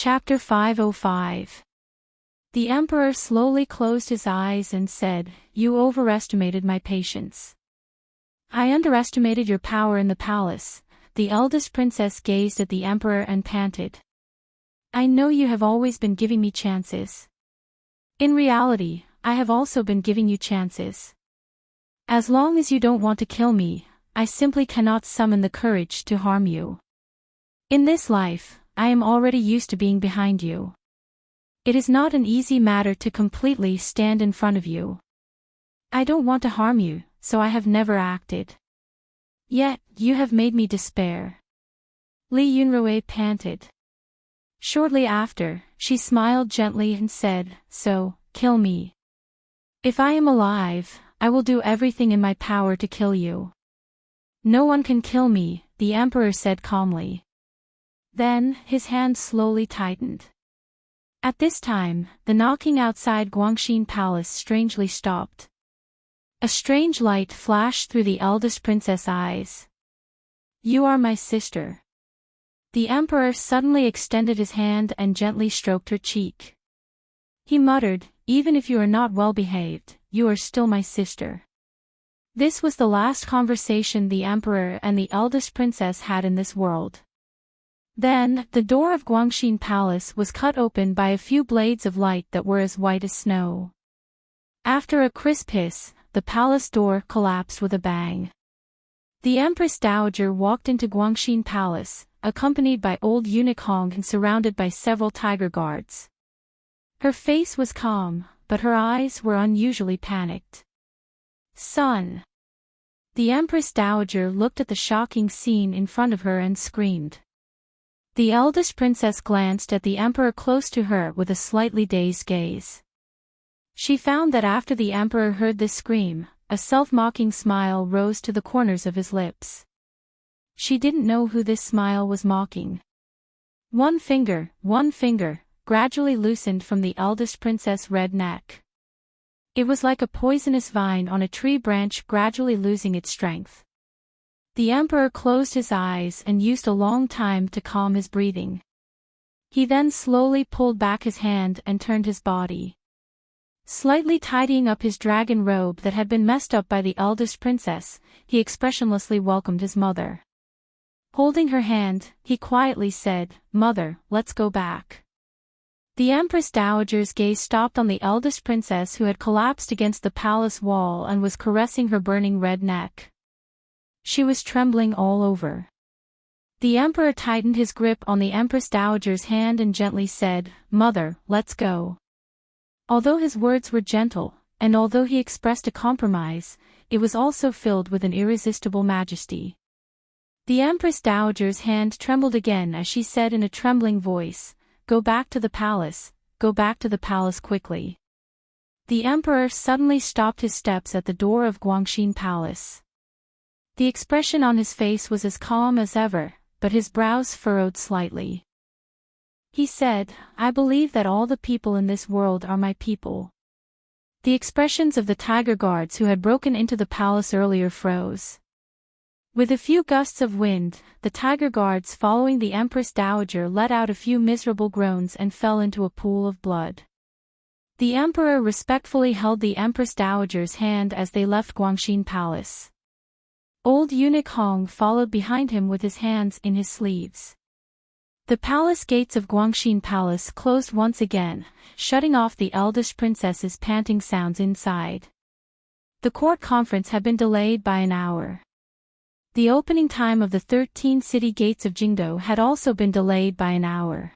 Chapter 505. The emperor slowly closed his eyes and said, "You overestimated my patience. I underestimated your power in the palace." The eldest princess gazed at the emperor and panted. "I know you have always been giving me chances. In reality, I have also been giving you chances. As long as you don't want to kill me, I simply cannot summon the courage to harm you. In this life, I am already used to being behind you. It is not an easy matter to completely stand in front of you. I don't want to harm you, so I have never acted. Yet, you have made me despair." Li Yunrui panted. Shortly after, she smiled gently and said, "So, kill me. If I am alive, I will do everything in my power to kill you." "No one can kill me," the emperor said calmly. Then, his hand slowly tightened. At this time, the knocking outside Guangxin Palace strangely stopped. A strange light flashed through the eldest princess' eyes. "You are my sister." The emperor suddenly extended his hand and gently stroked her cheek. He muttered, "Even if you are not well behaved, you are still my sister." This was the last conversation the emperor and the eldest princess had in this world. Then, the door of Guangxin Palace was cut open by a few blades of light that were as white as snow. After a crisp hiss, the palace door collapsed with a bang. The Empress Dowager walked into Guangxin Palace, accompanied by old eunuch Hong and surrounded by several tiger guards. Her face was calm, but her eyes were unusually panicked. "Son!" The Empress Dowager looked at the shocking scene in front of her and screamed. The eldest princess glanced at the emperor close to her with a slightly dazed gaze. She found that after the emperor heard this scream, a self-mocking smile rose to the corners of his lips. She didn't know who this smile was mocking. One finger, gradually loosened from the eldest princess' red neck. It was like a poisonous vine on a tree branch gradually losing its strength. The emperor closed his eyes and used a long time to calm his breathing. He then slowly pulled back his hand and turned his body. Slightly tidying up his dragon robe that had been messed up by the eldest princess, he expressionlessly welcomed his mother. Holding her hand, he quietly said, "Mother, let's go back." The Empress Dowager's gaze stopped on the eldest princess who had collapsed against the palace wall and was caressing her burning red neck. She was trembling all over. The emperor tightened his grip on the Empress Dowager's hand and gently said, "Mother, let's go." Although his words were gentle, and although he expressed a compromise, it was also filled with an irresistible majesty. The Empress Dowager's hand trembled again as she said in a trembling voice, go back to the palace quickly." The emperor suddenly stopped his steps at the door of Guangxin Palace. The expression on his face was as calm as ever, but his brows furrowed slightly. He said, "I believe that all the people in this world are my people." The expressions of the tiger guards who had broken into the palace earlier froze. With a few gusts of wind, the tiger guards following the Empress Dowager let out a few miserable groans and fell into a pool of blood. The emperor respectfully held the Empress Dowager's hand as they left Guangxin Palace. Old eunuch Hong followed behind him with his hands in his sleeves. The palace gates of Guangxin Palace closed once again, shutting off the eldest princess's panting sounds inside. The court conference had been delayed by an hour. The opening time of the 13 city gates of Jingdo had also been delayed by an hour.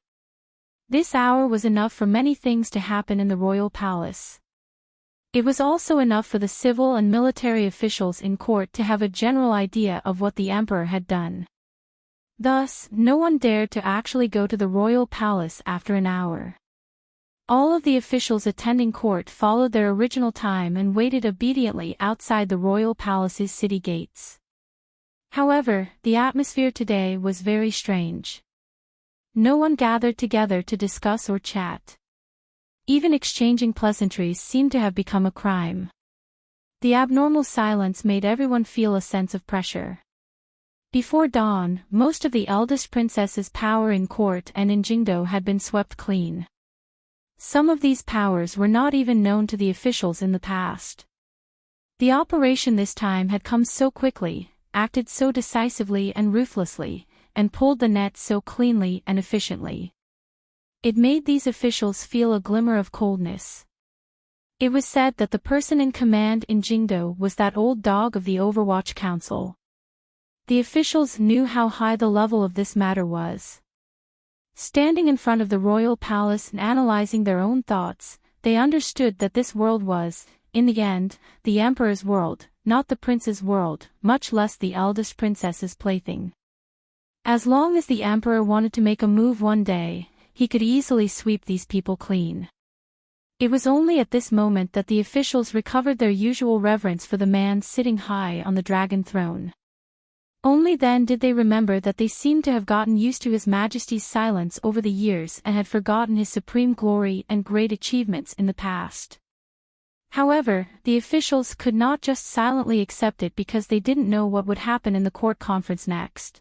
This hour was enough for many things to happen in the royal palace. It was also enough for the civil and military officials in court to have a general idea of what the emperor had done. Thus, no one dared to actually go to the royal palace after an hour. All of the officials attending court followed their original time and waited obediently outside the royal palace's city gates. However, the atmosphere today was very strange. No one gathered together to discuss or chat. Even exchanging pleasantries seemed to have become a crime. The abnormal silence made everyone feel a sense of pressure. Before dawn, most of the eldest princess's power in court and in Jingdo had been swept clean. Some of these powers were not even known to the officials in the past. The operation this time had come so quickly, acted so decisively and ruthlessly, and pulled the net so cleanly and efficiently. It made these officials feel a glimmer of coldness. It was said that the person in command in Jingdo was that old dog of the Overwatch Council. The officials knew how high the level of this matter was. Standing in front of the royal palace and analyzing their own thoughts, they understood that this world was, in the end, the emperor's world, not the prince's world, much less the eldest princess's plaything. As long as the emperor wanted to make a move one day, he could easily sweep these people clean. It was only at this moment that the officials recovered their usual reverence for the man sitting high on the dragon throne. Only then did they remember that they seemed to have gotten used to His Majesty's silence over the years and had forgotten his supreme glory and great achievements in the past. However, the officials could not just silently accept it because they didn't know what would happen in the court conference next.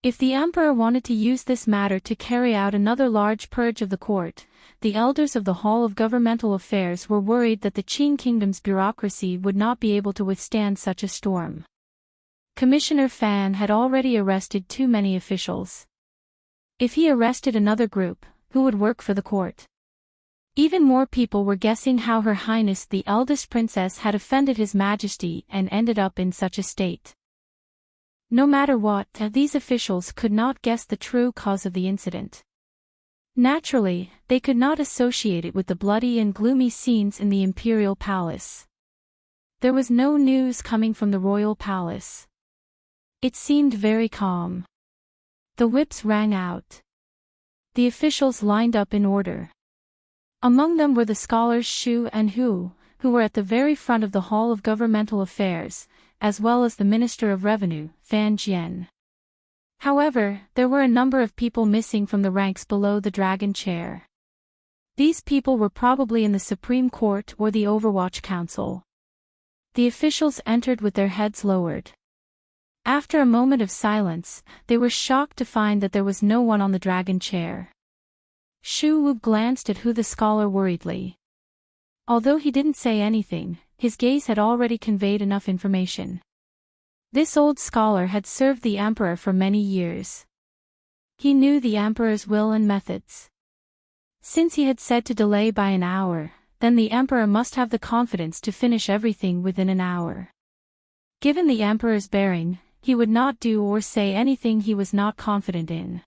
If the emperor wanted to use this matter to carry out another large purge of the court, the elders of the Hall of Governmental Affairs were worried that the Qing Kingdom's bureaucracy would not be able to withstand such a storm. Commissioner Fan had already arrested too many officials. If he arrested another group, who would work for the court? Even more people were guessing how Her Highness the eldest princess had offended His Majesty and ended up in such a state. No matter what, these officials could not guess the true cause of the incident. Naturally, they could not associate it with the bloody and gloomy scenes in the imperial palace. There was no news coming from the royal palace. It seemed very calm. The whips rang out. The officials lined up in order. Among them were the scholars Shu and Hu, who were at the very front of the Hall of Governmental Affairs, as well as the Minister of Revenue, Fan Jian. However, there were a number of people missing from the ranks below the dragon chair. These people were probably in the Supreme Court or the Overwatch Council. The officials entered with their heads lowered. After a moment of silence, they were shocked to find that there was no one on the dragon chair. Shu Wu glanced at Hu the scholar worriedly. Although he didn't say anything, his gaze had already conveyed enough information. This old scholar had served the emperor for many years. He knew the emperor's will and methods. Since he had said to delay by an hour, then the emperor must have the confidence to finish everything within an hour. Given the emperor's bearing, he would not do or say anything he was not confident in.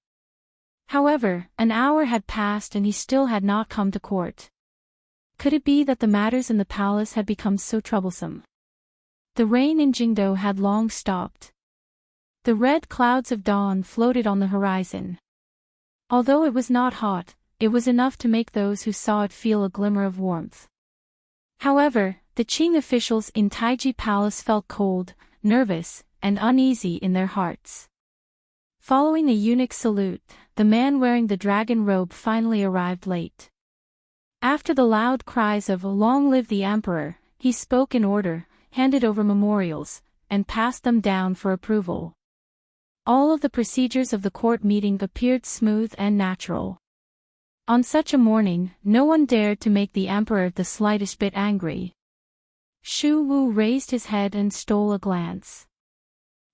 However, an hour had passed and he still had not come to court. Could it be that the matters in the palace had become so troublesome? The rain in Jingdo had long stopped. The red clouds of dawn floated on the horizon. Although it was not hot, it was enough to make those who saw it feel a glimmer of warmth. However, the Qing officials in Taiji Palace felt cold, nervous, and uneasy in their hearts. Following the eunuch salute, the man wearing the dragon robe finally arrived late. After the loud cries of "Long live the Emperor," he spoke in order, handed over memorials, and passed them down for approval. All of the procedures of the court meeting appeared smooth and natural. On such a morning, no one dared to make the emperor the slightest bit angry. Shu Wu raised his head and stole a glance.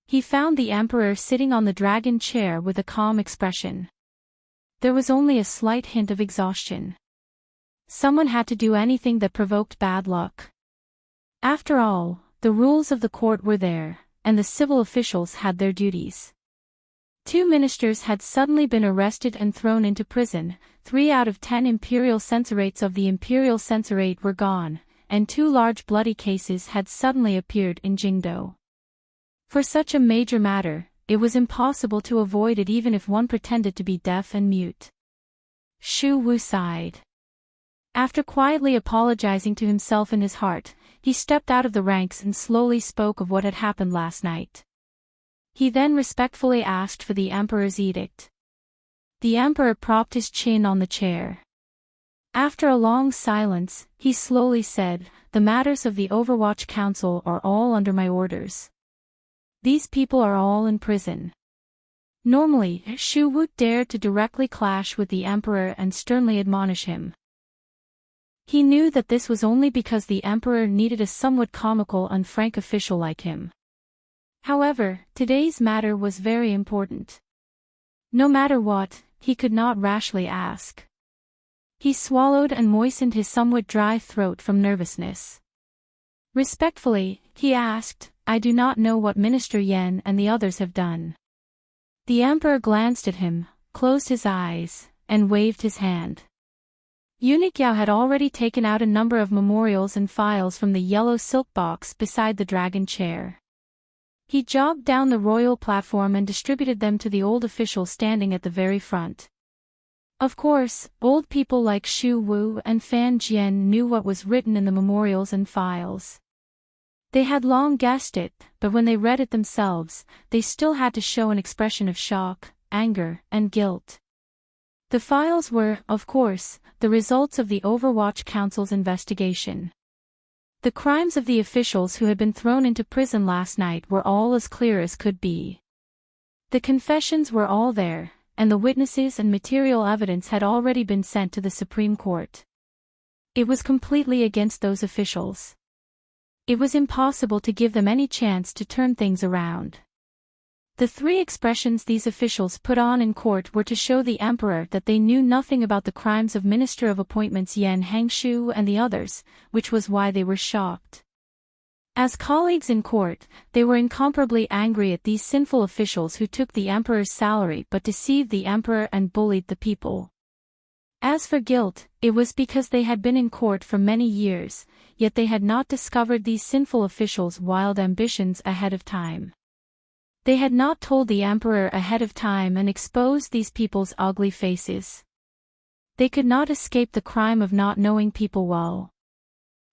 He found the emperor sitting on the dragon chair with a calm expression. There was only a slight hint of exhaustion. Someone had to do anything that provoked bad luck. After all, the rules of the court were there, and the civil officials had their duties. 2 ministers had suddenly been arrested and thrown into prison, 3 out of 10 imperial censorates of the imperial censorate were gone, and 2 large bloody cases had suddenly appeared in Jingdo. For such a major matter, it was impossible to avoid it even if one pretended to be deaf and mute. Shu Wu sighed. After quietly apologizing to himself in his heart, he stepped out of the ranks and slowly spoke of what had happened last night. He then respectfully asked for the emperor's edict. The emperor propped his chin on the chair. After a long silence, he slowly said, "The matters of the Overwatch Council are all under my orders." these people are all in prison. Normally, Shu would dare to directly clash with the emperor and sternly admonish him. He knew that this was only because the emperor needed a somewhat comical and frank official like him. However, today's matter was very important. No matter what, he could not rashly ask. He swallowed and moistened his somewhat dry throat from nervousness. Respectfully, he asked, I do not know what Minister Yan and the others have done. The emperor glanced at him, closed his eyes, and waved his hand. Eunuch Yao had already taken out a number of memorials and files from the yellow silk box beside the dragon chair. He jogged down the royal platform and distributed them to the old official standing at the very front. Of course, old people like Xu Wu and Fan Jian knew what was written in the memorials and files. They had long guessed it, but when they read it themselves, they still had to show an expression of shock, anger, and guilt. The files were, of course, the results of the Overwatch Council's investigation. The crimes of the officials who had been thrown into prison last night were all as clear as could be. The confessions were all there, and the witnesses and material evidence had already been sent to the Supreme Court. It was completely against those officials. It was impossible to give them any chance to turn things around. The three expressions these officials put on in court were to show the emperor that they knew nothing about the crimes of Minister of Appointments Yan Hangshu and the others, which was why they were shocked. As colleagues in court, they were incomparably angry at these sinful officials who took the emperor's salary but deceived the emperor and bullied the people. As for guilt, it was because they had been in court for many years, yet they had not discovered these sinful officials' wild ambitions ahead of time. They had not told the emperor ahead of time and exposed these people's ugly faces. They could not escape the crime of not knowing people well.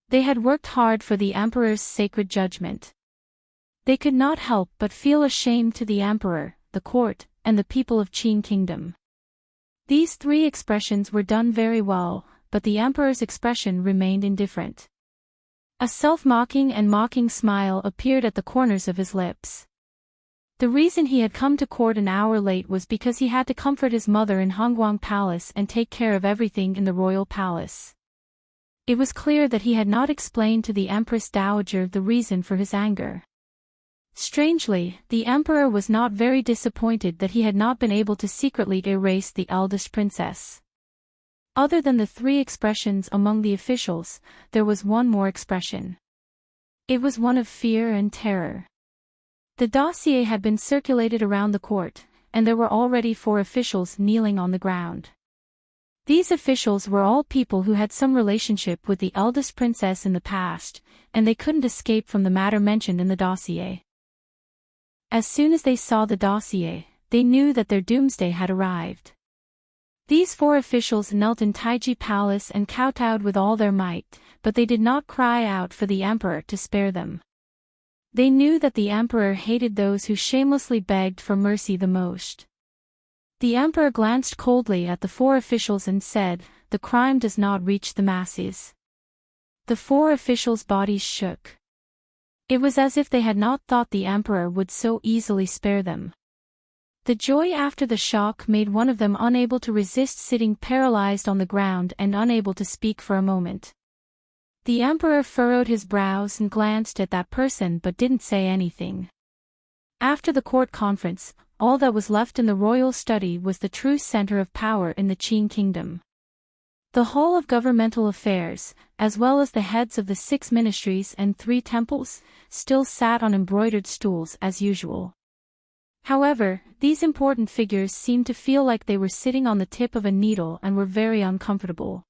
They had worked hard for the emperor's sacred judgment. They could not help but feel ashamed to the emperor, the court, and the people of Qin Kingdom. These three expressions were done very well, but the emperor's expression remained indifferent. A self-mocking and mocking smile appeared at the corners of his lips. The reason he had come to court an hour late was because he had to comfort his mother in Hongguang Palace and take care of everything in the royal palace. It was clear that he had not explained to the Empress Dowager the reason for his anger. Strangely, the emperor was not very disappointed that he had not been able to secretly erase the eldest princess. Other than the three expressions among the officials, there was one more expression. It was one of fear and terror. The dossier had been circulated around the court, and there were already 4 officials kneeling on the ground. These officials were all people who had some relationship with the eldest princess in the past, and they couldn't escape from the matter mentioned in the dossier. As soon as they saw the dossier, they knew that their doomsday had arrived. These 4 officials knelt in Taiji Palace and kowtowed with all their might, but they did not cry out for the emperor to spare them. They knew that the emperor hated those who shamelessly begged for mercy the most. The emperor glanced coldly at the 4 officials and said, "The crime does not reach the masses." The 4 officials' bodies shook. It was as if they had not thought the emperor would so easily spare them. The joy after the shock made one of them unable to resist sitting paralyzed on the ground and unable to speak for a moment. The emperor furrowed his brows and glanced at that person but didn't say anything. After the court conference, all that was left in the royal study was the true center of power in the Qin kingdom. The whole of governmental affairs, as well as the heads of the 6 ministries and 3 temples, still sat on embroidered stools as usual. However, these important figures seemed to feel like they were sitting on the tip of a needle and were very uncomfortable.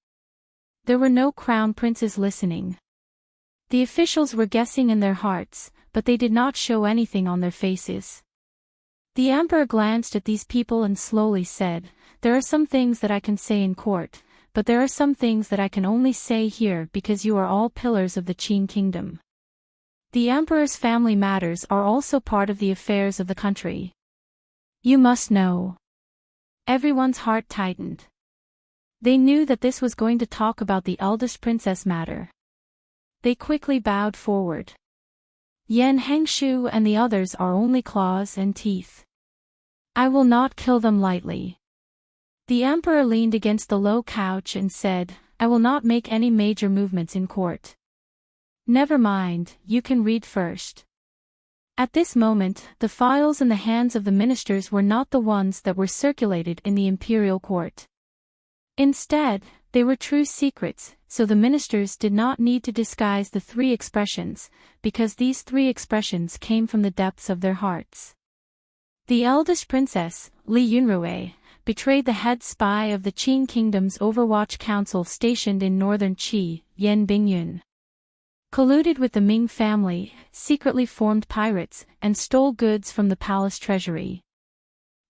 There were no crown princes listening. The officials were guessing in their hearts, but they did not show anything on their faces. The emperor glanced at these people and slowly said, "There are some things that I can say in court, but there are some things that I can only say here because you are all pillars of the Qin kingdom. The emperor's family matters are also part of the affairs of the country. You must know." Everyone's heart tightened. They knew that this was going to talk about the eldest princess matter. They quickly bowed forward. Yan Hengshu and the others are only claws and teeth. I will not kill them lightly. The emperor leaned against the low couch and said, I will not make any major movements in court. Never mind, you can read first. At this moment, the files in the hands of the ministers were not the ones that were circulated in the imperial court. Instead, they were true secrets, so the ministers did not need to disguise the three expressions, because these three expressions came from the depths of their hearts. The eldest princess, Li Yunrui, betrayed the head spy of the Qin Kingdom's Overwatch Council stationed in northern Qi, Yan Bingyun. Colluded with the Ming family, secretly formed pirates, and stole goods from the palace treasury.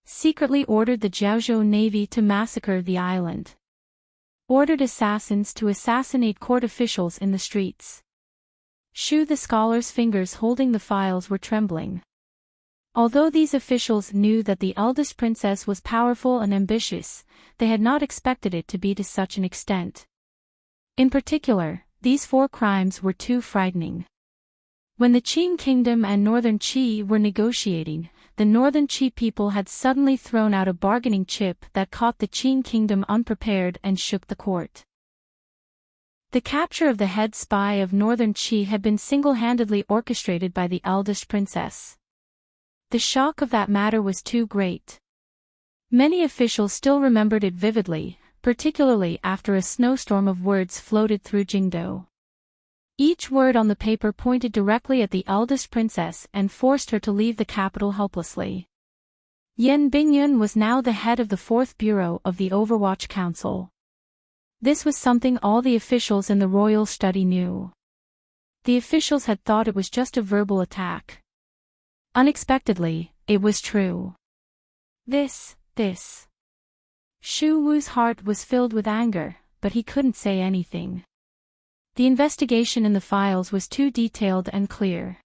Secretly ordered the Jiaozhou navy to massacre the island. Ordered assassins to assassinate court officials in the streets. Shu the scholar's fingers holding the files were trembling. Although these officials knew that the eldest princess was powerful and ambitious, they had not expected it to be to such an extent. In particular, these 4 crimes were too frightening. When the Qin kingdom and northern Qi were negotiating, the northern Qi people had suddenly thrown out a bargaining chip that caught the Qin kingdom unprepared and shook the court. The capture of the head spy of northern Qi had been single-handedly orchestrated by the eldest princess. The shock of that matter was too great. Many officials still remembered it vividly, particularly after a snowstorm of words floated through Jingdou. Each word on the paper pointed directly at the eldest princess and forced her to leave the capital helplessly. Yan Bingyun was now the head of the 4th Bureau of the Overwatch Council. This was something all the officials in the royal study knew. The officials had thought it was just a verbal attack. Unexpectedly, it was true. This. Shu Wu's heart was filled with anger, but he couldn't say anything. The investigation in the files was too detailed and clear.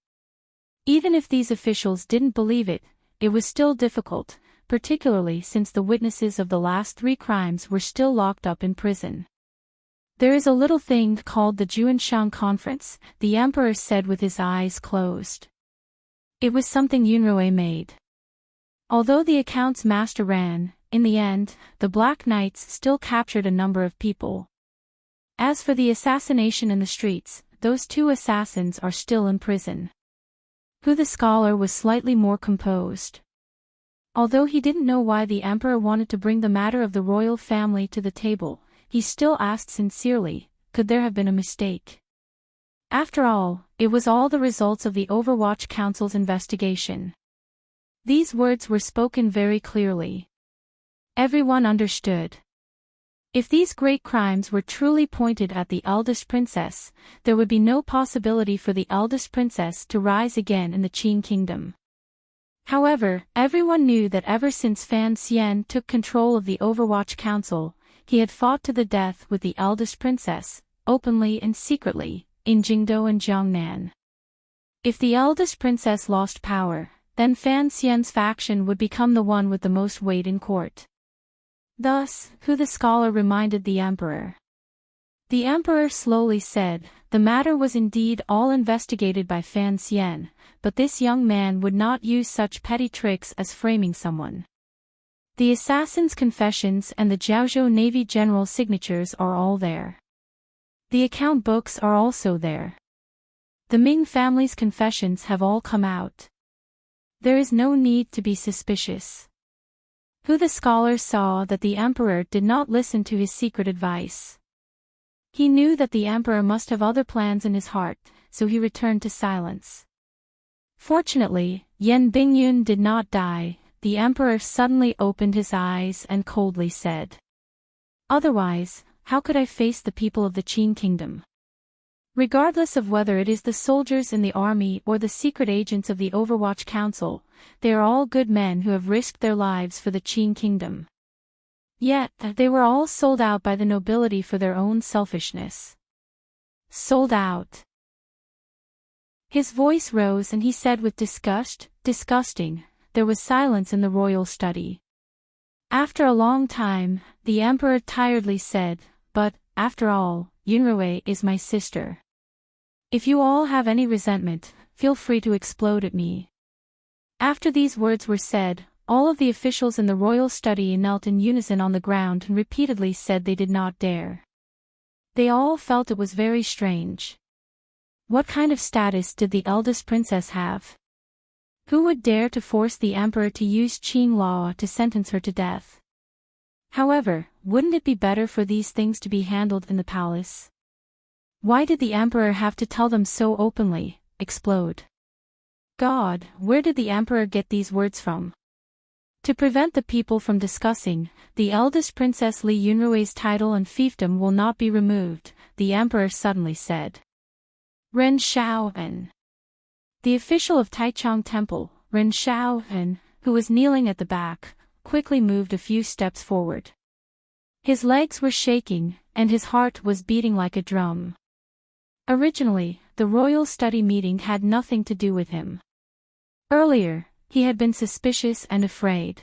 Even if these officials didn't believe it, it was still difficult, particularly since the witnesses of the last 3 crimes were still locked up in prison. There is a little thing called the Juanshan Conference, the emperor said with his eyes closed. It was something Yunrui made. Although the account's master ran, in the end, the Black Knights still captured a number of people. As for the assassination in the streets, those 2 assassins are still in prison. Hu the scholar was slightly more composed. Although he didn't know why the emperor wanted to bring the matter of the royal family to the table, he still asked sincerely, could there have been a mistake? After all, it was all the results of the Overwatch Council's investigation. These words were spoken very clearly. Everyone understood. If these great crimes were truly pointed at the eldest princess, there would be no possibility for the eldest princess to rise again in the Qin kingdom. However, everyone knew that ever since Fan Xian took control of the Overwatch Council, he had fought to the death with the eldest princess, openly and secretly, in Jingdou and Jiangnan. If the eldest princess lost power, then Fan Xian's faction would become the one with the most weight in court. Thus, Hu the scholar reminded the emperor. The emperor slowly said, the matter was indeed all investigated by Fan Xian, but this young man would not use such petty tricks as framing someone. The assassin's confessions and the Jiaozhou Navy general's signatures are all there. The account books are also there. The Ming family's confessions have all come out. There is no need to be suspicious. Hu the scholar saw that the emperor did not listen to his secret advice. He knew that the emperor must have other plans in his heart, so he returned to silence. Fortunately, Yan Bingyun did not die. The emperor suddenly opened his eyes and coldly said, otherwise, how could I face the people of the Qin kingdom? Regardless of whether it is the soldiers in the army or the secret agents of the Overwatch Council, they are all good men who have risked their lives for the Qin kingdom. Yet, they were all sold out by the nobility for their own selfishness. Sold out. His voice rose and he said with disgust, disgusting. There was silence in the royal study. After a long time, the emperor tiredly said, but, after all, Yunrui is my sister. If you all have any resentment, feel free to explode at me." After these words were said, all of the officials in the royal study knelt in unison on the ground and repeatedly said they did not dare. They all felt it was very strange. What kind of status did the eldest princess have? Who would dare to force the emperor to use Qing law to sentence her to death? However, wouldn't it be better for these things to be handled in the palace? Why did the emperor have to tell them so openly, explode? God, where did the emperor get these words from? To prevent the people from discussing, the eldest Princess Li Yunrui's title and fiefdom will not be removed, the emperor suddenly said. Ren Shaoen. The official of Taichung Temple, Ren Shaoen, who was kneeling at the back, quickly moved a few steps forward. His legs were shaking, and his heart was beating like a drum. Originally, the royal study meeting had nothing to do with him. Earlier, he had been suspicious and afraid.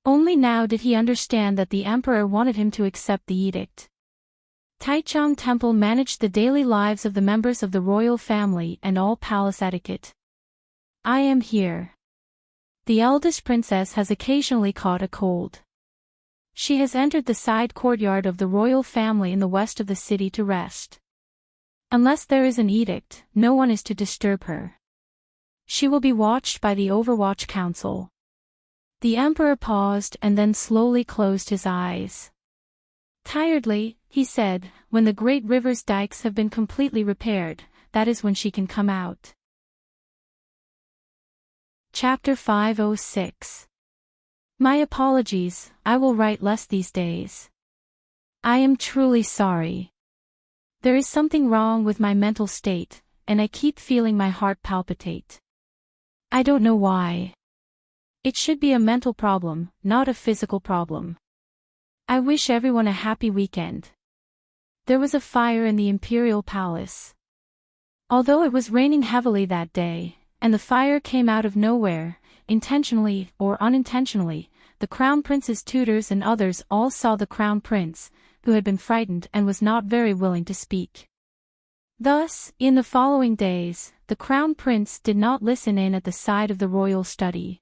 Only now did he understand that the emperor wanted him to accept the edict. Taichung Temple managed the daily lives of the members of the royal family and all palace etiquette. I am here. The eldest princess has occasionally caught a cold. She has entered the side courtyard of the royal family in the west of the city to rest. Unless there is an edict, no one is to disturb her. She will be watched by the Overwatch Council. The emperor paused and then slowly closed his eyes. Tiredly, he said, when the great river's dikes have been completely repaired, that is when she can come out. Chapter 506. My apologies, I will write less these days. I am truly sorry. There is something wrong with my mental state, and I keep feeling my heart palpitate. I don't know why. It should be a mental problem, not a physical problem. I wish everyone a happy weekend. There was a fire in the imperial palace. Although it was raining heavily that day, and the fire came out of nowhere, intentionally or unintentionally, the crown prince's tutors and others all saw the crown prince, who had been frightened and was not very willing to speak. Thus, in the following days, the crown prince did not listen in at the side of the royal study.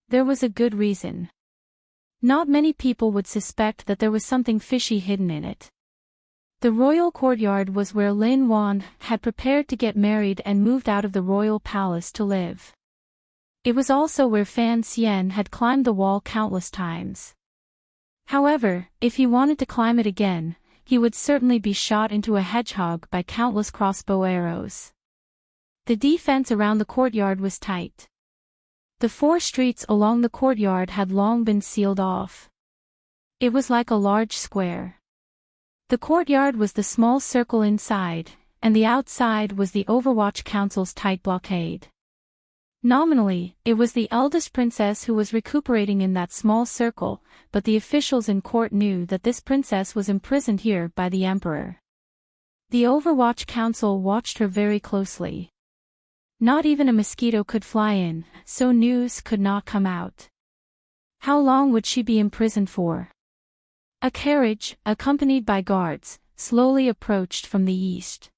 There was a good reason. Not many people would suspect that there was something fishy hidden in it. The royal courtyard was where Lin Wan had prepared to get married and moved out of the royal palace to live. It was also where Fan Xian had climbed the wall countless times. However, if he wanted to climb it again, he would certainly be shot into a hedgehog by countless crossbow arrows. The defense around the courtyard was tight. The 4 streets along the courtyard had long been sealed off. It was like a large square. The courtyard was the small circle inside, and the outside was the Overwatch Council's tight blockade. Nominally, it was the eldest princess who was recuperating in that small circle, but the officials in court knew that this princess was imprisoned here by the emperor. The Overwatch Council watched her very closely. Not even a mosquito could fly in, so news could not come out. How long would she be imprisoned for? A carriage, accompanied by guards, slowly approached from the east.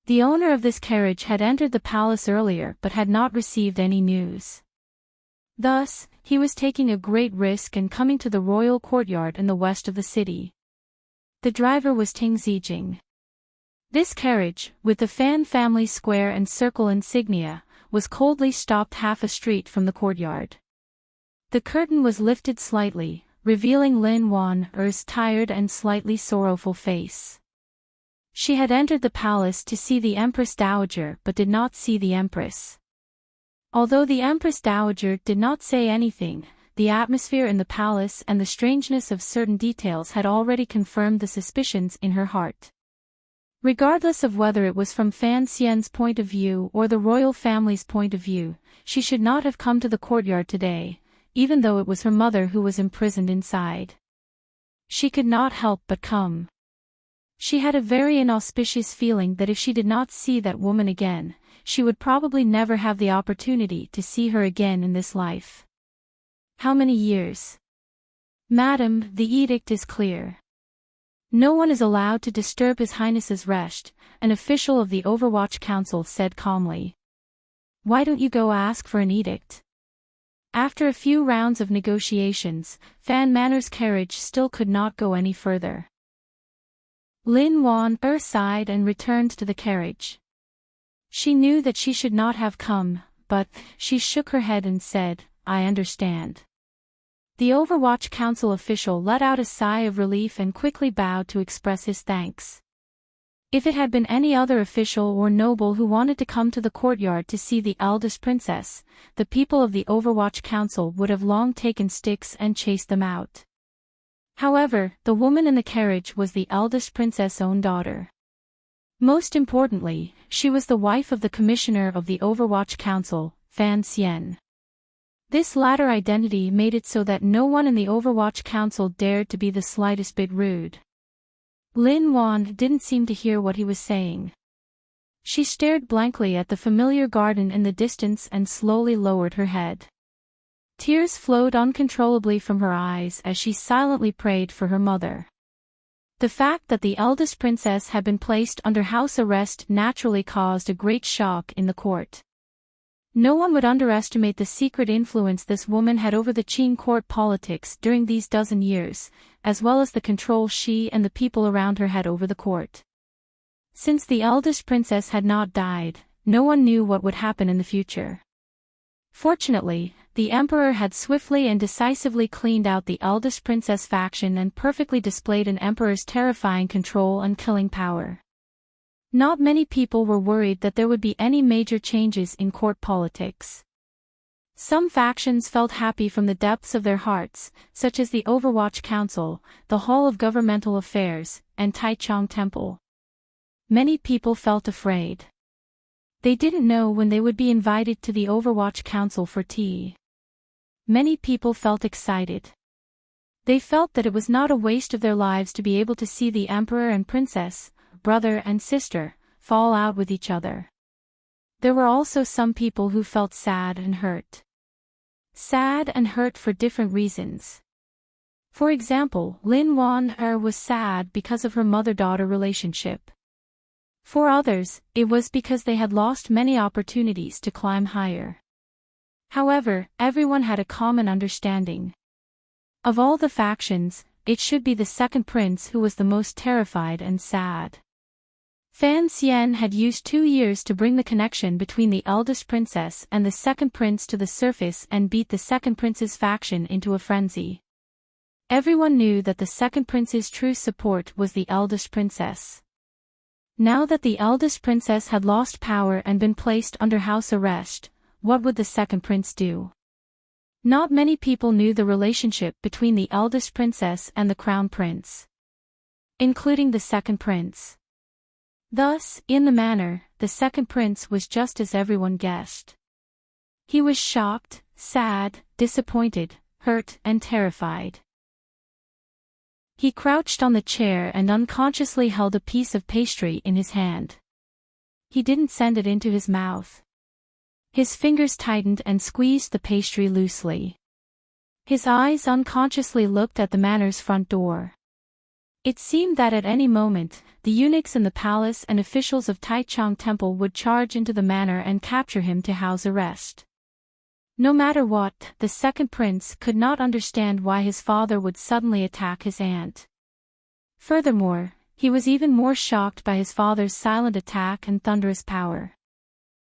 The owner of this carriage had entered the palace earlier but had not received any news. Thus, he was taking a great risk and coming to the royal courtyard in the west of the city. The driver was Ting Zijing. This carriage, with the Fan family square and circle insignia, was coldly stopped half a street from the courtyard. The curtain was lifted slightly, revealing Lin Wan's tired and slightly sorrowful face. She had entered the palace to see the Empress Dowager but did not see the Empress. Although the Empress Dowager did not say anything, the atmosphere in the palace and the strangeness of certain details had already confirmed the suspicions in her heart. Regardless of whether it was from Fan Xian's point of view or the royal family's point of view, she should not have come to the courtyard today, even though it was her mother who was imprisoned inside. She could not help but come. She had a very inauspicious feeling that if she did not see that woman again, she would probably never have the opportunity to see her again in this life. How many years? Madam, the edict is clear. No one is allowed to disturb His Highness's rest, an official of the Overwatch Council said calmly. Why don't you go ask for an edict? After a few rounds of negotiations, Fan Manor's carriage still could not go any further. Lin Wan sighed and returned to the carriage. She knew that she should not have come, but she shook her head and said, "I understand." The Overwatch Council official let out a sigh of relief and quickly bowed to express his thanks. If it had been any other official or noble who wanted to come to the courtyard to see the eldest princess, the people of the Overwatch Council would have long taken sticks and chased them out. However, the woman in the carriage was the eldest princess' own daughter. Most importantly, she was the wife of the commissioner of the Overwatch Council, Fan Xian. This latter identity made it so that no one in the Overwatch Council dared to be the slightest bit rude. Lin Wan didn't seem to hear what he was saying. She stared blankly at the familiar garden in the distance and slowly lowered her head. Tears flowed uncontrollably from her eyes as she silently prayed for her mother. The fact that the eldest princess had been placed under house arrest naturally caused a great shock in the court. No one would underestimate the secret influence this woman had over the Qing court politics during these dozen years, as well as the control she and the people around her had over the court. Since the eldest princess had not died, no one knew what would happen in the future. Fortunately, the emperor had swiftly and decisively cleaned out the eldest princess faction and perfectly displayed an emperor's terrifying control and killing power. Not many people were worried that there would be any major changes in court politics. Some factions felt happy from the depths of their hearts, such as the Overwatch Council, the Hall of Governmental Affairs, and Taichung Temple. Many people felt afraid. They didn't know when they would be invited to the Overwatch Council for tea. Many people felt excited. They felt that it was not a waste of their lives to be able to see the emperor and princess, brother and sister, fall out with each other. There were also some people who felt sad and hurt. Sad and hurt for different reasons. For example, Lin Wan was sad because of her mother-daughter relationship. For others, it was because they had lost many opportunities to climb higher. However, everyone had a common understanding. Of all the factions, it should be the second prince who was the most terrified and sad. Fan Xian had used 2 years to bring the connection between the eldest princess and the second prince to the surface and beat the second prince's faction into a frenzy. Everyone knew that the second prince's true support was the eldest princess. Now that the eldest princess had lost power and been placed under house arrest, what would the second prince do? Not many people knew the relationship between the eldest princess and the crown prince, including the second prince. Thus, in the manner, the second prince was just as everyone guessed. He was shocked, sad, disappointed, hurt, and terrified. He crouched on the chair and unconsciously held a piece of pastry in his hand. He didn't send it into his mouth. His fingers tightened and squeezed the pastry loosely. His eyes unconsciously looked at the manor's front door. It seemed that at any moment, the eunuchs in the palace and officials of Taichung Temple would charge into the manor and capture him to house arrest. No matter what, the second prince could not understand why his father would suddenly attack his aunt. Furthermore, he was even more shocked by his father's silent attack and thunderous power.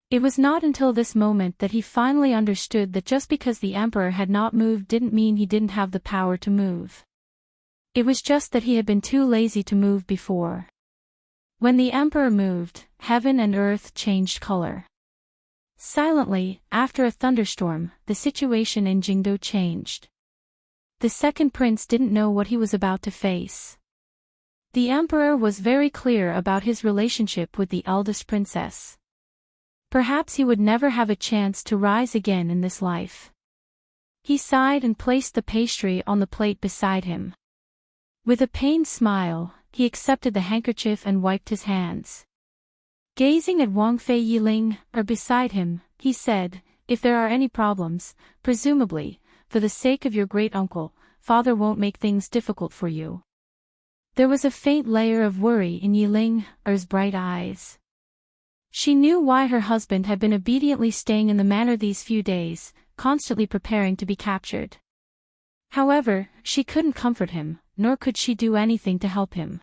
It was not until this moment that he finally understood that just because the emperor had not moved didn't mean he didn't have the power to move. It was just that he had been too lazy to move before. When the emperor moved, heaven and earth changed color. Silently, after a thunderstorm, the situation in Jingdo changed. The second prince didn't know what he was about to face. The emperor was very clear about his relationship with the eldest princess. Perhaps he would never have a chance to rise again in this life. He sighed and placed the pastry on the plate beside him. With a pained smile, he accepted the handkerchief and wiped his hands. Gazing at Wang Fei Yiling, beside him, he said, "If there are any problems, presumably, for the sake of your great-uncle, father won't make things difficult for you." There was a faint layer of worry in Yiling's bright eyes. She knew why her husband had been obediently staying in the manor these few days, constantly preparing to be captured. However, she couldn't comfort him, nor could she do anything to help him.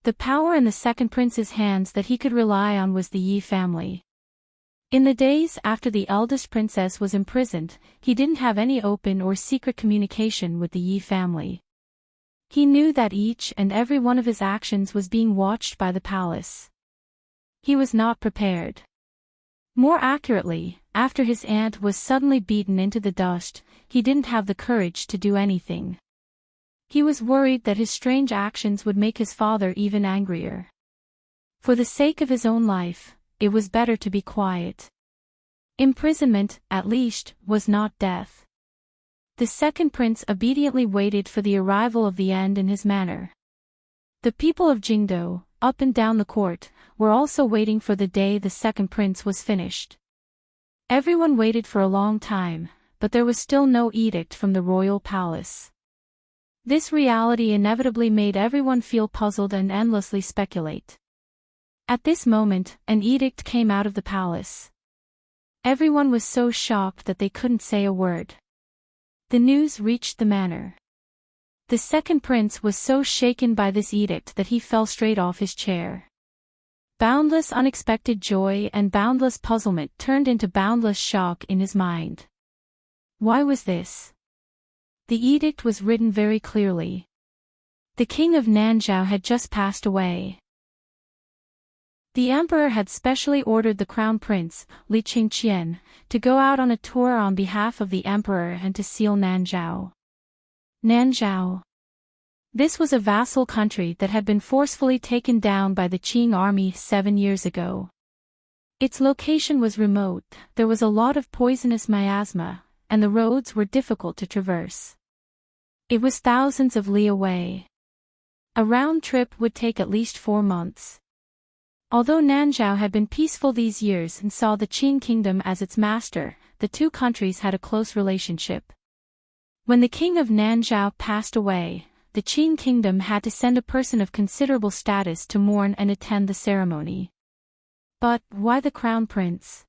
The power in the second prince's hands that he could rely on was the Yi family. In the days after the eldest princess was imprisoned, he didn't have any open or secret communication with the Yi family. He knew that each and every one of his actions was being watched by the palace. He was not prepared. More accurately, after his aunt was suddenly beaten into the dust, he didn't have the courage to do anything. He was worried that his strange actions would make his father even angrier. For the sake of his own life, it was better to be quiet. Imprisonment, at least, was not death. The second prince obediently waited for the arrival of the end in his manor. The people of Jingdo, up and down the court, were also waiting for the day the second prince was finished. Everyone waited for a long time, but there was still no edict from the royal palace. This reality inevitably made everyone feel puzzled and endlessly speculate. At this moment, an edict came out of the palace. Everyone was so shocked that they couldn't say a word. The news reached the manor. The second prince was so shaken by this edict that he fell straight off his chair. Boundless unexpected joy and boundless puzzlement turned into boundless shock in his mind. Why was this? The edict was written very clearly. The king of Nanzhao had just passed away. The emperor had specially ordered the crown prince, Li Qingqian, to go out on a tour on behalf of the emperor and to seal Nanzhao. Nanzhao. This was a vassal country that had been forcefully taken down by the Qing army 7 years ago. Its location was remote, there was a lot of poisonous miasma, and the roads were difficult to traverse. It was thousands of li away. A round trip would take at least 4 months. Although Nanzhao had been peaceful these years and saw the Qing kingdom as its master, the two countries had a close relationship. When the king of Nanzhao passed away, the Qing kingdom had to send a person of considerable status to mourn and attend the ceremony. But why the crown prince?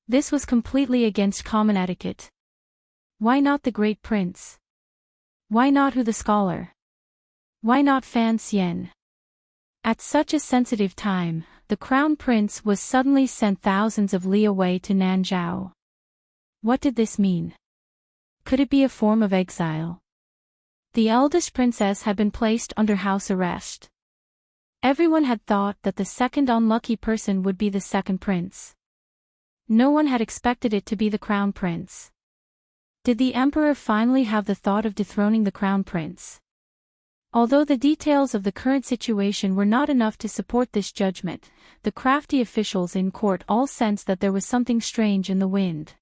This was completely against common etiquette. Why not the great prince? Why not Hu the scholar? Why not Fan Xian? At such a sensitive time, the crown prince was suddenly sent thousands of li away to Nanzhao. What did this mean? Could it be a form of exile? The eldest princess had been placed under house arrest. Everyone had thought that the second unlucky person would be the second prince. No one had expected it to be the crown prince. Did the emperor finally have the thought of dethroning the crown prince? Although the details of the current situation were not enough to support this judgment, the crafty officials in court all sensed that there was something strange in the wind.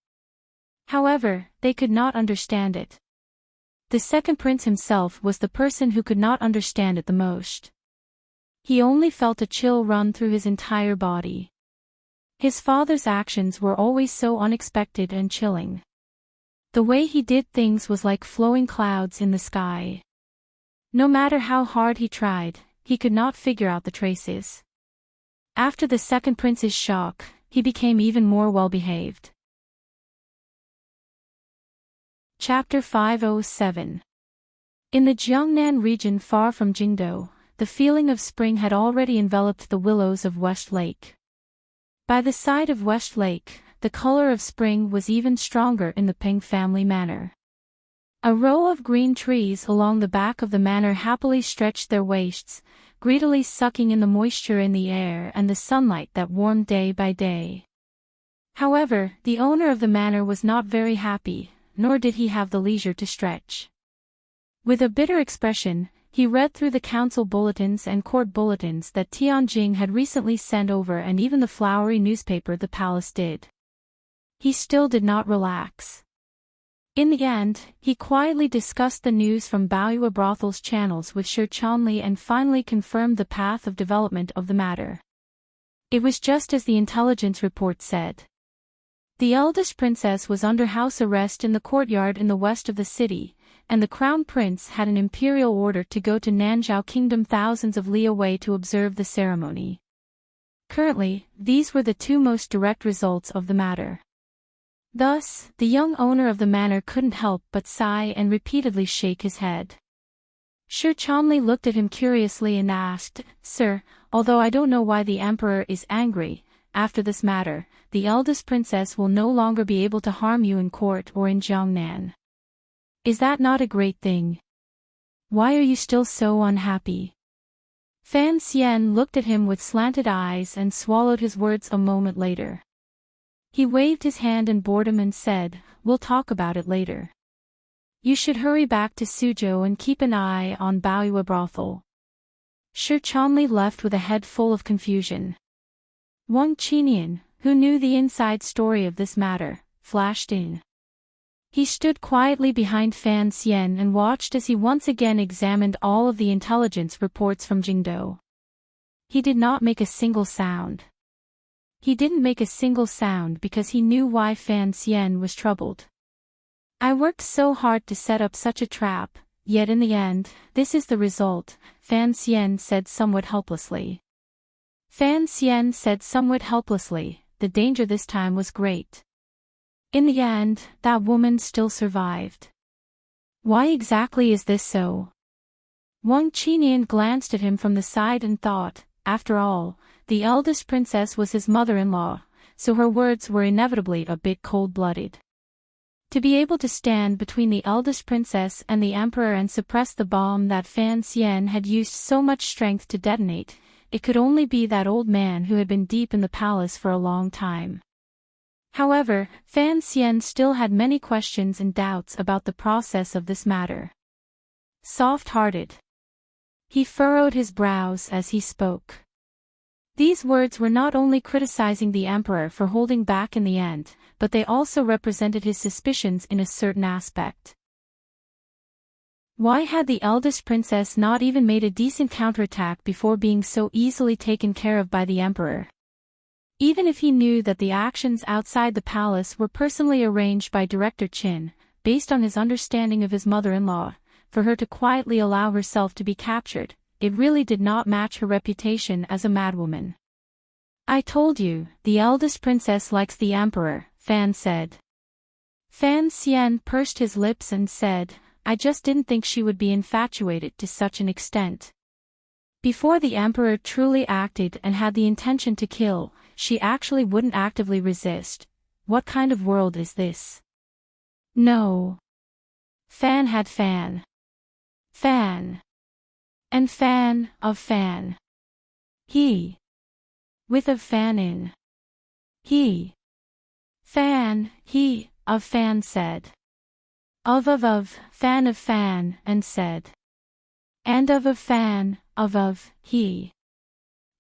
However, they could not understand it. The second prince himself was the person who could not understand it the most. He only felt a chill run through his entire body. His father's actions were always so unexpected and chilling. The way he did things was like flowing clouds in the sky. No matter how hard he tried, he could not figure out the traces. After the second prince's shock, he became even more well-behaved. Chapter 507. In the Jiangnan region far from Jingdo, the feeling of spring had already enveloped the willows of West Lake. By the side of West Lake, the color of spring was even stronger in the Peng family manor. A row of green trees along the back of the manor happily stretched their wastes, greedily sucking in the moisture in the air and the sunlight that warmed day by day. However, the owner of the manor was not very happy, nor did he have the leisure to stretch. With a bitter expression, he read through the council bulletins and court bulletins that Tianjing had recently sent over and even the flowery newspaper the palace did. He still did not relax. In the end, he quietly discussed the news from Baoyue Brothel's channels with Shi Chanli and finally confirmed the path of development of the matter. It was just as the intelligence report said. The eldest princess was under house arrest in the courtyard in the west of the city, and the crown prince had an imperial order to go to Nanzhao Kingdom thousands of li away to observe the ceremony. Currently, these were the two most direct results of the matter. Thus, the young owner of the manor couldn't help but sigh and repeatedly shake his head. Sir Cholmondeley looked at him curiously and asked, "Sir, although I don't know why the Emperor is angry, after this matter, the eldest princess will no longer be able to harm you in court or in Jiangnan. Is that not a great thing? Why are you still so unhappy?" Fan Xian looked at him with slanted eyes and swallowed his words a moment later. He waved his hand in boredom and said, "We'll talk about it later. You should hurry back to Suzhou and keep an eye on Baoyue brothel." Sir Cholmondeley left with a head full of confusion. Wang Qinian, who knew the inside story of this matter, flashed in. He stood quietly behind Fan Xian and watched as he once again examined all of the intelligence reports from Jingdou. He did not make a single sound. He didn't make a single sound because he knew why Fan Xian was troubled. "I worked so hard to set up such a trap, yet in the end, this is the result," Fan Xian said somewhat helplessly. Fan Xian said somewhat helplessly, "The danger this time was great. In the end, that woman still survived." "Why exactly is this so?" Wang Qinian glanced at him from the side and thought, after all, the eldest princess was his mother-in-law, so her words were inevitably a bit cold-blooded. To be able to stand between the eldest princess and the emperor and suppress the bomb that Fan Xian had used so much strength to detonate, it could only be that old man who had been deep in the palace for a long time. However, Fan Xian still had many questions and doubts about the process of this matter. Soft-hearted. He furrowed his brows as he spoke. These words were not only criticizing the emperor for holding back in the end, but they also represented his suspicions in a certain aspect. Why had the eldest princess not even made a decent counterattack before being so easily taken care of by the emperor? Even if he knew that the actions outside the palace were personally arranged by Director Qin, based on his understanding of his mother-in-law, for her to quietly allow herself to be captured, it really did not match her reputation as a madwoman. "I told you, the eldest princess likes the emperor," Fan said. Fan Xian pursed his lips and said, "I just didn't think she would be infatuated to such an extent. Before the emperor truly acted and had the intention to kill, she actually wouldn't actively resist. What kind of world is this?" "No. Fan had Fan. Fan. And Fan of Fan. He. With of Fan in. He. Fan, he, of Fan said. Of, Fan of Fan, and said. And of Fan, of, he."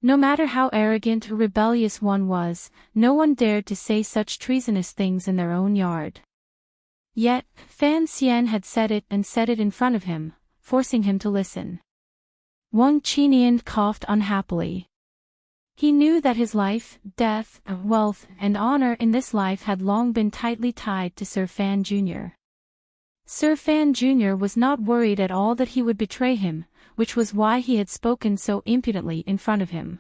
No matter how arrogant or rebellious one was, no one dared to say such treasonous things in their own yard. Yet, Fan Xian had said it and said it in front of him, forcing him to listen. Wang Qinian coughed unhappily. He knew that his life, death, wealth, and honor in this life had long been tightly tied to Sir Fan Jr. Sir Fan Jr. was not worried at all that he would betray him, which was why he had spoken so impudently in front of him.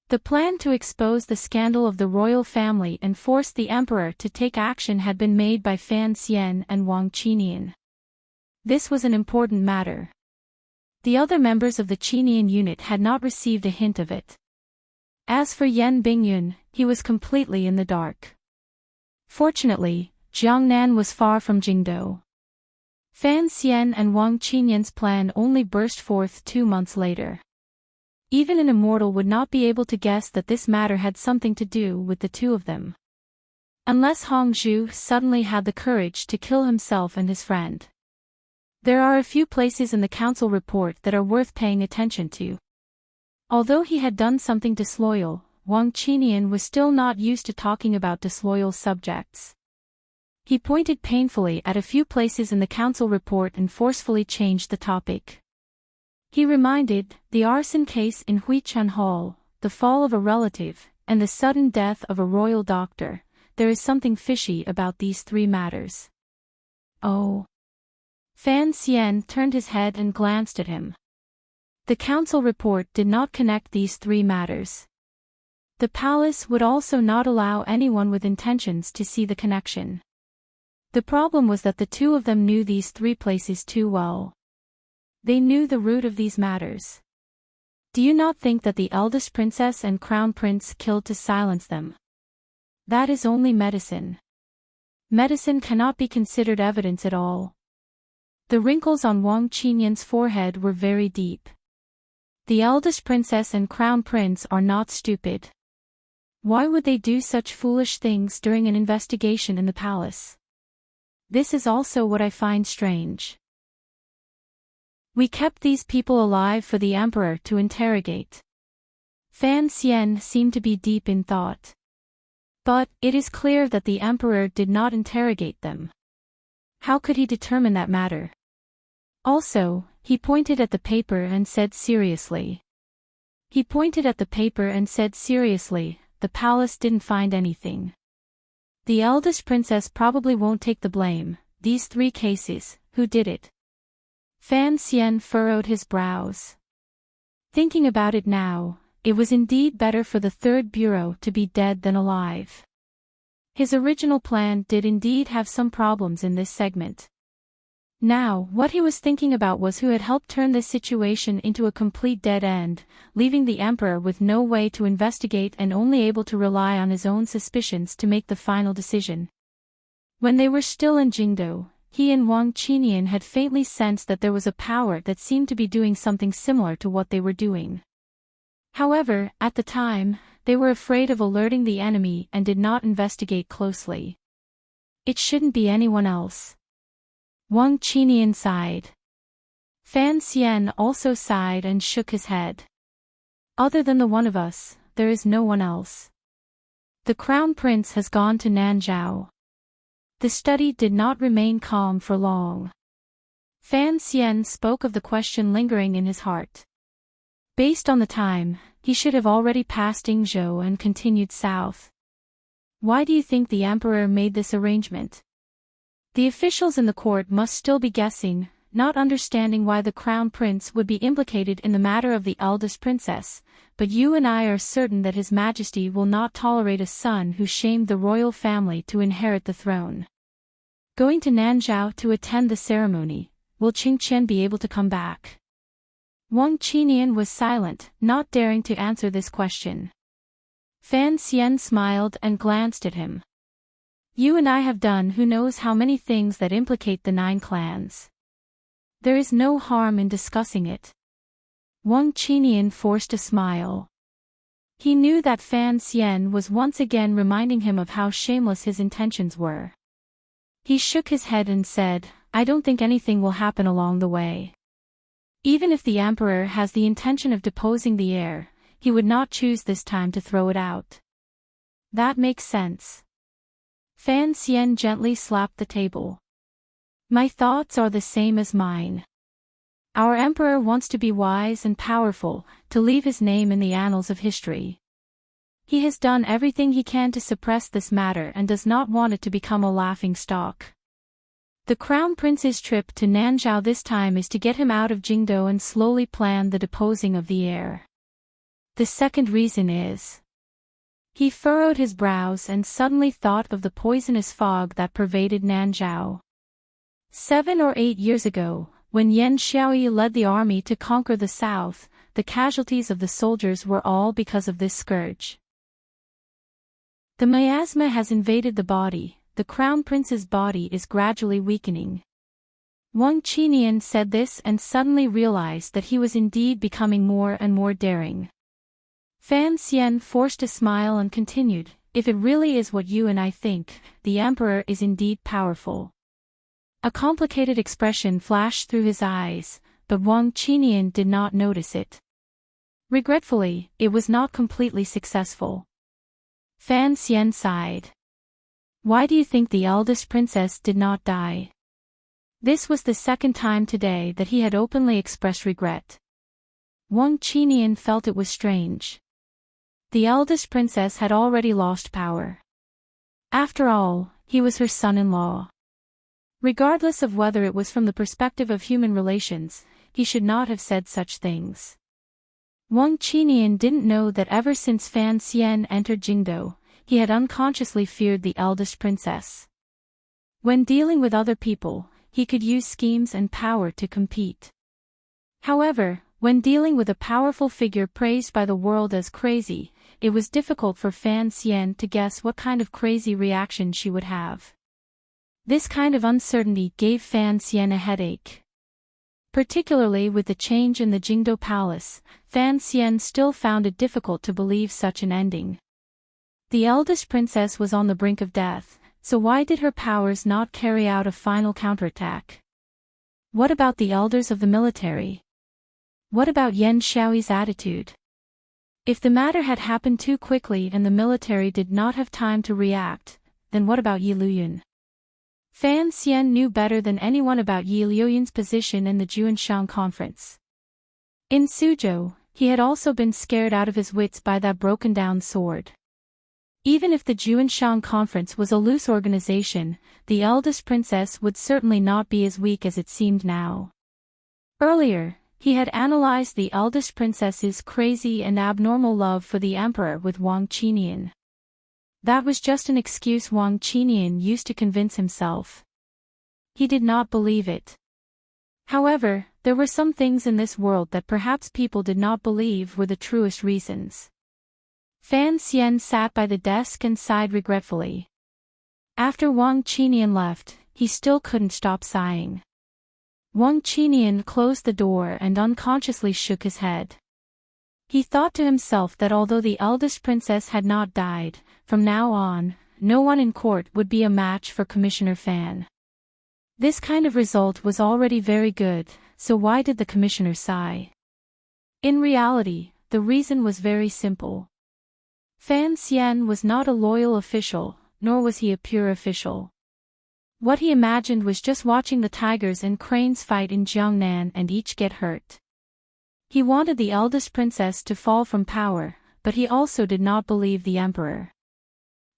The plan to expose the scandal of the royal family and force the emperor to take action had been made by Fan Xian and Wang Qinian. This was an important matter. The other members of the Qinian unit had not received a hint of it. As for Yan Bingyun, he was completely in the dark. Fortunately, Jiangnan was far from Jingdou. Fan Xian and Wang Qinian's plan only burst forth 2 months later. Even an immortal would not be able to guess that this matter had something to do with the two of them. Unless Hongzhu suddenly had the courage to kill himself and his friend. There are a few places in the council report that are worth paying attention to. Although he had done something disloyal, Wang Qinian was still not used to talking about disloyal subjects. He pointed painfully at a few places in the council report and forcefully changed the topic. He reminded, the arson case in Huichun Hall, the fall of a relative, and the sudden death of a royal doctor. There is something fishy about these 3 matters. Oh. Fan Xian turned his head and glanced at him. The council report did not connect these 3 matters. The palace would also not allow anyone with intentions to see the connection. The problem was that the two of them knew these three places too well. They knew the root of these matters. Do you not think that the eldest princess and crown prince killed to silence them? That is only medicine. Medicine cannot be considered evidence at all. The wrinkles on Wang Qinyan's forehead were very deep. The eldest princess and crown prince are not stupid. Why would they do such foolish things during an investigation in the palace? This is also what I find strange. We kept these people alive for the emperor to interrogate. Fan Xian seemed to be deep in thought. But, it is clear that the emperor did not interrogate them. How could he determine that matter? Also, he pointed at the paper and said seriously. The palace didn't find anything. The eldest princess probably won't take the blame. These three cases, who did it? Fan Xian furrowed his brows. Thinking about it now, it was indeed better for the third bureau to be dead than alive. His original plan did indeed have some problems in this segment. Now, what he was thinking about was who had helped turn this situation into a complete dead end, leaving the emperor with no way to investigate and only able to rely on his own suspicions to make the final decision. When they were still in Jingdo, he and Wang Qinyan had faintly sensed that there was a power that seemed to be doing something similar to what they were doing. However, at the time, they were afraid of alerting the enemy and did not investigate closely. It shouldn't be anyone else. Wang Qinyan sighed. Fan Xian also sighed and shook his head. Other than the one of us, there is no one else. The crown prince has gone to Nanzhao. The study did not remain calm for long. Fan Xian spoke of the question lingering in his heart. Based on the time, he should have already passed Yingzhou and continued south. Why do you think the emperor made this arrangement? The officials in the court must still be guessing, not understanding why the crown prince would be implicated in the matter of the eldest princess, but you and I are certain that His Majesty will not tolerate a son who shamed the royal family to inherit the throne. Going to Nanzhao to attend the ceremony, will Qingqian be able to come back? Wang Qinyan was silent, not daring to answer this question. Fan Xian smiled and glanced at him. You and I have done who knows how many things that implicate the 9 clans. There is no harm in discussing it. Wang Qinyan forced a smile. He knew that Fan Xian was once again reminding him of how shameless his intentions were. He shook his head and said, I don't think anything will happen along the way. Even if the emperor has the intention of deposing the heir, he would not choose this time to throw it out. That makes sense. Fan Xian gently slapped the table. My thoughts are the same as mine. Our emperor wants to be wise and powerful, to leave his name in the annals of history. He has done everything he can to suppress this matter and does not want it to become a laughing stock. The crown prince's trip to Nanzhao this time is to get him out of Jingdo and slowly plan the deposing of the heir. The second reason is... He furrowed his brows and suddenly thought of the poisonous fog that pervaded Nanzhao. 7 or 8 years ago, when Yan Xiaoyi led the army to conquer the south, the casualties of the soldiers were all because of this scourge. The miasma has invaded the body, the crown prince's body is gradually weakening. Wang Qinyan said this and suddenly realized that he was indeed becoming more and more daring. Fan Xian forced a smile and continued, if it really is what you and I think, the emperor is indeed powerful. A complicated expression flashed through his eyes, but Wang Qinyan did not notice it. Regretfully, it was not completely successful. Fan Xian sighed. Why do you think the eldest princess did not die? This was the second time today that he had openly expressed regret. Wang Qinyan felt it was strange. The eldest princess had already lost power. After all, he was her son-in-law. Regardless of whether it was from the perspective of human relations, he should not have said such things. Wang Qinian didn't know that ever since Fan Xian entered Jingdou, he had unconsciously feared the eldest princess. When dealing with other people, he could use schemes and power to compete. However, when dealing with a powerful figure praised by the world as crazy, it was difficult for Fan Xian to guess what kind of crazy reaction she would have. This kind of uncertainty gave Fan Xian a headache. Particularly with the change in the Jingdou Palace, Fan Xian still found it difficult to believe such an ending. The eldest princess was on the brink of death, so why did her powers not carry out a final counterattack? What about the elders of the military? What about Yan Xiaoyi's attitude? If the matter had happened too quickly and the military did not have time to react, then what about Yi Luyun? Fan Xian knew better than anyone about Yi Luyun's position in the Juanshan conference. In Suzhou, he had also been scared out of his wits by that broken-down sword. Even if the Juanshan conference was a loose organization, the eldest princess would certainly not be as weak as it seemed now. Earlier, he had analyzed the eldest princess's crazy and abnormal love for the emperor with Wang Qinian. That was just an excuse Wang Qinian used to convince himself. He did not believe it. However, there were some things in this world that perhaps people did not believe were the truest reasons. Fan Xian sat by the desk and sighed regretfully. After Wang Qinian left, he still couldn't stop sighing. Wang Qinian closed the door and unconsciously shook his head. He thought to himself that although the eldest princess had not died, from now on, no one in court would be a match for Commissioner Fan. This kind of result was already very good, so why did the commissioner sigh? In reality, the reason was very simple. Fan Xian was not a loyal official, nor was he a pure official. What he imagined was just watching the tigers and cranes fight in Jiangnan and each get hurt. He wanted the eldest princess to fall from power, but he also did not believe the emperor.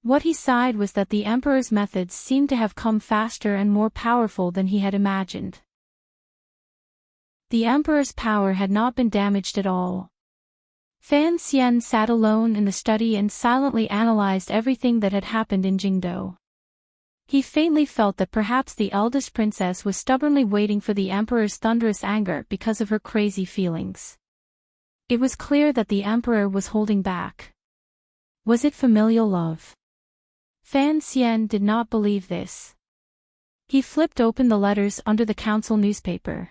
What he sighed was that the emperor's methods seemed to have come faster and more powerful than he had imagined. The emperor's power had not been damaged at all. Fan Xian sat alone in the study and silently analyzed everything that had happened in Jingdou. He faintly felt that perhaps the eldest princess was stubbornly waiting for the emperor's thunderous anger because of her crazy feelings. It was clear that the emperor was holding back. Was it familial love? Fan Xian did not believe this. He flipped open the letters under the council newspaper.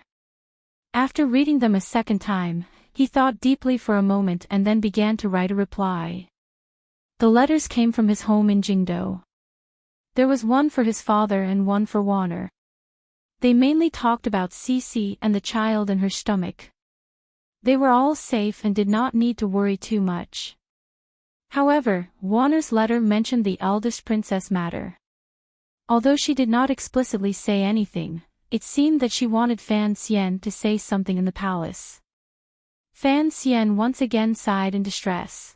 After reading them a second time, he thought deeply for a moment and then began to write a reply. The letters came from his home in Jingdou. There was one for his father and one for Warner. They mainly talked about Cici and the child in her stomach. They were all safe and did not need to worry too much. However, Warner's letter mentioned the eldest princess matter. Although she did not explicitly say anything, it seemed that she wanted Fan Xian to say something in the palace. Fan Xian once again sighed in distress.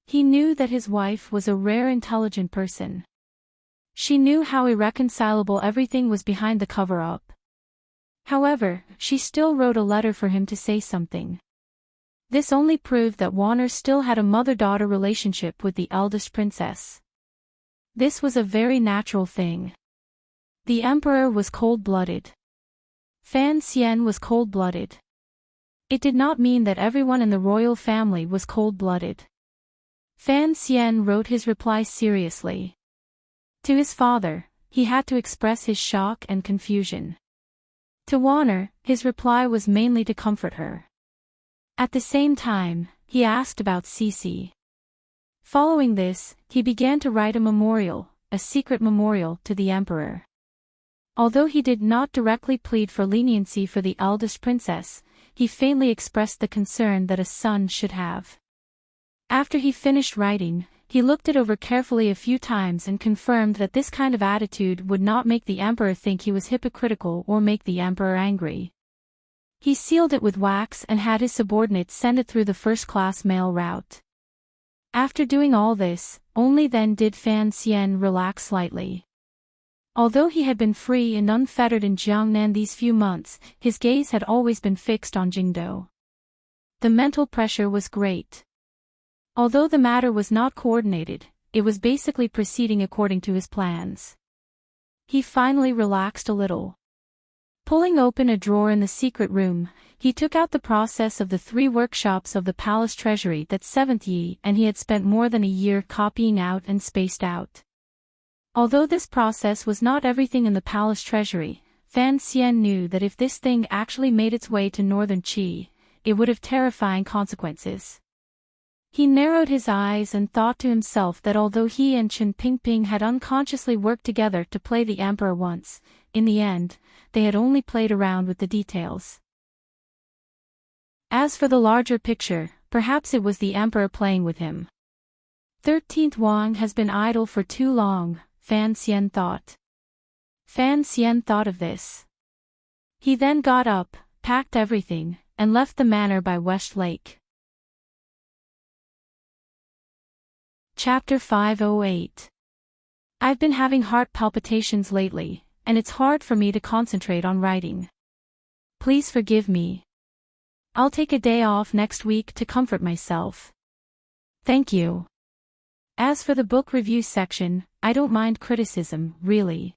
He knew that his wife was a rare intelligent person. She knew how irreconcilable everything was behind the cover-up. However, she still wrote a letter for him to say something. This only proved that Warner still had a mother-daughter relationship with the eldest princess. This was a very natural thing. The emperor was cold-blooded. Fan Xian was cold-blooded. It did not mean that everyone in the royal family was cold-blooded. Fan Xian wrote his reply seriously. To his father, he had to express his shock and confusion. To Warner, his reply was mainly to comfort her. At the same time, he asked about Cici. Following this, he began to write a memorial, a secret memorial to the emperor. Although he did not directly plead for leniency for the eldest princess, he faintly expressed the concern that a son should have. After he finished writing, he looked it over carefully a few times and confirmed that this kind of attitude would not make the emperor think he was hypocritical or make the emperor angry. He sealed it with wax and had his subordinates send it through the first-class mail route. After doing all this, only then did Fan Xian relax slightly. Although he had been free and unfettered in Jiangnan these few months, his gaze had always been fixed on Jingdou. The mental pressure was great. Although the matter was not coordinated, it was basically proceeding according to his plans. He finally relaxed a little. Pulling open a drawer in the secret room, he took out the process of the 3 workshops of the palace treasury that 7th Yi and he had spent more than a year copying out and spaced out. Although this process was not everything in the palace treasury, Fan Xian knew that if this thing actually made its way to northern Qi, it would have terrifying consequences. He narrowed his eyes and thought to himself that although he and Chen Pingping had unconsciously worked together to play the emperor once, in the end, they had only played around with the details. As for the larger picture, perhaps it was the emperor playing with him. 13th Wang has been idle for too long, Fan Xian thought. Fan Xian thought of this. He then got up, packed everything, and left the manor by West Lake. Chapter 508. I've been having heart palpitations lately, and it's hard for me to concentrate on writing. Please forgive me. I'll take a day off next week to comfort myself. Thank you. As for the book review section, I don't mind criticism, really.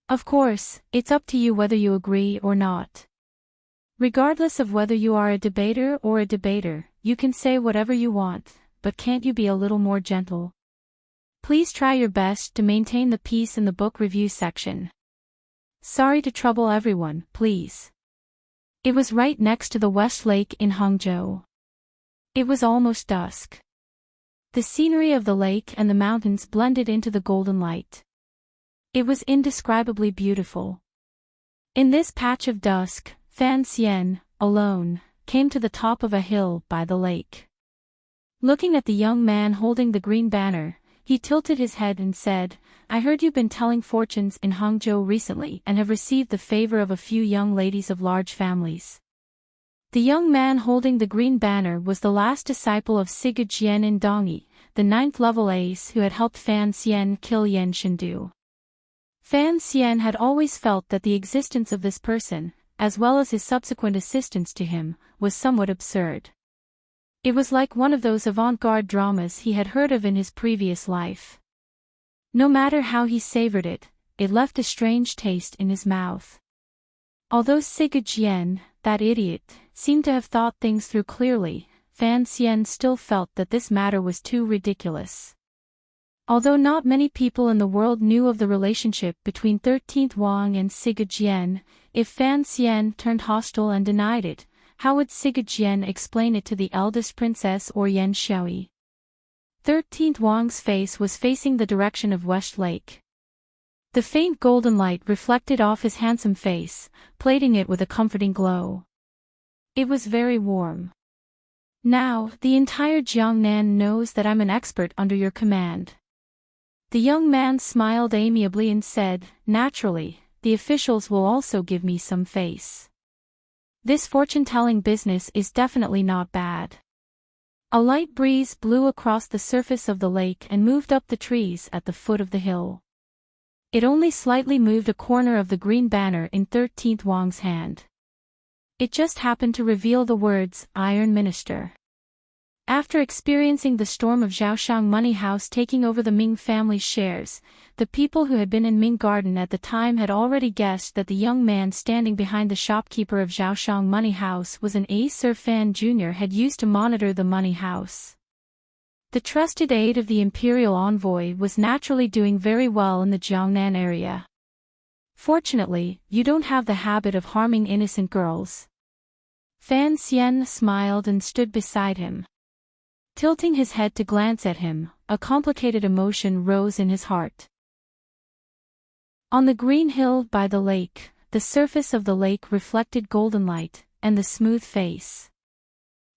Of course, it's up to you whether you agree or not. Regardless of whether you are a debater or a debater, you can say whatever you want, but can't you be a little more gentle? Please try your best to maintain the peace in the book review section. Sorry to trouble everyone, please. It was right next to the West Lake in Hangzhou. It was almost dusk. The scenery of the lake and the mountains blended into the golden light. It was indescribably beautiful. In this patch of dusk, Fan Xian, alone, came to the top of a hill by the lake. Looking at the young man holding the green banner, he tilted his head and said, I heard you've been telling fortunes in Hangzhou recently and have received the favor of a few young ladies of large families. The young man holding the green banner was the last disciple of Siga Jian in Dongyi, the 9th level ace who had helped Fan Xian kill Yan Shendu. Fan Xian had always felt that the existence of this person, as well as his subsequent assistance to him, was somewhat absurd. It was like one of those avant-garde dramas he had heard of in his previous life. No matter how he savored it, it left a strange taste in his mouth. Although Siga Jian, that idiot, seemed to have thought things through clearly, Fan Xian still felt that this matter was too ridiculous. Although not many people in the world knew of the relationship between 13th Wang and Siga Jian, if Fan Xian turned hostile and denied it, how would Siga Jian explain it to the eldest princess or Yan Xiaoyi? 13th Wang's face was facing the direction of West Lake. The faint golden light reflected off his handsome face, plating it with a comforting glow. It was very warm. Now, the entire Jiangnan knows that I'm an expert under your command. The young man smiled amiably and said, naturally, the officials will also give me some face. This fortune-telling business is definitely not bad. A light breeze blew across the surface of the lake and moved up the trees at the foot of the hill. It only slightly moved a corner of the green banner in 13th Wang's hand. It just happened to reveal the words, Iron Minister. After experiencing the storm of Zhaoshang Money House taking over the Ming family's shares, the people who had been in Ming Garden at the time had already guessed that the young man standing behind the shopkeeper of Zhaoshang Money House was an ace Sir Fan Jr. had used to monitor the money house. The trusted aide of the imperial envoy was naturally doing very well in the Jiangnan area. Fortunately, you don't have the habit of harming innocent girls. Fan Xian smiled and stood beside him. Tilting his head to glance at him, a complicated emotion rose in his heart. On the green hill by the lake, the surface of the lake reflected golden light, and the smooth face.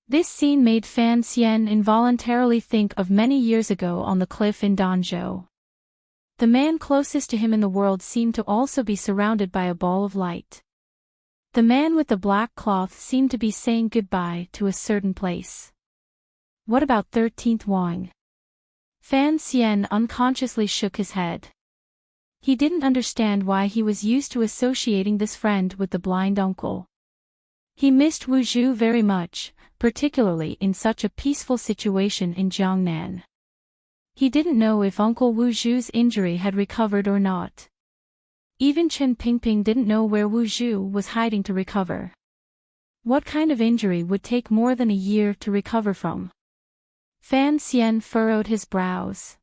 This scene made Fan Xian involuntarily think of many years ago on the cliff in Danzhou. The man closest to him in the world seemed to also be surrounded by a ball of light. The man with the black cloth seemed to be saying goodbye to a certain place. What about 13th Wang? Fan Xian unconsciously shook his head. He didn't understand why he was used to associating this friend with the blind uncle. He missed Wu Zhu very much, particularly in such a peaceful situation in Jiangnan. He didn't know if Uncle Wu Zhu's injury had recovered or not. Even Chen Pingping didn't know where Wu Zhu was hiding to recover. What kind of injury would take more than a year to recover from? Fan Xian furrowed his brows.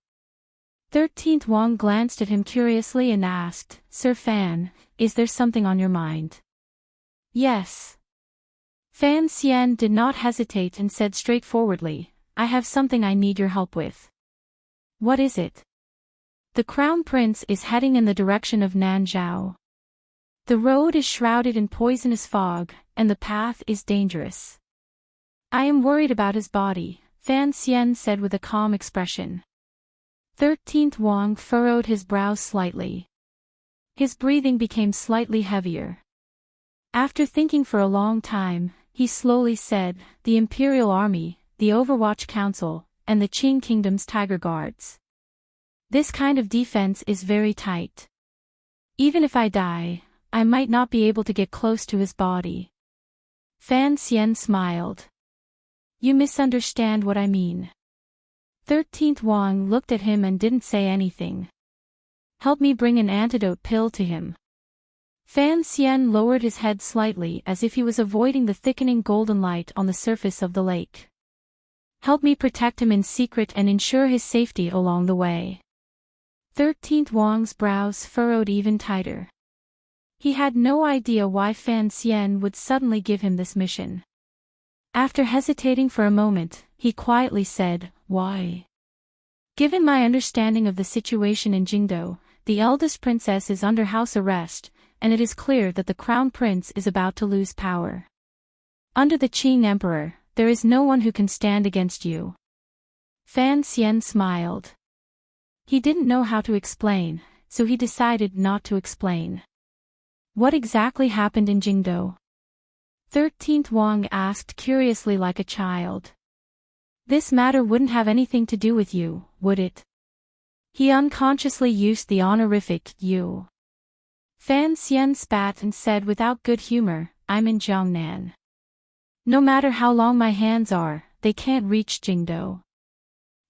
13th Wang glanced at him curiously and asked, "Sir Fan, is there something on your mind?" "Yes." Fan Xian did not hesitate and said straightforwardly, "I have something I need your help with." "What is it?" "The Crown Prince is heading in the direction of Nanzhao. The road is shrouded in poisonous fog, and the path is dangerous. I am worried about his body," Fan Xian said with a calm expression. 13th Wang furrowed his brows slightly. His breathing became slightly heavier. After thinking for a long time, he slowly said, "The Imperial Army, the Overwatch Council, and the Qing Kingdom's Tiger Guards. This kind of defense is very tight. Even if I die, I might not be able to get close to his body." Fan Xian smiled. "You misunderstand what I mean." 13th Wang looked at him and didn't say anything. "Help me bring an antidote pill to him." Fan Xian lowered his head slightly as if he was avoiding the thickening golden light on the surface of the lake. "Help me protect him in secret and ensure his safety along the way." 13th Wang's brows furrowed even tighter. He had no idea why Fan Xian would suddenly give him this mission. After hesitating for a moment, he quietly said, "Why?" "Given my understanding of the situation in Jingdo, the eldest princess is under house arrest, and it is clear that the crown prince is about to lose power. Under the Qing emperor, there is no one who can stand against you." Fan Xian smiled. He didn't know how to explain, so he decided not to explain. "What exactly happened in Jingdo?" 13th Wang asked curiously like a child. "This matter wouldn't have anything to do with you, would it?" He unconsciously used the honorific you. Fan Xian spat and said without good humor, "I'm in Jiangnan. No matter how long my hands are, they can't reach Jingdo."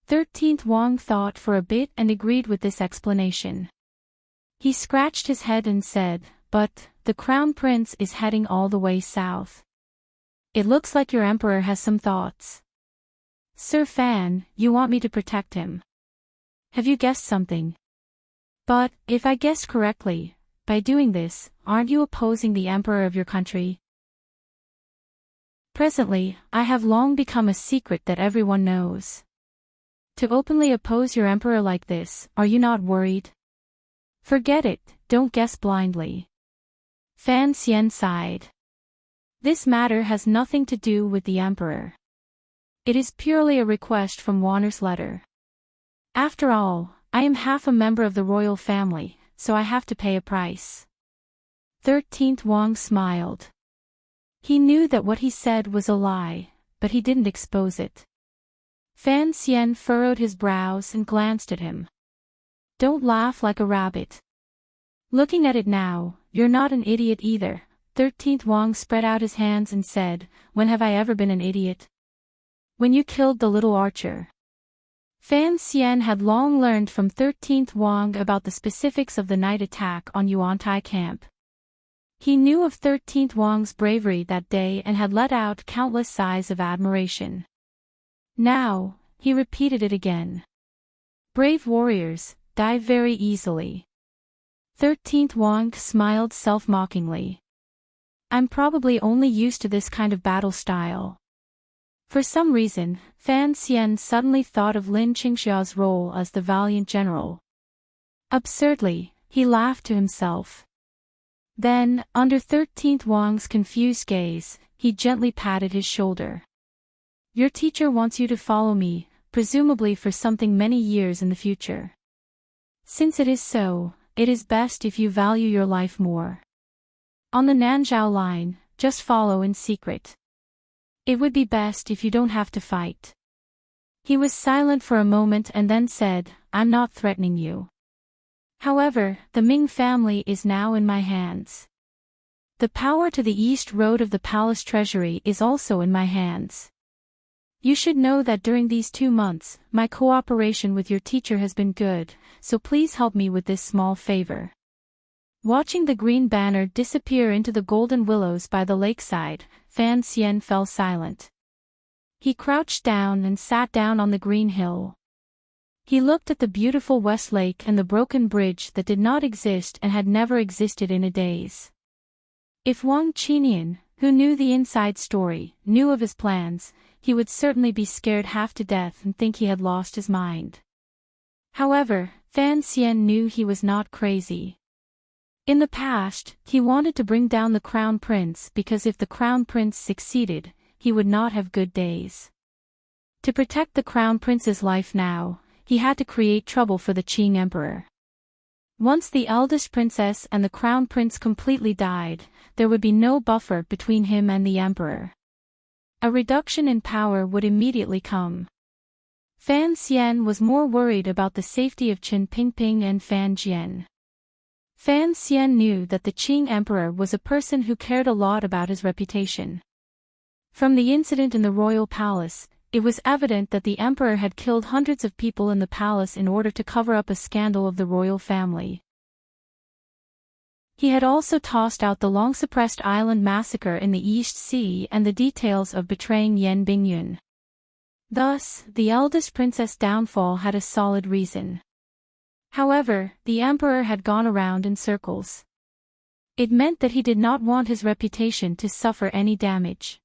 13th Wang thought for a bit and agreed with this explanation. He scratched his head and said, "But, the crown prince is heading all the way south. It looks like your emperor has some thoughts. Sir Fan, you want me to protect him. Have you guessed something? But, if I guessed correctly, by doing this, aren't you opposing the emperor of your country?" "Presently, I have long become a secret that everyone knows. To openly oppose your emperor like this, are you not worried?" "Forget it, don't guess blindly." Fan Xian sighed. "This matter has nothing to do with the emperor. It is purely a request from Warner's letter. After all, I am half a member of the royal family, so I have to pay a price." 13th Wang smiled. He knew that what he said was a lie, but he didn't expose it. Fan Xian furrowed his brows and glanced at him. "Don't laugh like a rabbit. Looking at it now, you're not an idiot either." 13th Wang spread out his hands and said, "When have I ever been an idiot?" "When you killed the little archer." Fan Xian had long learned from 13th Wang about the specifics of the night attack on Yuantai camp. He knew of 13th Wang's bravery that day and had let out countless sighs of admiration. Now, he repeated it again. "Brave warriors, die very easily." 13th Wang smiled self-mockingly. "I'm probably only used to this kind of battle style." For some reason, Fan Xian suddenly thought of Lin Qingxia's role as the valiant general. Absurdly, he laughed to himself. Then, under 13th Wang's confused gaze, he gently patted his shoulder. "Your teacher wants you to follow me, presumably for something many years in the future. Since it is so, it is best if you value your life more. On the Nanzhao line, just follow in secret. It would be best if you don't have to fight." He was silent for a moment and then said, "I'm not threatening you. However, the Ming family is now in my hands. The power to the east road of the palace treasury is also in my hands. You should know that during these 2 months, my cooperation with your teacher has been good, so please help me with this small favor. Watching the green banner disappear into the golden willows by the lakeside, Fan Xian fell silent. He crouched down and sat down on the green hill. He looked at the beautiful West Lake and the broken bridge that did not exist and had never existed in a daze. If Wang Qinian, who knew the inside story, knew of his plans, he would certainly be scared half to death and think he had lost his mind. However, Fan Xian knew he was not crazy. In the past, he wanted to bring down the Crown Prince because if the Crown Prince succeeded, he would not have good days. To protect the Crown Prince's life now, he had to create trouble for the Qing Emperor. Once the eldest princess and the Crown Prince completely died, there would be no buffer between him and the Emperor. A reduction in power would immediately come. Fan Xian was more worried about the safety of Qin Pingping and Fan Jian. Fan Xian knew that the Qing Emperor was a person who cared a lot about his reputation. From the incident in the royal palace, it was evident that the emperor had killed hundreds of people in the palace in order to cover up a scandal of the royal family. He had also tossed out the long-suppressed island massacre in the East Sea and the details of betraying Yan Bingyun. Thus, the eldest princess' downfall had a solid reason. However, the emperor had gone around in circles. It meant that he did not want his reputation to suffer any damage.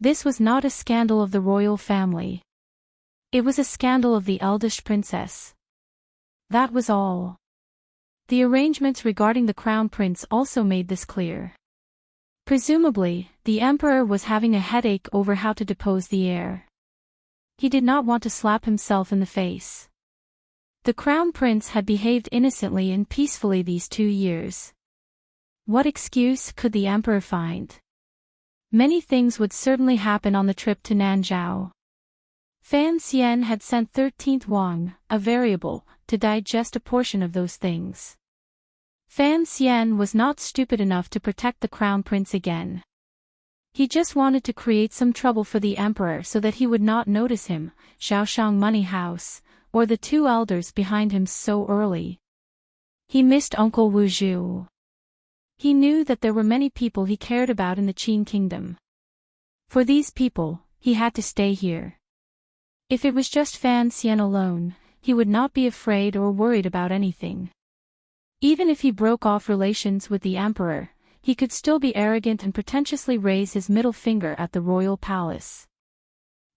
This was not a scandal of the royal family. It was a scandal of the eldest princess. That was all. The arrangements regarding the crown prince also made this clear. Presumably, the emperor was having a headache over how to depose the heir. He did not want to slap himself in the face. The crown prince had behaved innocently and peacefully these 2 years. What excuse could the emperor find? Many things would certainly happen on the trip to Nanzhao. Fan Xian had sent 13th Wang, a variable, to digest a portion of those things. Fan Xian was not stupid enough to protect the crown prince again. He just wanted to create some trouble for the emperor so that he would not notice him, Xiaoshang Money House, or the 2 elders behind him so early. He missed Uncle Wu Zhu. He knew that there were many people he cared about in the Qin kingdom. For these people, he had to stay here. If it was just Fan Xian alone, he would not be afraid or worried about anything. Even if he broke off relations with the emperor, he could still be arrogant and pretentiously raise his middle finger at the royal palace.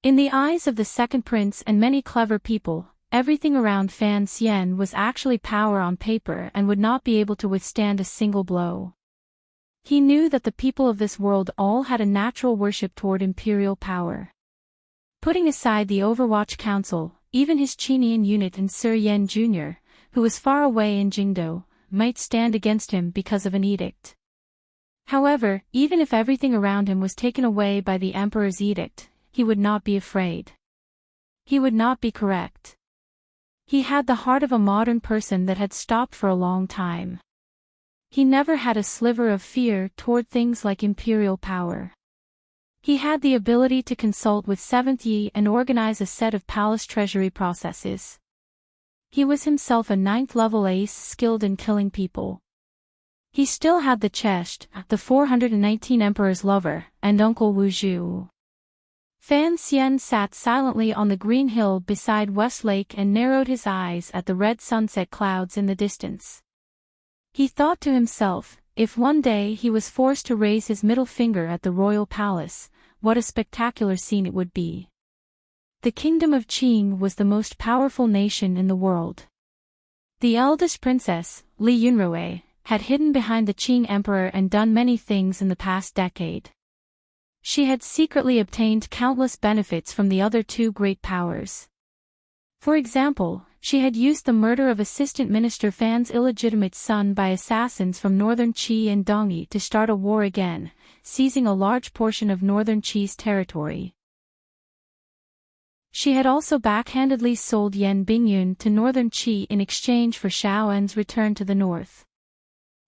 In the eyes of the second prince and many clever people, everything around Fan Xian was actually power on paper and would not be able to withstand a single blow. He knew that the people of this world all had a natural worship toward imperial power. Putting aside the Overwatch Council, even his Qinian unit and Sir Yan Jr., who was far away in Jingdo, might stand against him because of an edict. However, even if everything around him was taken away by the emperor's edict, he would not be afraid. He would not be correct. He had the heart of a modern person that had stopped for a long time. He never had a sliver of fear toward things like imperial power. He had the ability to consult with 7th Yi and organize a set of palace treasury processes. He was himself a 9th-level ace skilled in killing people. He still had the chest, the 419 Emperor's lover, and Uncle Wu Zhu. Fan Xian sat silently on the green hill beside West Lake and narrowed his eyes at the red sunset clouds in the distance. He thought to himself, if one day he was forced to raise his middle finger at the royal palace, what a spectacular scene it would be. The kingdom of Qing was the most powerful nation in the world. The eldest princess, Li Yunrui, had hidden behind the Qing emperor and done many things in the past decade. She had secretly obtained countless benefits from the other 2 great powers. For example, she had used the murder of Assistant Minister Fan's illegitimate son by assassins from northern Qi and Dongyi to start a war again, seizing a large portion of northern Qi's territory. She had also backhandedly sold Yan Bingyun to northern Qi in exchange for Xiao En's return to the north.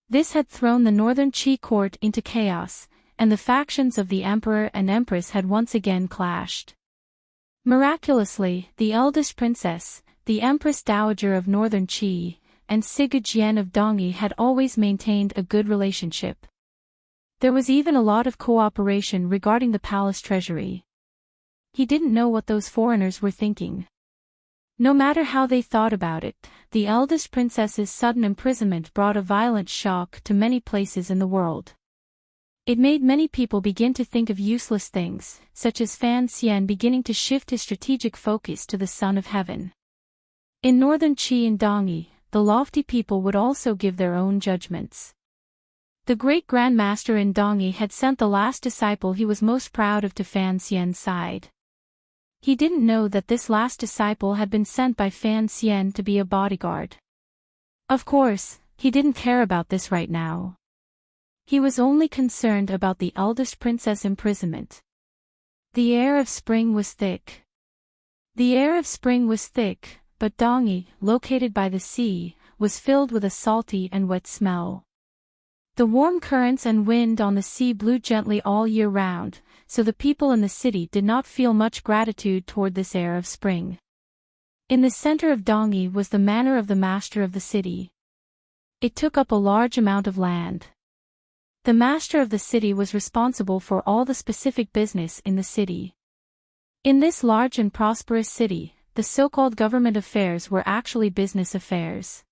This had thrown the northern Qi court into chaos, and the factions of the emperor and empress had once again clashed. Miraculously, the eldest princess, the Empress Dowager of Northern Qi, and Sigurd of Dongyi had always maintained a good relationship. There was even a lot of cooperation regarding the palace treasury. He didn't know what those foreigners were thinking. No matter how they thought about it, the eldest princess's sudden imprisonment brought a violent shock to many places in the world. It made many people begin to think of useless things, such as Fan Xian beginning to shift his strategic focus to the Son of Heaven. In Northern Qi and Dongyi, the lofty people would also give their own judgments. The great Grand Master in Dongyi had sent the last disciple he was most proud of to Fan Xian's side. He didn't know that this last disciple had been sent by Fan Xian to be a bodyguard. Of course, he didn't care about this right now. He was only concerned about the eldest princess' imprisonment. The air of spring was thick. But Dongyi, located by the sea, was filled with a salty and wet smell. The warm currents and wind on the sea blew gently all year round, so the people in the city did not feel much gratitude toward this air of spring. In the center of Dongyi was the manor of the master of the city. It took up a large amount of land. The master of the city was responsible for all the specific business in the city. In this large and prosperous city, the so-called government affairs were actually business affairs.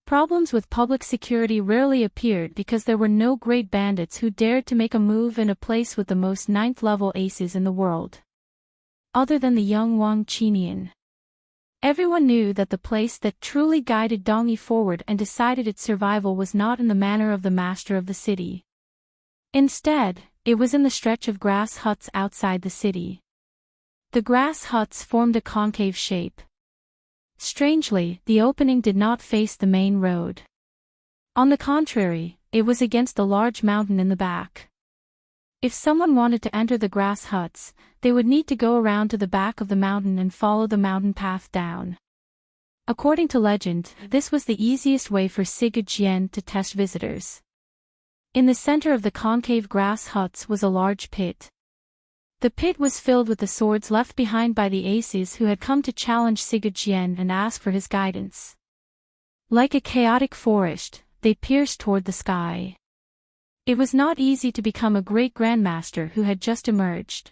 Problems with public security rarely appeared because there were no great bandits who dared to make a move in a place with the most ninth-level aces in the world. Other than the young Wang Qinian. Everyone knew that the place that truly guided Dongyi forward and decided its survival was not in the manor of the master of the city. Instead, it was in the stretch of grass huts outside the city. The grass huts formed a concave shape. Strangely, the opening did not face the main road. On the contrary, it was against the large mountain in the back. If someone wanted to enter the grass huts, they would need to go around to the back of the mountain and follow the mountain path down. According to legend, this was the easiest way for Sigurd to test visitors. In the center of the concave grass huts was a large pit. The pit was filled with the swords left behind by the aces who had come to challenge Sigurd and ask for his guidance. Like a chaotic forest, they pierced toward the sky. It was not easy to become a great grandmaster who had just emerged.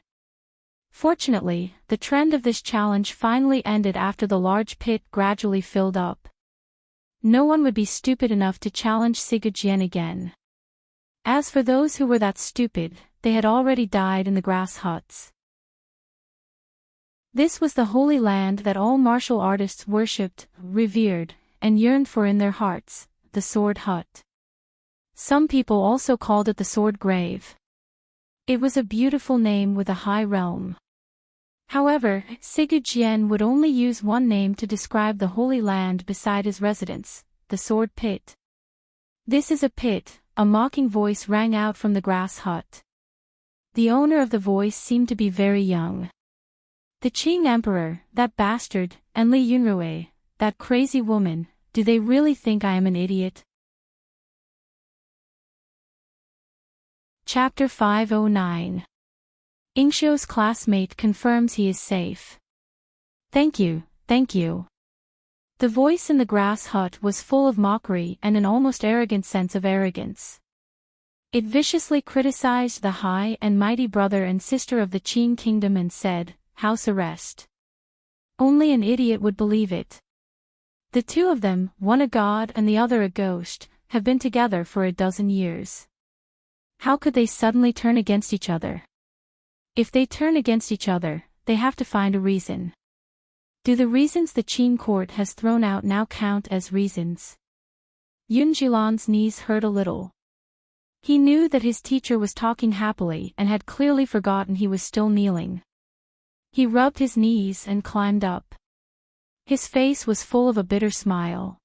Fortunately, the trend of this challenge finally ended after the large pit gradually filled up. No one would be stupid enough to challenge Sigurd again. As for those who were that stupid, they had already died in the grass huts. This was the holy land that all martial artists worshipped, revered, and yearned for in their hearts, the Sword Hut. Some people also called it the Sword Grave. It was a beautiful name with a high realm. However, Sigurd would only use one name to describe the holy land beside his residence, the Sword Pit. "This is a pit," a mocking voice rang out from the grass hut. The owner of the voice seemed to be very young. "The Qing Emperor, that bastard, and Li Yunrui, that crazy woman, do they really think I am an idiot?" Chapter 509. Ingxiu's classmate confirms he is safe. Thank you. The voice in the grass hut was full of mockery and an almost arrogant sense of arrogance. It viciously criticized the high and mighty brother and sister of the Qing kingdom and said, "House arrest." Only an idiot would believe it. The two of them, one a god and the other a ghost, have been together for a dozen years. How could they suddenly turn against each other? If they turn against each other, they have to find a reason. Do the reasons the Qing court has thrown out now count as reasons? Yun Jilan's knees hurt a little. He knew that his teacher was talking happily and had clearly forgotten he was still kneeling. He rubbed his knees and climbed up. His face was full of a bitter smile.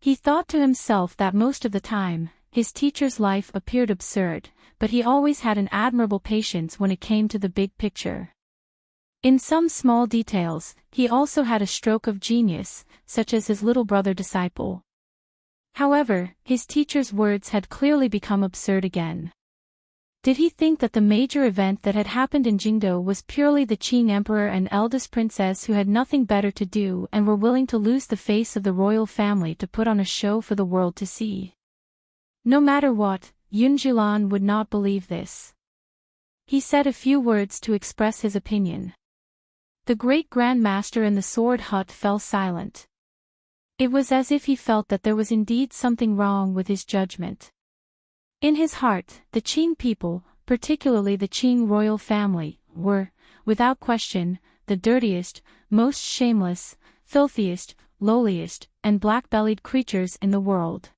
He thought to himself that most of the time, his teacher's life appeared absurd, but he always had an admirable patience when it came to the big picture. In some small details, he also had a stroke of genius, such as his little brother disciple. However, his teacher's words had clearly become absurd again. Did he think that the major event that had happened in Jingdo was purely the Qing emperor and eldest princess who had nothing better to do and were willing to lose the face of the royal family to put on a show for the world to see? No matter what, Yun Jilan would not believe this. He said a few words to express his opinion. The great Grand Master in the sword hut fell silent. It was as if he felt that there was indeed something wrong with his judgment. In his heart, the Qing people, particularly the Qing royal family, were, without question, the dirtiest, most shameless, filthiest, lowliest, and black-bellied creatures in the world.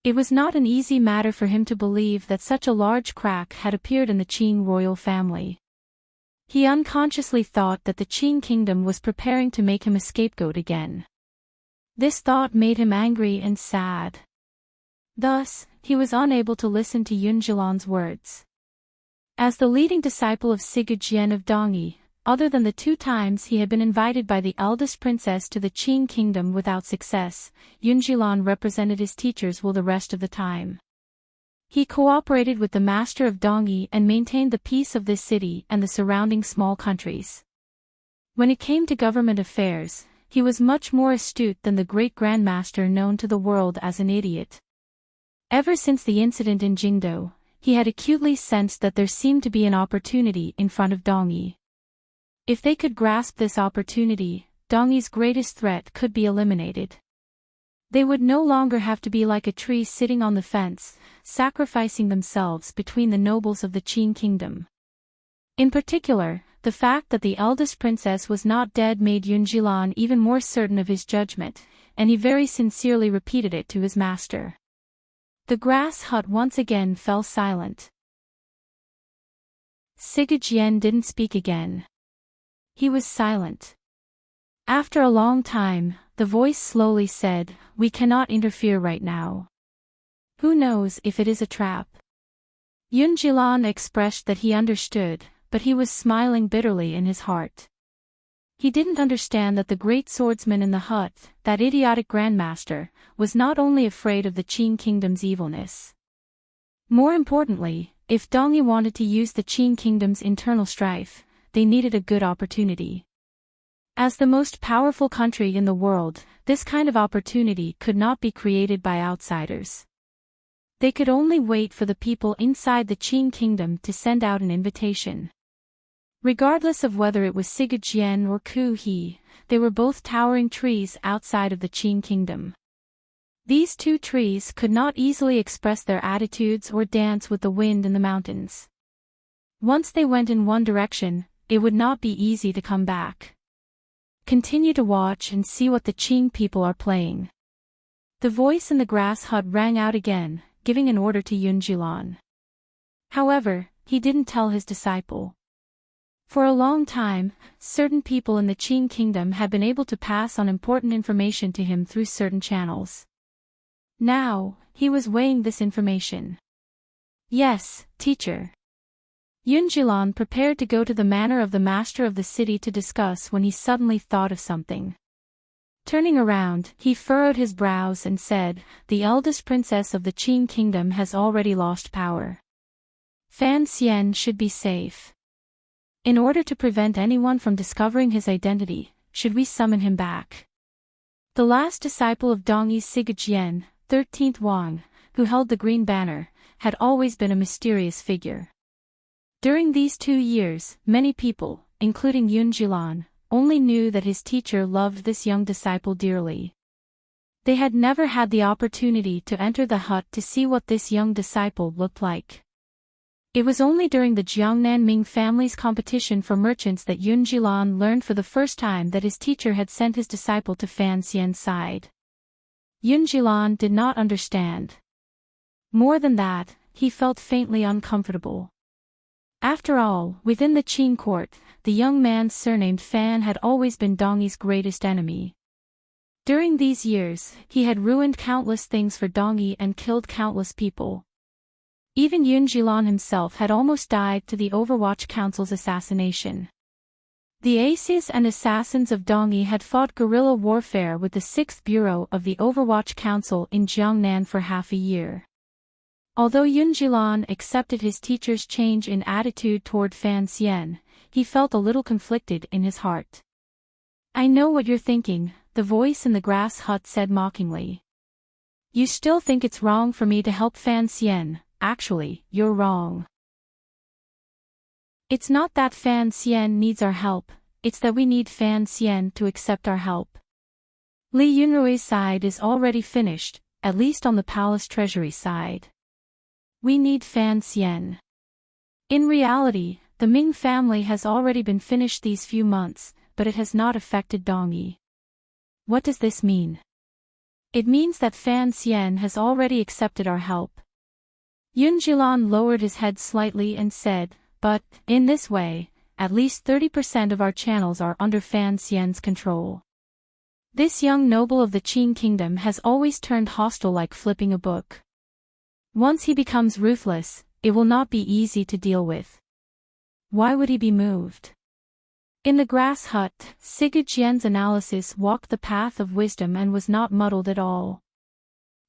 It was not an easy matter for him to believe that such a large crack had appeared in the Qing royal family. He unconsciously thought that the Qing kingdom was preparing to make him a scapegoat again. This thought made him angry and sad. Thus, he was unable to listen to Yun Jilan's words. As the leading disciple of Sigurd of Dongyi, other than the 2 times he had been invited by the eldest princess to the Qing kingdom without success, Yun Jilan represented his teachers well the rest of the time. He cooperated with the master of Dongyi and maintained the peace of this city and the surrounding small countries. When it came to government affairs, he was much more astute than the great Grand Master known to the world as an idiot. Ever since the incident in Jingdo, he had acutely sensed that there seemed to be an opportunity in front of Dongyi. If they could grasp this opportunity, Dongyi's greatest threat could be eliminated. They would no longer have to be like a tree sitting on the fence, sacrificing themselves between the nobles of the Qing kingdom. In particular, the fact that the eldest princess was not dead made Yun Jilan even more certain of his judgment, and he very sincerely repeated it to his master. The grass hut once again fell silent. Sigurd didn't speak again. He was silent. After a long time, the voice slowly said, "We cannot interfere right now. Who knows if it is a trap?" Yun Jilan expressed that he understood, but he was smiling bitterly in his heart. He didn't understand that the great swordsman in the hut, that idiotic grandmaster, was not only afraid of the Qing kingdom's evilness. More importantly, if Dongyi wanted to use the Qing kingdom's internal strife, they needed a good opportunity. As the most powerful country in the world, this kind of opportunity could not be created by outsiders. They could only wait for the people inside the Qing kingdom to send out an invitation. Regardless of whether it was Sigurd or Ku He, they were both towering trees outside of the Qing kingdom. These 2 trees could not easily express their attitudes or dance with the wind in the mountains. Once they went in one direction, it would not be easy to come back. Continue to watch and see what the Qing people are playing. The voice in the grass hut rang out again, giving an order to Yun Jilan. However, he didn't tell his disciple. For a long time, certain people in the Qing kingdom had been able to pass on important information to him through certain channels. Now, he was weighing this information. "Yes, teacher." Yun Jilan prepared to go to the manor of the master of the city to discuss when he suddenly thought of something. Turning around, he furrowed his brows and said, "The eldest princess of the Qing kingdom has already lost power. Fan Xian should be safe. In order to prevent anyone from discovering his identity, should we summon him back?" The last disciple of Dongyi's Sigurd 13th Wang, who held the green banner, had always been a mysterious figure. During these 2 years, many people, including Yun Jilan, only knew that his teacher loved this young disciple dearly. They had never had the opportunity to enter the hut to see what this young disciple looked like. It was only during the Jiangnan Ming family's competition for merchants that Yun Jilan learned for the first time that his teacher had sent his disciple to Fan Xian's side. Yun Jilan did not understand. More than that, he felt faintly uncomfortable. After all, within the Qing court, the young man surnamed Fan had always been Dongyi's greatest enemy. During these years, he had ruined countless things for Dongyi and killed countless people. Even Yun Jilan himself had almost died to the Overwatch Council's assassination. The aces and assassins of Dongyi had fought guerrilla warfare with the 6th Bureau of the Overwatch Council in Jiangnan for half a year. Although Yunjilan accepted his teacher's change in attitude toward Fan Xian, he felt a little conflicted in his heart. "I know what you're thinking," the voice in the grass hut said mockingly. "You still think it's wrong for me to help Fan Xian. Actually, you're wrong. It's not that Fan Xian needs our help, it's that we need Fan Xian to accept our help. Li Yunrui's side is already finished, at least on the palace treasury side. We need Fan Xian. In reality, the Ming family has already been finished these few months, but it has not affected Dongyi. What does this mean? It means that Fan Xian has already accepted our help." Yunjilan lowered his head slightly and said, "But, in this way, at least 30% of our channels are under Fan Xian's control. This young noble of the Qin kingdom has always turned hostile like flipping a book. Once he becomes ruthless, it will not be easy to deal with. Why would he be moved?" In the grass hut, Sigurd-Jian's analysis walked the path of wisdom and was not muddled at all.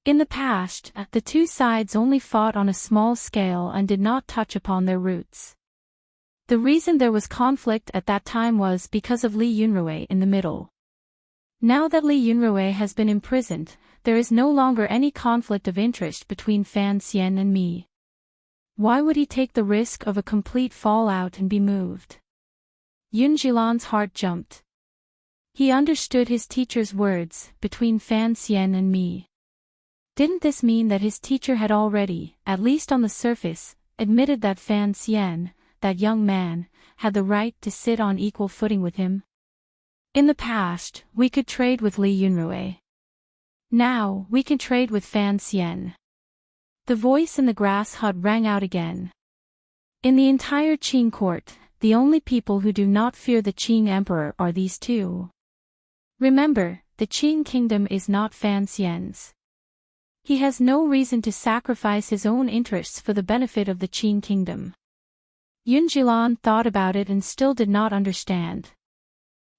In the past, the two sides only fought on a small scale and did not touch upon their roots. The reason there was conflict at that time was because of Li Yunrui in the middle. Now that Li Yunrui has been imprisoned, there is no longer any conflict of interest between Fan Xian and me. Why would he take the risk of a complete fallout and be moved? Yunjilan's heart jumped. He understood his teacher's words, between Fan Xian and me. Didn't this mean that his teacher had already, at least on the surface, admitted that Fan Xian, that young man, had the right to sit on equal footing with him? In the past, we could trade with Li Yunrui. Now, we can trade with Fan Xian. The voice in the grass hut rang out again. In the entire Qin court, the only people who do not fear the Qin emperor are these two. Remember, the Qin kingdom is not Fan Xian's. He has no reason to sacrifice his own interests for the benefit of the Qin kingdom. Yunjilan thought about it and still did not understand.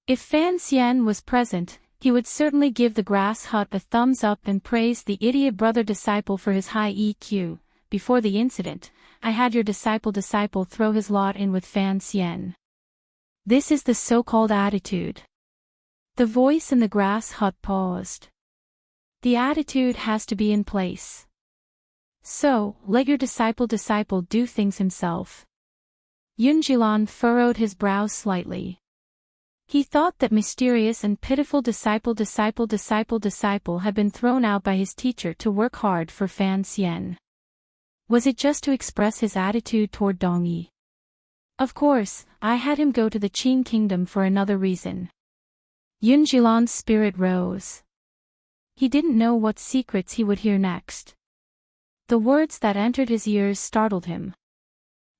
If Fan Xian was present, he would certainly give the grass hut a thumbs up and praise the idiot brother-disciple for his high EQ. Before the incident, I had your disciple throw his lot in with Fan Xian. This is the so-called attitude. The voice in the grass hut paused. The attitude has to be in place. So, let your disciple do things himself. Yunjilan furrowed his brows slightly. He thought that mysterious and pitiful disciple had been thrown out by his teacher to work hard for Fan Xian. Was it just to express his attitude toward Dongyi? Of course, I had him go to the Qin kingdom for another reason. Yunjilan's spirit rose. He didn't know what secrets he would hear next. The words that entered his ears startled him.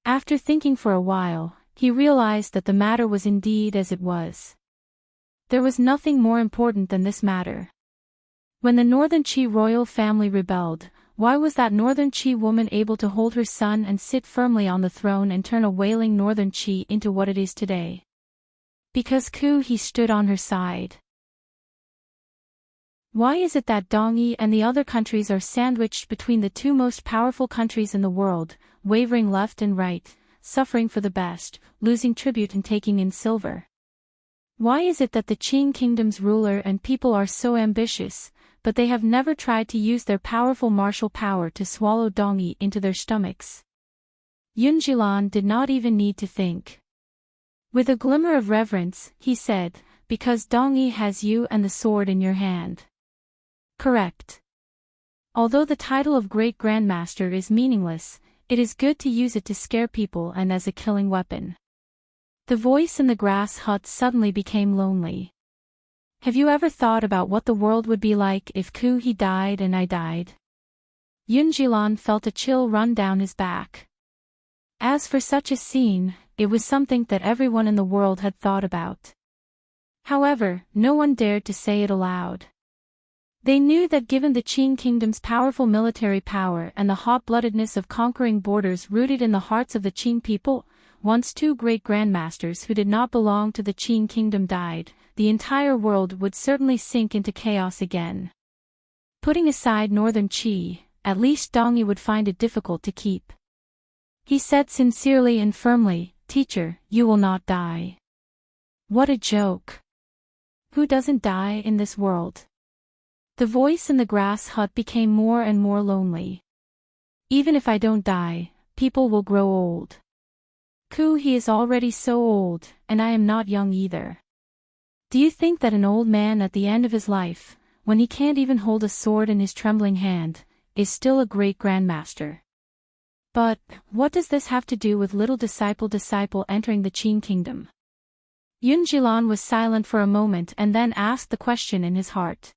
After thinking for a while, he realized that the matter was indeed as it was. There was nothing more important than this matter. When the Northern Qi royal family rebelled, why was that Northern Qi woman able to hold her son and sit firmly on the throne and turn a wailing Northern Qi into what it is today? Because he stood on her side. Why is it that Dongyi and the other countries are sandwiched between the two most powerful countries in the world, wavering left and right, suffering for the best, losing tribute and taking in silver? Why is it that the Qin kingdom's ruler and people are so ambitious, but they have never tried to use their powerful martial power to swallow Dongyi into their stomachs? Yunjilan did not even need to think. With a glimmer of reverence, he said, "Because Dongyi has you and the sword in your hand." Correct. Although the title of Great Grandmaster is meaningless, it is good to use it to scare people and as a killing weapon. The voice in the grass hut suddenly became lonely. Have you ever thought about what the world would be like if he died and I died? Yunjilan felt a chill run down his back. As for such a scene, it was something that everyone in the world had thought about. However, no one dared to say it aloud. They knew that given the Qin kingdom's powerful military power and the hot-bloodedness of conquering borders rooted in the hearts of the Qin people, once two great grandmasters who did not belong to the Qin kingdom died, the entire world would certainly sink into chaos again. Putting aside Northern Qi, at least Dongi would find it difficult to keep. He said sincerely and firmly, "Teacher, you will not die." What a joke. Who doesn't die in this world? The voice in the grass hut became more and more lonely. Even if I don't die, people will grow old. He is already so old, and I am not young either. Do you think that an old man at the end of his life, when he can't even hold a sword in his trembling hand, is still a great grandmaster? But, what does this have to do with little disciple entering the Qin kingdom? Yunjilan was silent for a moment and then asked the question in his heart.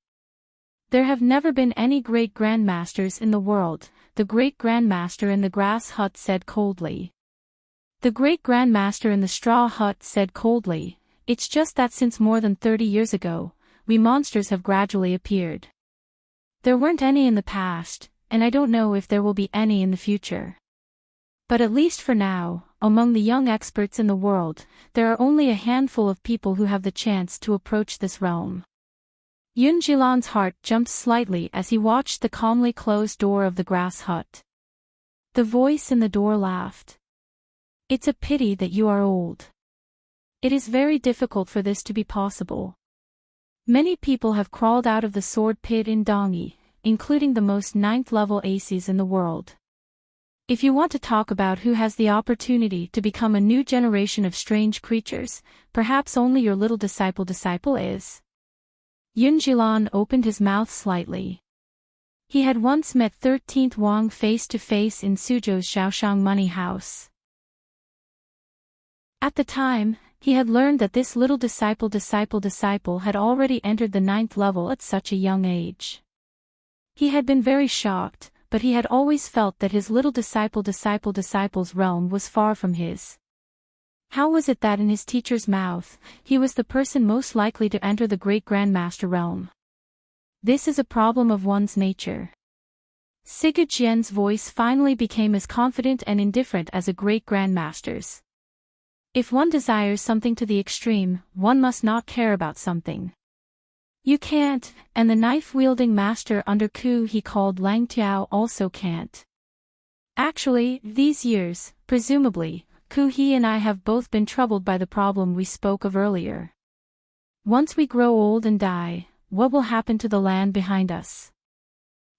There have never been any great grandmasters in the world, the great grandmaster in the grass hut said coldly. The great grandmaster in the straw hut said coldly, "It's just that since more than 30 years ago, we monsters have gradually appeared. There weren't any in the past, and I don't know if there will be any in the future. But at least for now, among the young experts in the world, there are only a handful of people who have the chance to approach this realm." Yunjilan's heart jumped slightly as he watched the calmly closed door of the grass hut. The voice in the door laughed. "It's a pity that you are old. It is very difficult for this to be possible. Many people have crawled out of the sword pit in Dongi, including the most 9th level aces in the world. If you want to talk about who has the opportunity to become a new generation of strange creatures, perhaps only your little disciple is." Yunjilan opened his mouth slightly. He had once met 13th Wang face to face in Suzhou's Xiaoshang money house. At the time, he had learned that this little disciple had already entered the 9th level at such a young age. He had been very shocked, but he had always felt that his little disciple's realm was far from his. How was it that in his teacher's mouth, he was the person most likely to enter the great grandmaster realm? This is a problem of one's nature. Siga Jian's voice finally became as confident and indifferent as a great grandmaster's. If one desires something to the extreme, one must not care about something. You can't, and the knife-wielding master under Ku he called Lang Tiao also can't. Actually, these years, presumably, Ku he and I have both been troubled by the problem we spoke of earlier. Once we grow old and die, what will happen to the land behind us?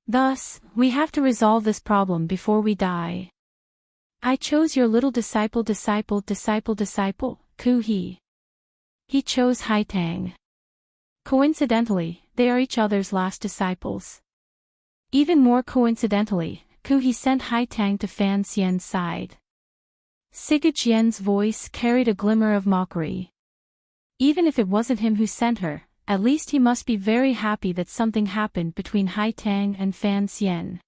Thus, we have to resolve this problem before we die. I chose your little disciple, Ku he. He chose Haitang. Coincidentally, they are each other's last disciples. Even more coincidentally, Ku he sent Haitang to Fan Xian's side. Siga Jian's voice carried a glimmer of mockery. Even if it wasn't him who sent her, at least he must be very happy that something happened between Haitang and Fan Xian.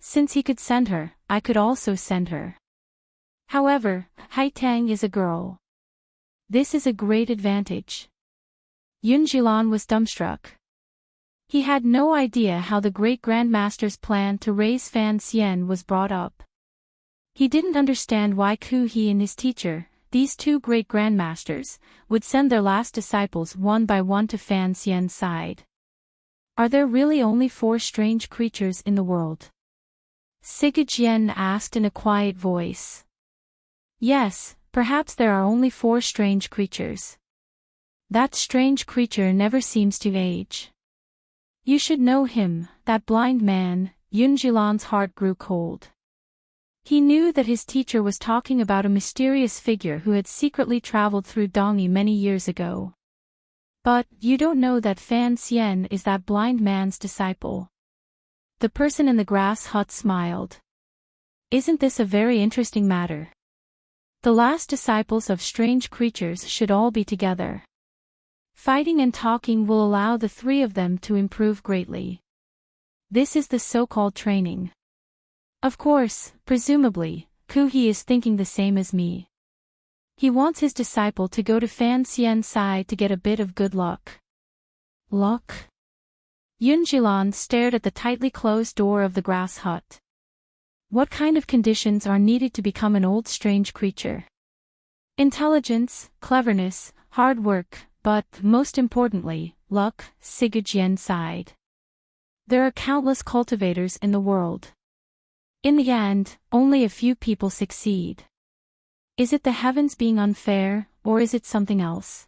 Since he could send her, I could also send her. However, Haitang is a girl. This is a great advantage. Yunjilan was dumbstruck. He had no idea how the great grandmaster's plan to raise Fan Xian was brought up. He didn't understand why Ku he and his teacher, these two great grandmasters, would send their last disciples one by one to Fan Xian's side. Are there really only 4 strange creatures in the world? Siga Jian asked in a quiet voice. Yes, perhaps there are only 4 strange creatures. That strange creature never seems to age. You should know him, that blind man. Yunjilan's heart grew cold. He knew that his teacher was talking about a mysterious figure who had secretly traveled through Dongi many years ago. But, you don't know that Fan Xian is that blind man's disciple. The person in the grass hut smiled. Isn't this a very interesting matter? The last disciples of strange creatures should all be together. Fighting and talking will allow the 3 of them to improve greatly. This is the so-called training. Of course, presumably, Ku he is thinking the same as me. He wants his disciple to go to Fan Xian's side to get a bit of good luck. Luck? Yunjilan stared at the tightly closed door of the grass hut. What kind of conditions are needed to become an old strange creature? Intelligence, cleverness, hard work, but, most importantly, luck, Siga Jian sighed. There are countless cultivators in the world. In the end, only a few people succeed. Is it the heavens being unfair, or is it something else?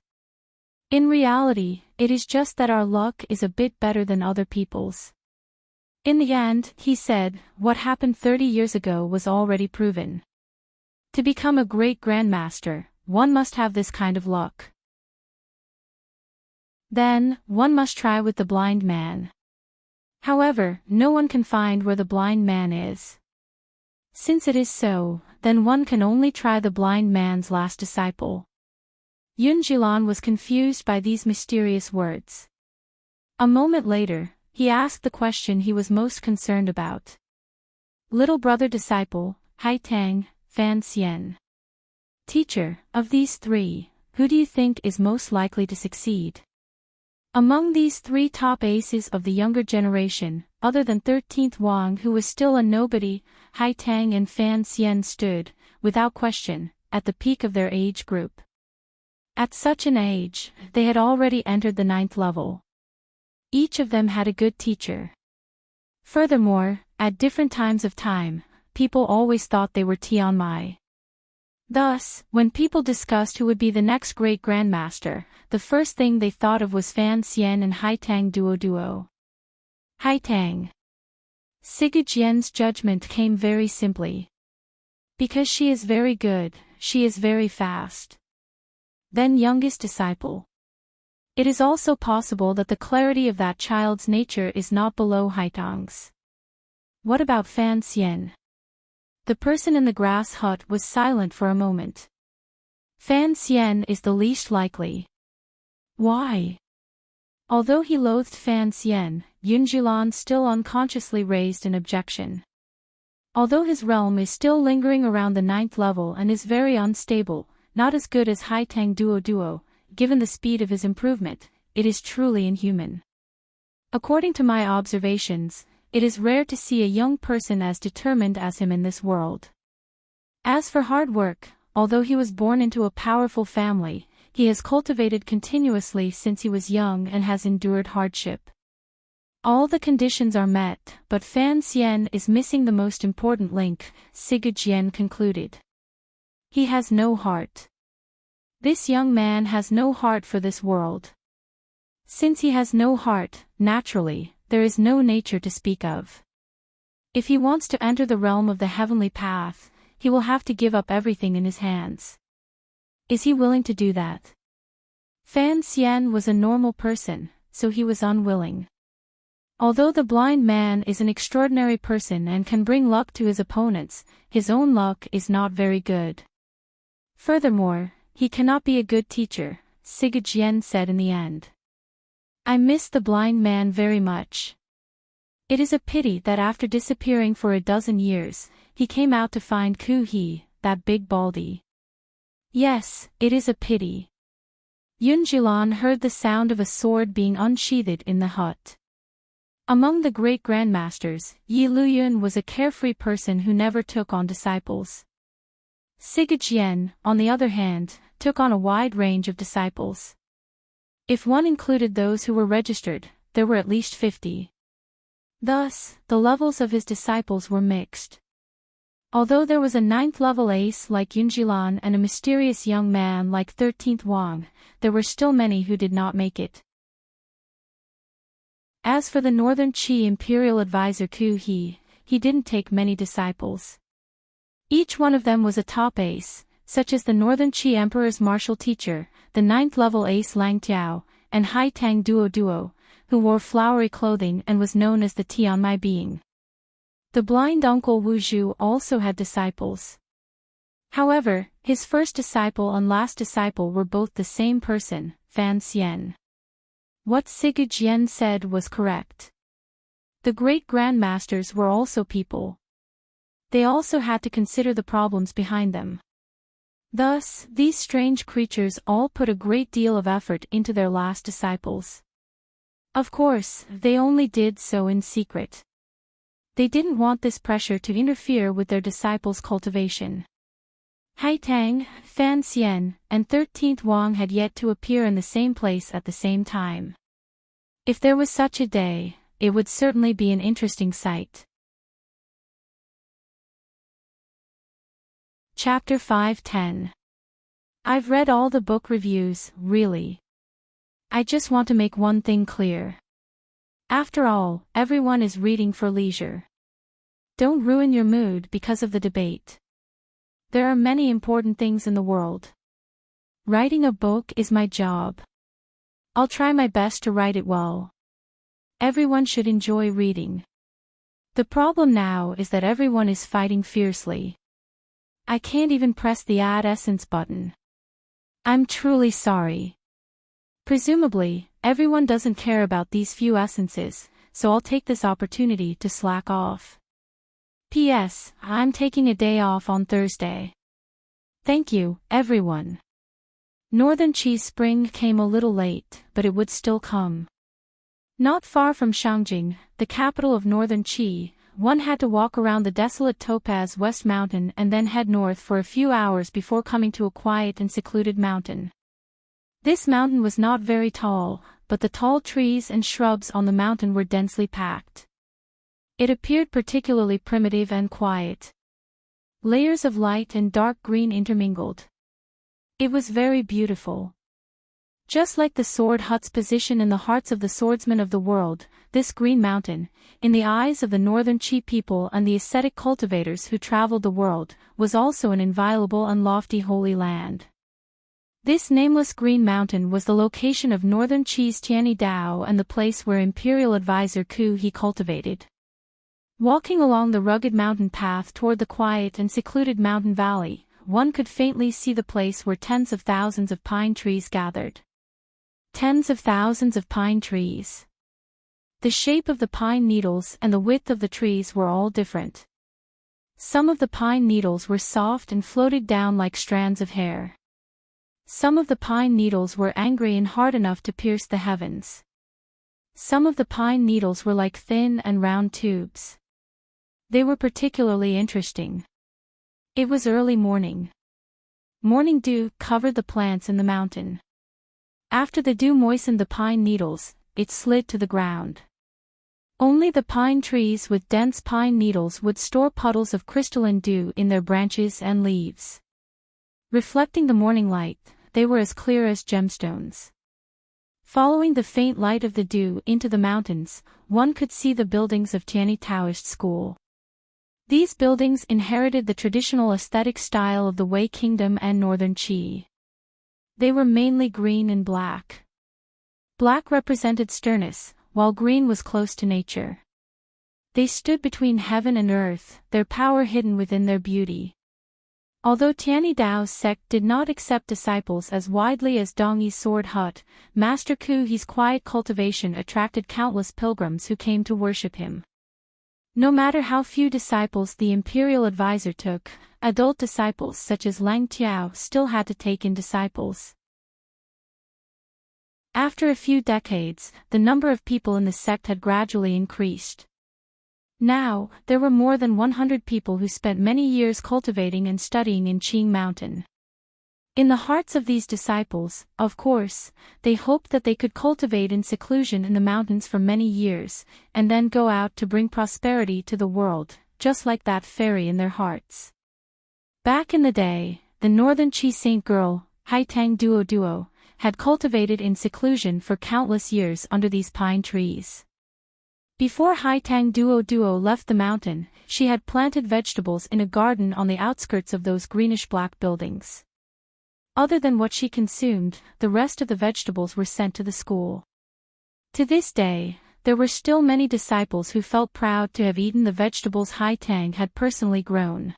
In reality, it is just that our luck is a bit better than other people's. In the end, he said, what happened 30 years ago was already proven. To become a great grandmaster, one must have this kind of luck. Then, one must try with the blind man. However, no one can find where the blind man is. Since it is so, then one can only try the blind man's last disciple. Yunjilan was confused by these mysterious words. A moment later, he asked the question he was most concerned about. Little brother disciple, Haitang, Fan Xian. Teacher, of these three, who do you think is most likely to succeed? Among these three top aces of the younger generation, other than 13th Wang who was still a nobody, Haitang and Fan Xian stood, without question, at the peak of their age group. At such an age, they had already entered the 9th level. Each of them had a good teacher. Furthermore, at different times of time, people always thought they were Tianmai. Thus, when people discussed who would be the next great grandmaster, the first thing they thought of was Fan Xian and Haitang duo. Haitang. Sigurd-Jian's judgment came very simply. Because she is very good, she is very fast. Then youngest disciple. It is also possible that the clarity of that child's nature is not below Haitang's. What about Fan Xian? The person in the grass hut was silent for a moment. Fan Xian is the least likely. Why? Although he loathed Fan Xian, Yunjilan still unconsciously raised an objection. Although his realm is still lingering around the 9th level and is very unstable, not as good as Haitang duo, given the speed of his improvement, it is truly inhuman. According to my observations, it is rare to see a young person as determined as him in this world. As for hard work, although he was born into a powerful family, he has cultivated continuously since he was young and has endured hardship. All the conditions are met, but Fan Xian is missing the most important link, Sigurd-Jian concluded. He has no heart. This young man has no heart for this world. Since he has no heart, naturally, there is no nature to speak of. If he wants to enter the realm of the heavenly path, he will have to give up everything in his hands. Is he willing to do that? Fan Xian was a normal person, so he was unwilling. Although the blind man is an extraordinary person and can bring luck to his opponents, his own luck is not very good. Furthermore, he cannot be a good teacher, Sigurd-Jian said in the end. I miss the blind man very much. It is a pity that after disappearing for a dozen years, he came out to find Ku He, that big baldy. Yes, it is a pity. Yunjilan heard the sound of a sword being unsheathed in the hut. Among the great grandmasters, Yi Luyun was a carefree person who never took on disciples. Sigurd-Jian, on the other hand, took on a wide range of disciples. If one included those who were registered, there were at least 50. Thus, the levels of his disciples were mixed. Although there was a 9th level ace like Yunjilan and a mysterious young man like 13th Wang, there were still many who did not make it. As for the Northern Qi Imperial Advisor Ku He didn't take many disciples. Each one of them was a top ace, such as the Northern Qi Emperor's martial teacher, the 9th level ace Lang Tiao, and Haitang duo, who wore flowery clothing and was known as the Tianmai being. The blind uncle Wu Zhu also had disciples. However, his first disciple and last disciple were both the same person, Fan Xian. What Sigurd-Jian said was correct. The great grandmasters were also people. They also had to consider the problems behind them. Thus, these strange creatures all put a great deal of effort into their last disciples. Of course, they only did so in secret. They didn't want this pressure to interfere with their disciples' cultivation. Haitang, Fan Xian, and 13th Wang had yet to appear in the same place at the same time. If there was such a day, it would certainly be an interesting sight. Chapter 5:10. I've read all the book reviews, really. I just want to make one thing clear. After all, everyone is reading for leisure. Don't ruin your mood because of the debate. There are many important things in the world. Writing a book is my job. I'll try my best to write it well. Everyone should enjoy reading. The problem now is that everyone is fighting fiercely. I can't even press the Add Essence button. I'm truly sorry. Presumably, everyone doesn't care about these few essences, so I'll take this opportunity to slack off. P.S. I'm taking a day off on Thursday. Thank you, everyone. Northern Cheese Spring came a little late, but it would still come. Not far from Shangjing, the capital of Northern Qi, one had to walk around the desolate Topaz West Mountain and then head north for a few hours before coming to a quiet and secluded mountain. This mountain was not very tall, but the tall trees and shrubs on the mountain were densely packed. It appeared particularly primitive and quiet. Layers of light and dark green intermingled. It was very beautiful. Just like the sword hut's position in the hearts of the swordsmen of the world, this green mountain, in the eyes of the Northern Qi people and the ascetic cultivators who traveled the world, was also an inviolable and lofty holy land. This nameless green mountain was the location of Northern Qi's Tianyi Dao and the place where Imperial Advisor Ku he cultivated. Walking along the rugged mountain path toward the quiet and secluded mountain valley, one could faintly see the place where tens of thousands of pine trees gathered. Tens of thousands of pine trees. The shape of the pine needles and the width of the trees were all different. Some of the pine needles were soft and floated down like strands of hair. Some of the pine needles were angry and hard enough to pierce the heavens. Some of the pine needles were like thin and round tubes. They were particularly interesting. It was early morning. Morning dew covered the plants in the mountain. After the dew moistened the pine needles, it slid to the ground. Only the pine trees with dense pine needles would store puddles of crystalline dew in their branches and leaves. Reflecting the morning light, they were as clear as gemstones. Following the faint light of the dew into the mountains, one could see the buildings of Tianyi Taoist school. These buildings inherited the traditional aesthetic style of the Wei Kingdom and Northern Qi. They were mainly green and black. Black represented sternness, while green was close to nature. They stood between heaven and earth, their power hidden within their beauty. Although Tianyi Dao's sect did not accept disciples as widely as Dongyi's sword hut, Master Ku He's quiet cultivation attracted countless pilgrims who came to worship him. No matter how few disciples the imperial advisor took, adult disciples such as Lang Tiao still had to take in disciples. After a few decades, the number of people in the sect had gradually increased. Now, there were more than 100 people who spent many years cultivating and studying in Qing Mountain. In the hearts of these disciples, of course, they hoped that they could cultivate in seclusion in the mountains for many years, and then go out to bring prosperity to the world, just like that fairy in their hearts. Back in the day, the Northern Qi saint girl, Haitang Duo, had cultivated in seclusion for countless years under these pine trees. Before Haitang Duo left the mountain, she had planted vegetables in a garden on the outskirts of those greenish-black buildings. Other than what she consumed, the rest of the vegetables were sent to the school. To this day, there were still many disciples who felt proud to have eaten the vegetables Haitang had personally grown.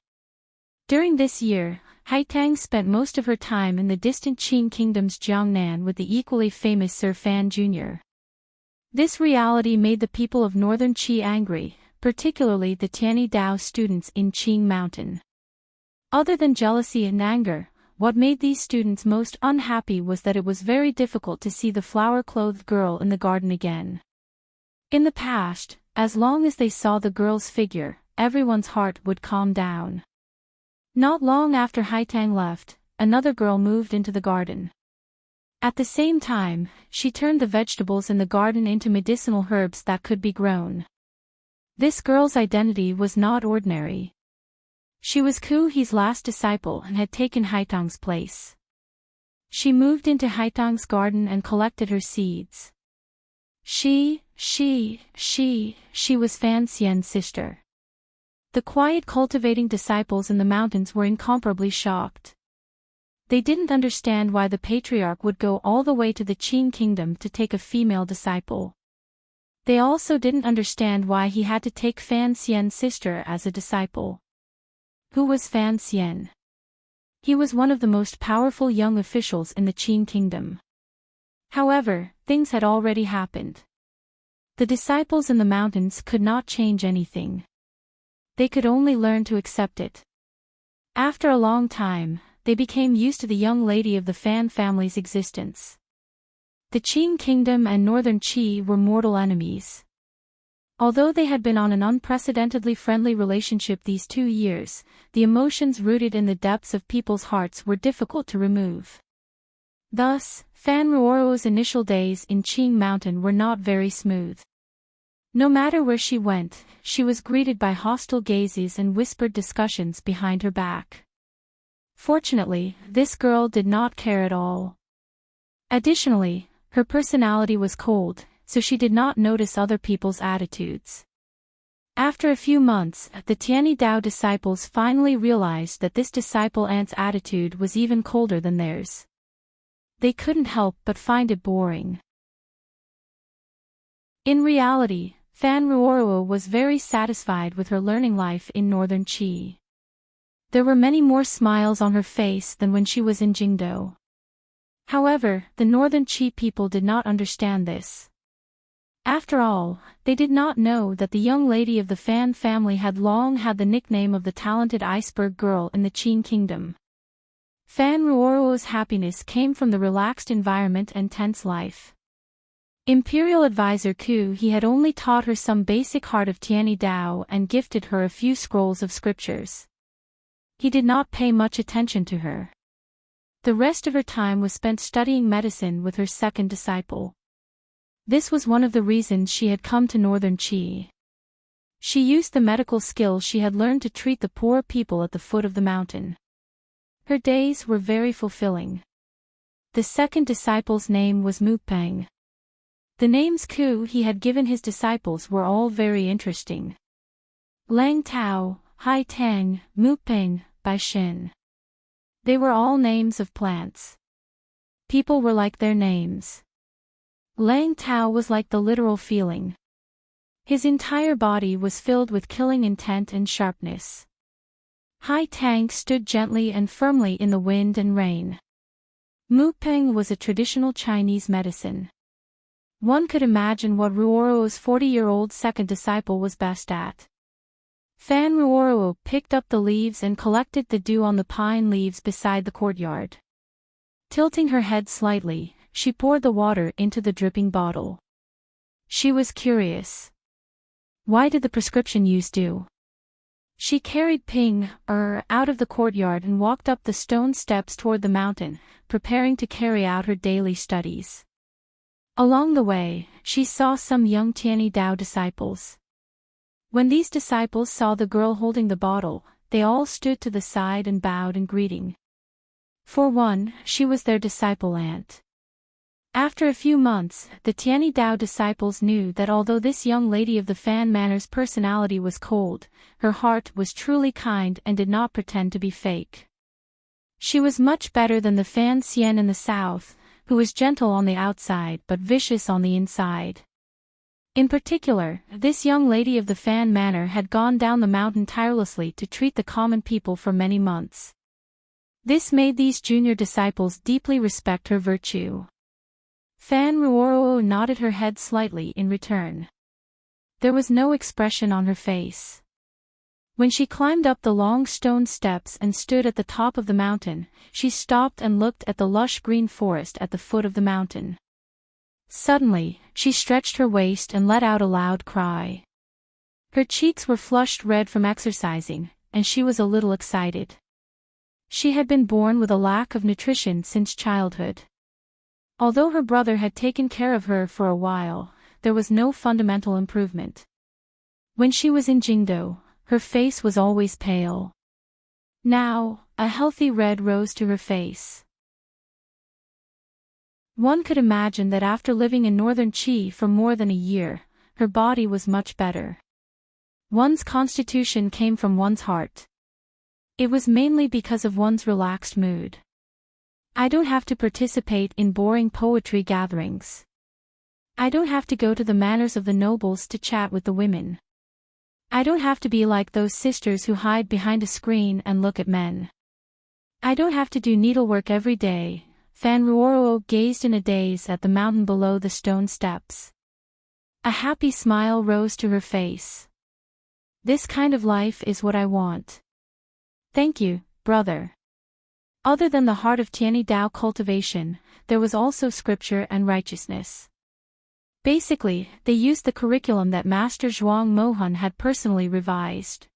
During this year, Haitang spent most of her time in the distant Qing kingdom's Jiangnan with the equally famous Sir Fan Jr. This reality made the people of Northern Qi angry, particularly the Tianyi Dao students in Qing Mountain. Other than jealousy and anger, what made these students most unhappy was that it was very difficult to see the flower-clothed girl in the garden again. In the past, as long as they saw the girl's figure, everyone's heart would calm down. Not long after Haitang left, another girl moved into the garden. At the same time, she turned the vegetables in the garden into medicinal herbs that could be grown. This girl's identity was not ordinary. She was Ku He's last disciple and had taken Haitang's place. She moved into Haitang's garden and collected her seeds. She was Fan Xian's sister. The quiet cultivating disciples in the mountains were incomparably shocked. They didn't understand why the patriarch would go all the way to the Qin kingdom to take a female disciple. They also didn't understand why he had to take Fan Xian's sister as a disciple. Who was Fan Xian? He was one of the most powerful young officials in the Qin kingdom. However, things had already happened. The disciples in the mountains could not change anything. They could only learn to accept it. After a long time, they became used to the young lady of the Fan family's existence. The Qin kingdom and northern Qi were mortal enemies. Although they had been on an unprecedentedly friendly relationship these 2 years, the emotions rooted in the depths of people's hearts were difficult to remove. Thus, Fan Ruoro's initial days in Qing Mountain were not very smooth. No matter where she went, she was greeted by hostile gazes and whispered discussions behind her back. Fortunately, this girl did not care at all. Additionally, her personality was cold, so she did not notice other people's attitudes. After a few months, the Tianyi Dao disciples finally realized that this disciple aunt's attitude was even colder than theirs. They couldn't help but find it boring. In reality, Fan Ruoro was very satisfied with her learning life in northern Qi. There were many more smiles on her face than when she was in Jingdou. However, the northern Qi people did not understand this. After all, they did not know that the young lady of the Fan family had long had the nickname of the talented iceberg girl in the Qin kingdom. Fan Ruoro's happiness came from the relaxed environment and tense life. Imperial advisor Ku He had only taught her some basic heart of Tianyi Dao and gifted her a few scrolls of scriptures. He did not pay much attention to her. The rest of her time was spent studying medicine with her second disciple. This was one of the reasons she had come to northern Qi. She used the medical skills she had learned to treat the poor people at the foot of the mountain. Her days were very fulfilling. The second disciple's name was Mupeng. The names Ku He had given his disciples were all very interesting. Lang Tao, Hai Tang, Mupeng, Bai Shin. They were all names of plants. People were like their names. Lang Tao was like the literal feeling. His entire body was filled with killing intent and sharpness. Hai Tang stood gently and firmly in the wind and rain. Mupeng was a traditional Chinese medicine. One could imagine what Ruoro's 40-year-old second disciple was best at. Fan Ruoro picked up the leaves and collected the dew on the pine leaves beside the courtyard. Tilting her head slightly, she poured the water into the dripping bottle. She was curious. Why did the prescription use dew? She carried Ping out of the courtyard and walked up the stone steps toward the mountain, preparing to carry out her daily studies. Along the way, she saw some young Tianyi Dao disciples. When these disciples saw the girl holding the bottle, they all stood to the side and bowed in greeting. For one, she was their disciple aunt. After a few months, the Tianyi Dao disciples knew that although this young lady of the Fan Manor's personality was cold, her heart was truly kind and did not pretend to be fake. She was much better than the Fan Xian in the south, who was gentle on the outside but vicious on the inside. In particular, this young lady of the Fan Manor had gone down the mountain tirelessly to treat the common people for many months. This made these junior disciples deeply respect her virtue. Fan Ruoro nodded her head slightly in return. There was no expression on her face. When she climbed up the long stone steps and stood at the top of the mountain, she stopped and looked at the lush green forest at the foot of the mountain. Suddenly, she stretched her waist and let out a loud cry. Her cheeks were flushed red from exercising, and she was a little excited. She had been born with a lack of nutrition since childhood. Although her brother had taken care of her for a while, there was no fundamental improvement. When she was in Jingdo, her face was always pale. Now, a healthy red rose to her face. One could imagine that after living in northern Qi for more than a year, her body was much better. One's constitution came from one's heart. It was mainly because of one's relaxed mood. I don't have to participate in boring poetry gatherings. I don't have to go to the manors of the nobles to chat with the women. I don't have to be like those sisters who hide behind a screen and look at men. I don't have to do needlework every day. Fan Ruoro gazed in a daze at the mountain below the stone steps. A happy smile rose to her face. This kind of life is what I want. Thank you, brother. Other than the heart of Tianyi Dao cultivation, there was also scripture and righteousness. Basically, they used the curriculum that Master Zhuang Mohan had personally revised.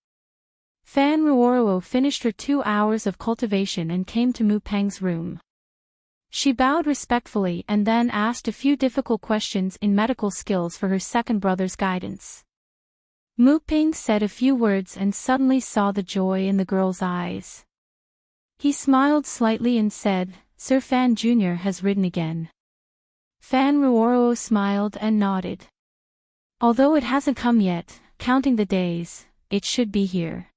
Fan Ruoro finished her 2 hours of cultivation and came to Mu Peng's room. She bowed respectfully and then asked a few difficult questions in medical skills for her second brother's guidance. Mu Peng said a few words and suddenly saw the joy in the girl's eyes. He smiled slightly and said, Sir Fan Jr. has written again. Fan Ruoro smiled and nodded. Although it hasn't come yet, counting the days, it should be here.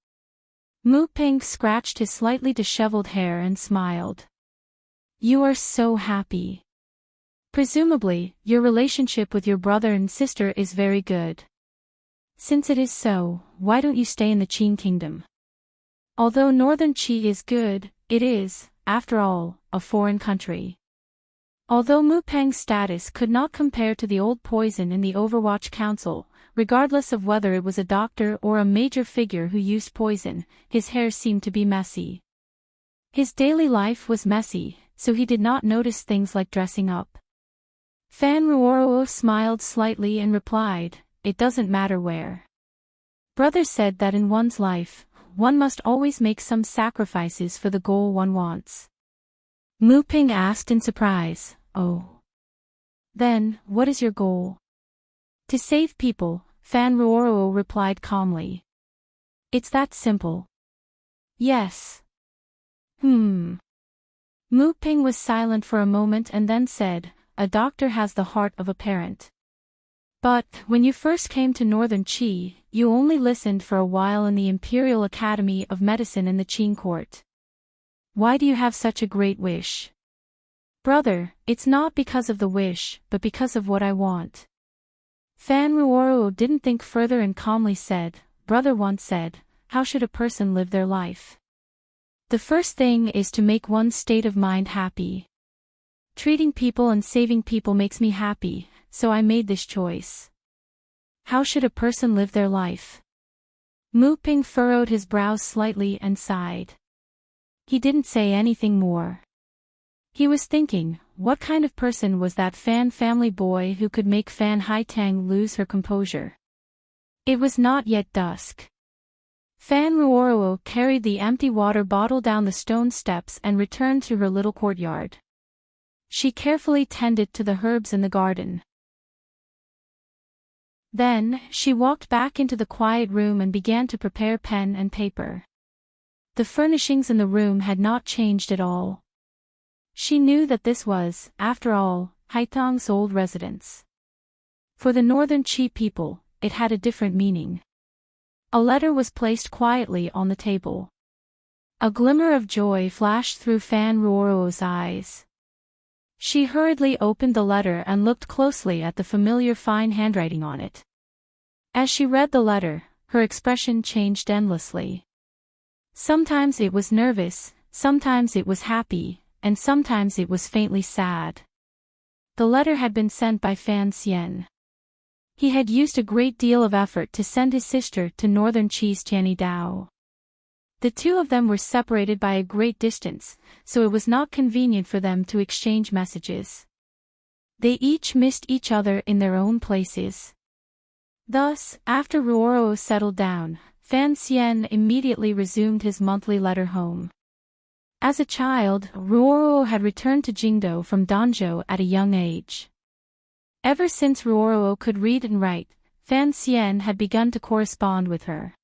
Mu Peng scratched his slightly disheveled hair and smiled. You are so happy. Presumably, your relationship with your brother and sister is very good. Since it is so, why don't you stay in the Qin kingdom? Although northern Qi is good, it is, after all, a foreign country. Although Mu Peng's status could not compare to the old poison in the Overwatch Council, regardless of whether it was a doctor or a major figure who used poison, his hair seemed to be messy. His daily life was messy, so he did not notice things like dressing up. Fan Ruoro smiled slightly and replied, It doesn't matter where. Brother said that in one's life, one must always make some sacrifices for the goal one wants. Mu Peng asked in surprise, Oh. Then, what is your goal? To save people, Fan Ruoro replied calmly. It's that simple. Yes. Mu Peng was silent for a moment and then said, A doctor has the heart of a parent. But, when you first came to northern Qi, you only listened for a while in the Imperial Academy of Medicine in the Qin court. Why do you have such a great wish? Brother, it's not because of the wish, but because of what I want. Fan Ruoro didn't think further and calmly said, Brother once said, how should a person live their life? The first thing is to make one's state of mind happy. Treating people and saving people makes me happy, so I made this choice. How should a person live their life? Mu Peng furrowed his brows slightly and sighed. He didn't say anything more. He was thinking, what kind of person was that Fan family boy who could make Fan Haitang lose her composure? It was not yet dusk. Fan Ruoro carried the empty water bottle down the stone steps and returned to her little courtyard. She carefully tended to the herbs in the garden. Then, she walked back into the quiet room and began to prepare pen and paper. The furnishings in the room had not changed at all. She knew that this was, after all, Haitang's old residence. For the northern Qi people, it had a different meaning. A letter was placed quietly on the table. A glimmer of joy flashed through Fan Ruoro's eyes. She hurriedly opened the letter and looked closely at the familiar fine handwriting on it. As she read the letter, her expression changed endlessly. Sometimes it was nervous, sometimes it was happy, and sometimes it was faintly sad. The letter had been sent by Fan Xian. He had used a great deal of effort to send his sister to northern Qi's Tianyi Dao. The two of them were separated by a great distance, so it was not convenient for them to exchange messages. They each missed each other in their own places. Thus, after Ruoro settled down, Fan Xian immediately resumed his monthly letter home. As a child, Ruoro had returned to Jingdo from Danzhou at a young age. Ever since Ruoro could read and write, Fan Xian had begun to correspond with her.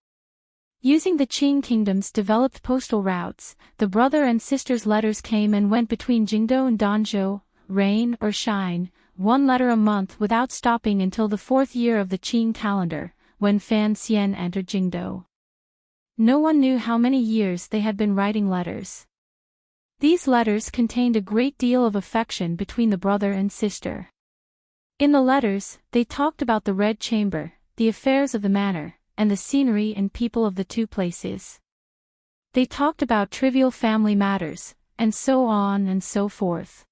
Using the Qing Kingdom's developed postal routes, the brother and sister's letters came and went between Jingdo and Danzhou, rain or shine, one letter a month without stopping until the 4th year of the Qing calendar, when Fan Xian entered Jingdo. No one knew how many years they had been writing letters. These letters contained a great deal of affection between the brother and sister. In the letters, they talked about the Red Chamber, the affairs of the manor, and the scenery and people of the two places. They talked about trivial family matters, and so on and so forth.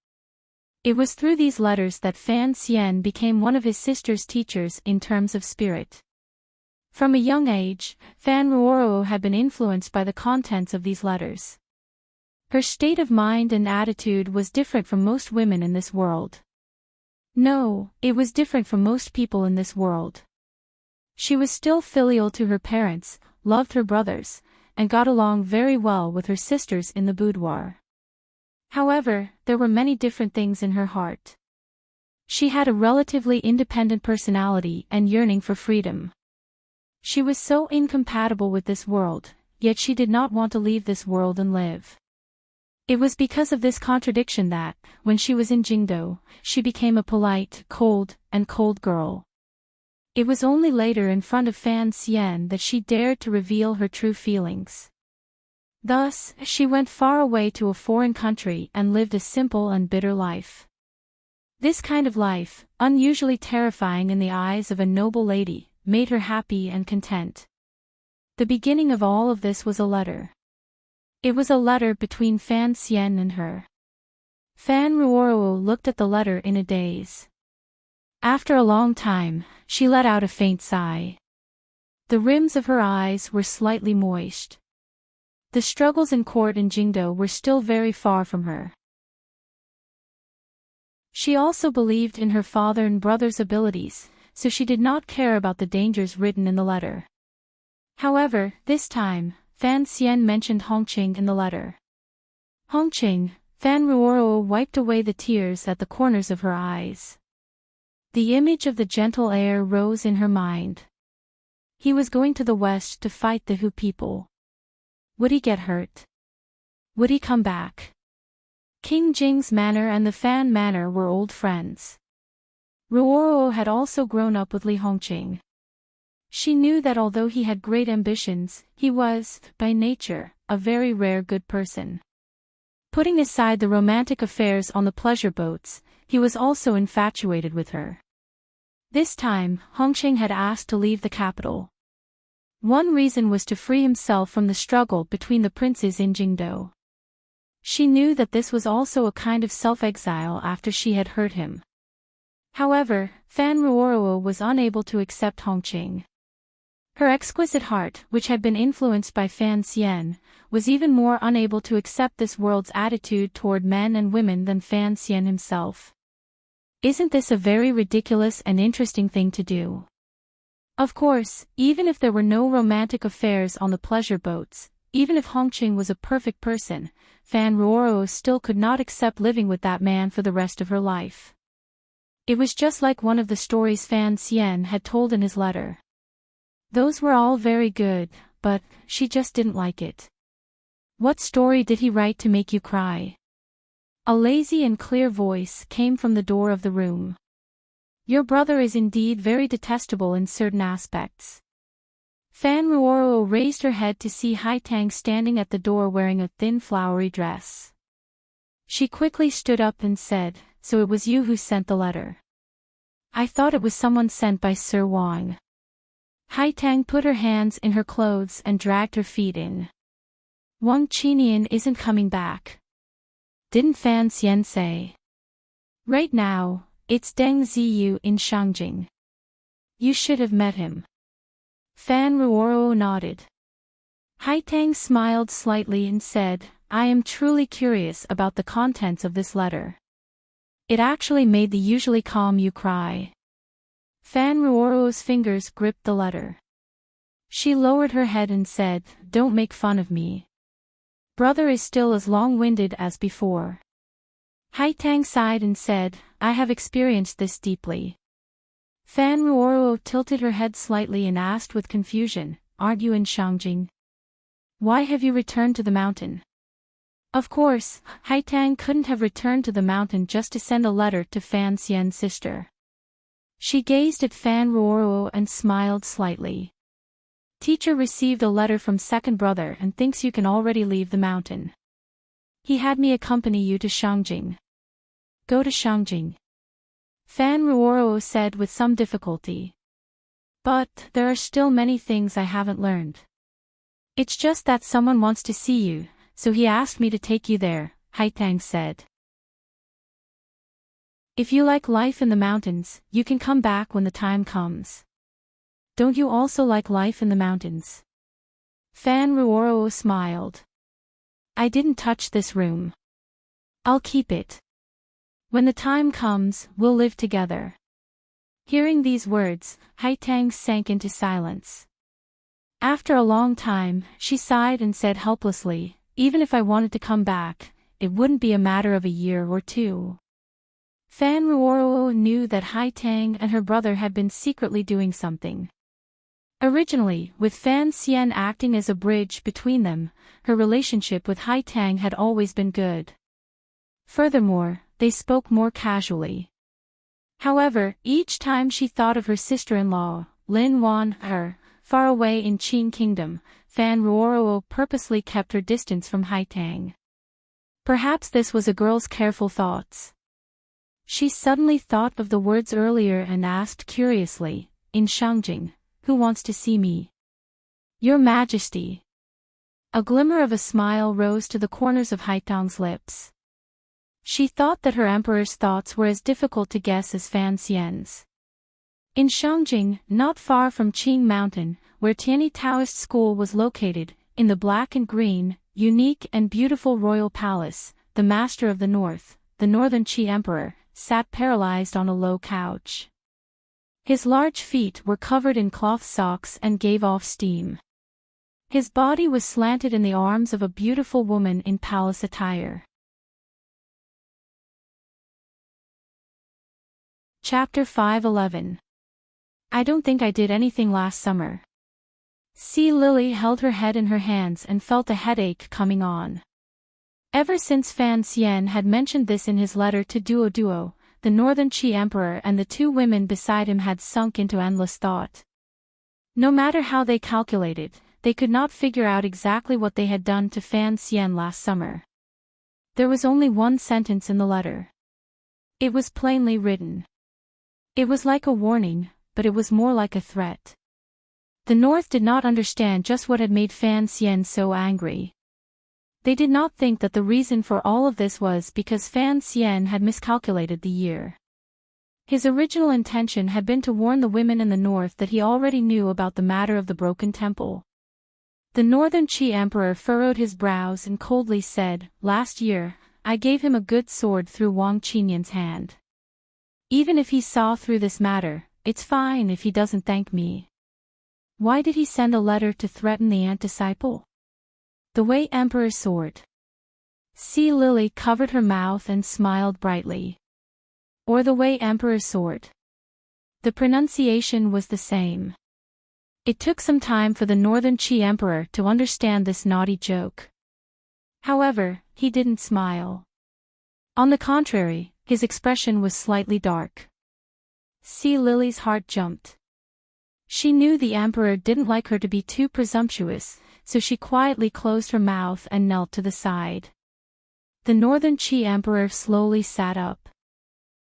It was through these letters that Fan Xian became one of his sister's teachers in terms of spirit. From a young age, Fan Ruoro had been influenced by the contents of these letters. Her state of mind and attitude was different from most women in this world. No, it was different from most people in this world. She was still filial to her parents, loved her brothers, and got along very well with her sisters in the boudoir. However, there were many different things in her heart. She had a relatively independent personality and yearning for freedom. She was so incompatible with this world, yet she did not want to leave this world and live. It was because of this contradiction that, when she was in Jingdo, she became a polite, cold girl. It was only later in front of Fan Xian that she dared to reveal her true feelings. Thus, she went far away to a foreign country and lived a simple and bitter life. This kind of life, unusually terrifying in the eyes of a noble lady, made her happy and content. The beginning of all of this was a letter. It was a letter between Fan Xian and her. Fan Ruoro looked at the letter in a daze. After a long time, she let out a faint sigh. The rims of her eyes were slightly moist. The struggles in court in Jingdo were still very far from her. She also believed in her father and brother's abilities, so she did not care about the dangers written in the letter. However, this time, Fan Xian mentioned Hongqing in the letter. Hongqing, Fan Ruoro wiped away the tears at the corners of her eyes. The image of the gentle air rose in her mind. He was going to the west to fight the Hu people. Would he get hurt? Would he come back? King Jing's manor and the Fan manor were old friends. Ruoro had also grown up with Li Hongqing. She knew that although he had great ambitions, he was, by nature, a very rare good person. Putting aside the romantic affairs on the pleasure boats, he was also infatuated with her. This time, Hongqing had asked to leave the capital. One reason was to free himself from the struggle between the princes in Jingdo. She knew that this was also a kind of self-exile after she had hurt him. However, Fan Ruoro was unable to accept Hongqing. Her exquisite heart, which had been influenced by Fan Xian, was even more unable to accept this world's attitude toward men and women than Fan Xian himself. Isn't this a very ridiculous and interesting thing to do? Of course, even if there were no romantic affairs on the pleasure boats, even if Hongqing was a perfect person, Fan Ruoro still could not accept living with that man for the rest of her life. It was just like one of the stories Fan Xian had told in his letter. Those were all very good, but she just didn't like it. What story did he write to make you cry? A lazy and clear voice came from the door of the room. Your brother is indeed very detestable in certain aspects. Fan Ruoro raised her head to see Haitang standing at the door wearing a thin flowery dress. She quickly stood up and said, "So it was you who sent the letter." "I thought it was someone sent by Sir Wang." Haitang put her hands in her clothes and dragged her feet in. "Wang Qinian isn't coming back. Didn't Fan Xian say? Right now, it's Deng Ziyu in Shangjing. You should have met him." Fan Ruoro nodded. Haitang smiled slightly and said, "I am truly curious about the contents of this letter. It actually made the usually calm you cry." Fan Ruoro's fingers gripped the letter. She lowered her head and said, "Don't make fun of me. Brother is still as long-winded as before. Haitang sighed and said, I have experienced this deeply. Fan Ruoro tilted her head slightly and asked with confusion, aren't you in Shangjing? Why have you returned to the mountain? Of course, Haitang couldn't have returned to the mountain just to send a letter to Fan Xian's sister. She gazed at Fan Ruoro and smiled slightly. Teacher received a letter from second brother and thinks you can already leave the mountain. He had me accompany you to Shangjing. Go to Shangjing. Fan Ruoro said with some difficulty. But, there are still many things I haven't learned. It's just that someone wants to see you, so he asked me to take you there, Haitang said. If you like life in the mountains, you can come back when the time comes. Don't you also like life in the mountains? Fan Ruoro smiled. I didn't touch this room. I'll keep it. When the time comes, we'll live together. Hearing these words, Haitang sank into silence. After a long time, she sighed and said helplessly, even if I wanted to come back, it wouldn't be a matter of a year or two. Fan Ruoro knew that Haitang and her brother had been secretly doing something. Originally, with Fan Xian acting as a bridge between them, her relationship with Haitang had always been good. Furthermore, they spoke more casually. However, each time she thought of her sister-in-law, Lin Wan, far away in Qin Kingdom, Fan Ruoro purposely kept her distance from Haitang. Perhaps this was a girl's careful thoughts. She suddenly thought of the words earlier and asked curiously, in Shangjing, who wants to see me? Your Majesty. A glimmer of a smile rose to the corners of Haitang's lips. She thought that her emperor's thoughts were as difficult to guess as Fan Xian's. In Shangjing, not far from Qing Mountain, where Tianyi Taoist School was located, in the black and green, unique and beautiful royal palace, the Master of the North, the Northern Qi Emperor, sat paralyzed on a low couch. His large feet were covered in cloth socks and gave off steam. His body was slanted in the arms of a beautiful woman in palace attire. Chapter 5:11. I don't think I did anything last summer. Sea Lily held her head in her hands and felt a headache coming on. Ever since Fan Xian had mentioned this in his letter to Duo, the Northern Qi Emperor and the two women beside him had sunk into endless thought. No matter how they calculated, they could not figure out exactly what they had done to Fan Xian last summer. There was only one sentence in the letter. It was plainly written. It was like a warning, but it was more like a threat. The North did not understand just what had made Fan Xian so angry. They did not think that the reason for all of this was because Fan Xian had miscalculated the year. His original intention had been to warn the women in the north that he already knew about the matter of the broken temple. The Northern Qi Emperor furrowed his brows and coldly said, last year, I gave him a good sword through Wang Qinyan's hand. Even if he saw through this matter, it's fine if he doesn't thank me. Why did he send a letter to threaten the ant-disciple? The Wei Emperor's sword. Sea Lily covered her mouth and smiled brightly. Or the Wei Emperor's sword. The pronunciation was the same. It took some time for the Northern Qi Emperor to understand this naughty joke. However, he didn't smile. On the contrary, his expression was slightly dark. Sea Lily's heart jumped. She knew the Emperor didn't like her to be too presumptuous, so she quietly closed her mouth and knelt to the side. The Northern Qi Emperor slowly sat up.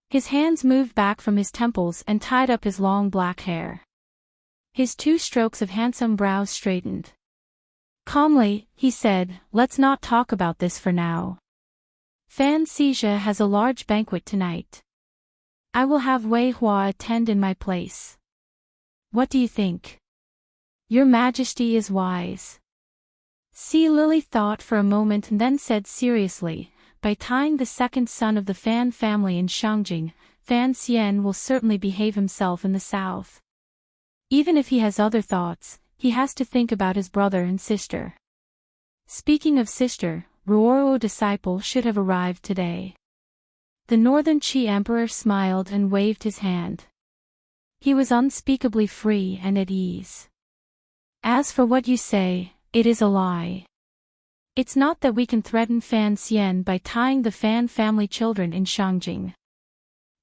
His hands moved back from his temples and tied up his long black hair. His two strokes of handsome brows straightened. Calmly, he said, let's not talk about this for now. Fan Xijia has a large banquet tonight. I will have Wei Hua attend in my place. What do you think? Your Majesty is wise. Sea Lily thought for a moment and then said seriously, by tying the second son of the Fan family in Shangjing, Fan Xian will certainly behave himself in the south. Even if he has other thoughts, he has to think about his brother and sister. Speaking of sister, Ruoro disciple should have arrived today. The Northern Qi Emperor smiled and waved his hand. He was unspeakably free and at ease. As for what you say, it is a lie. It's not that we can threaten Fan Xian by tying the Fan family children in Shangjing.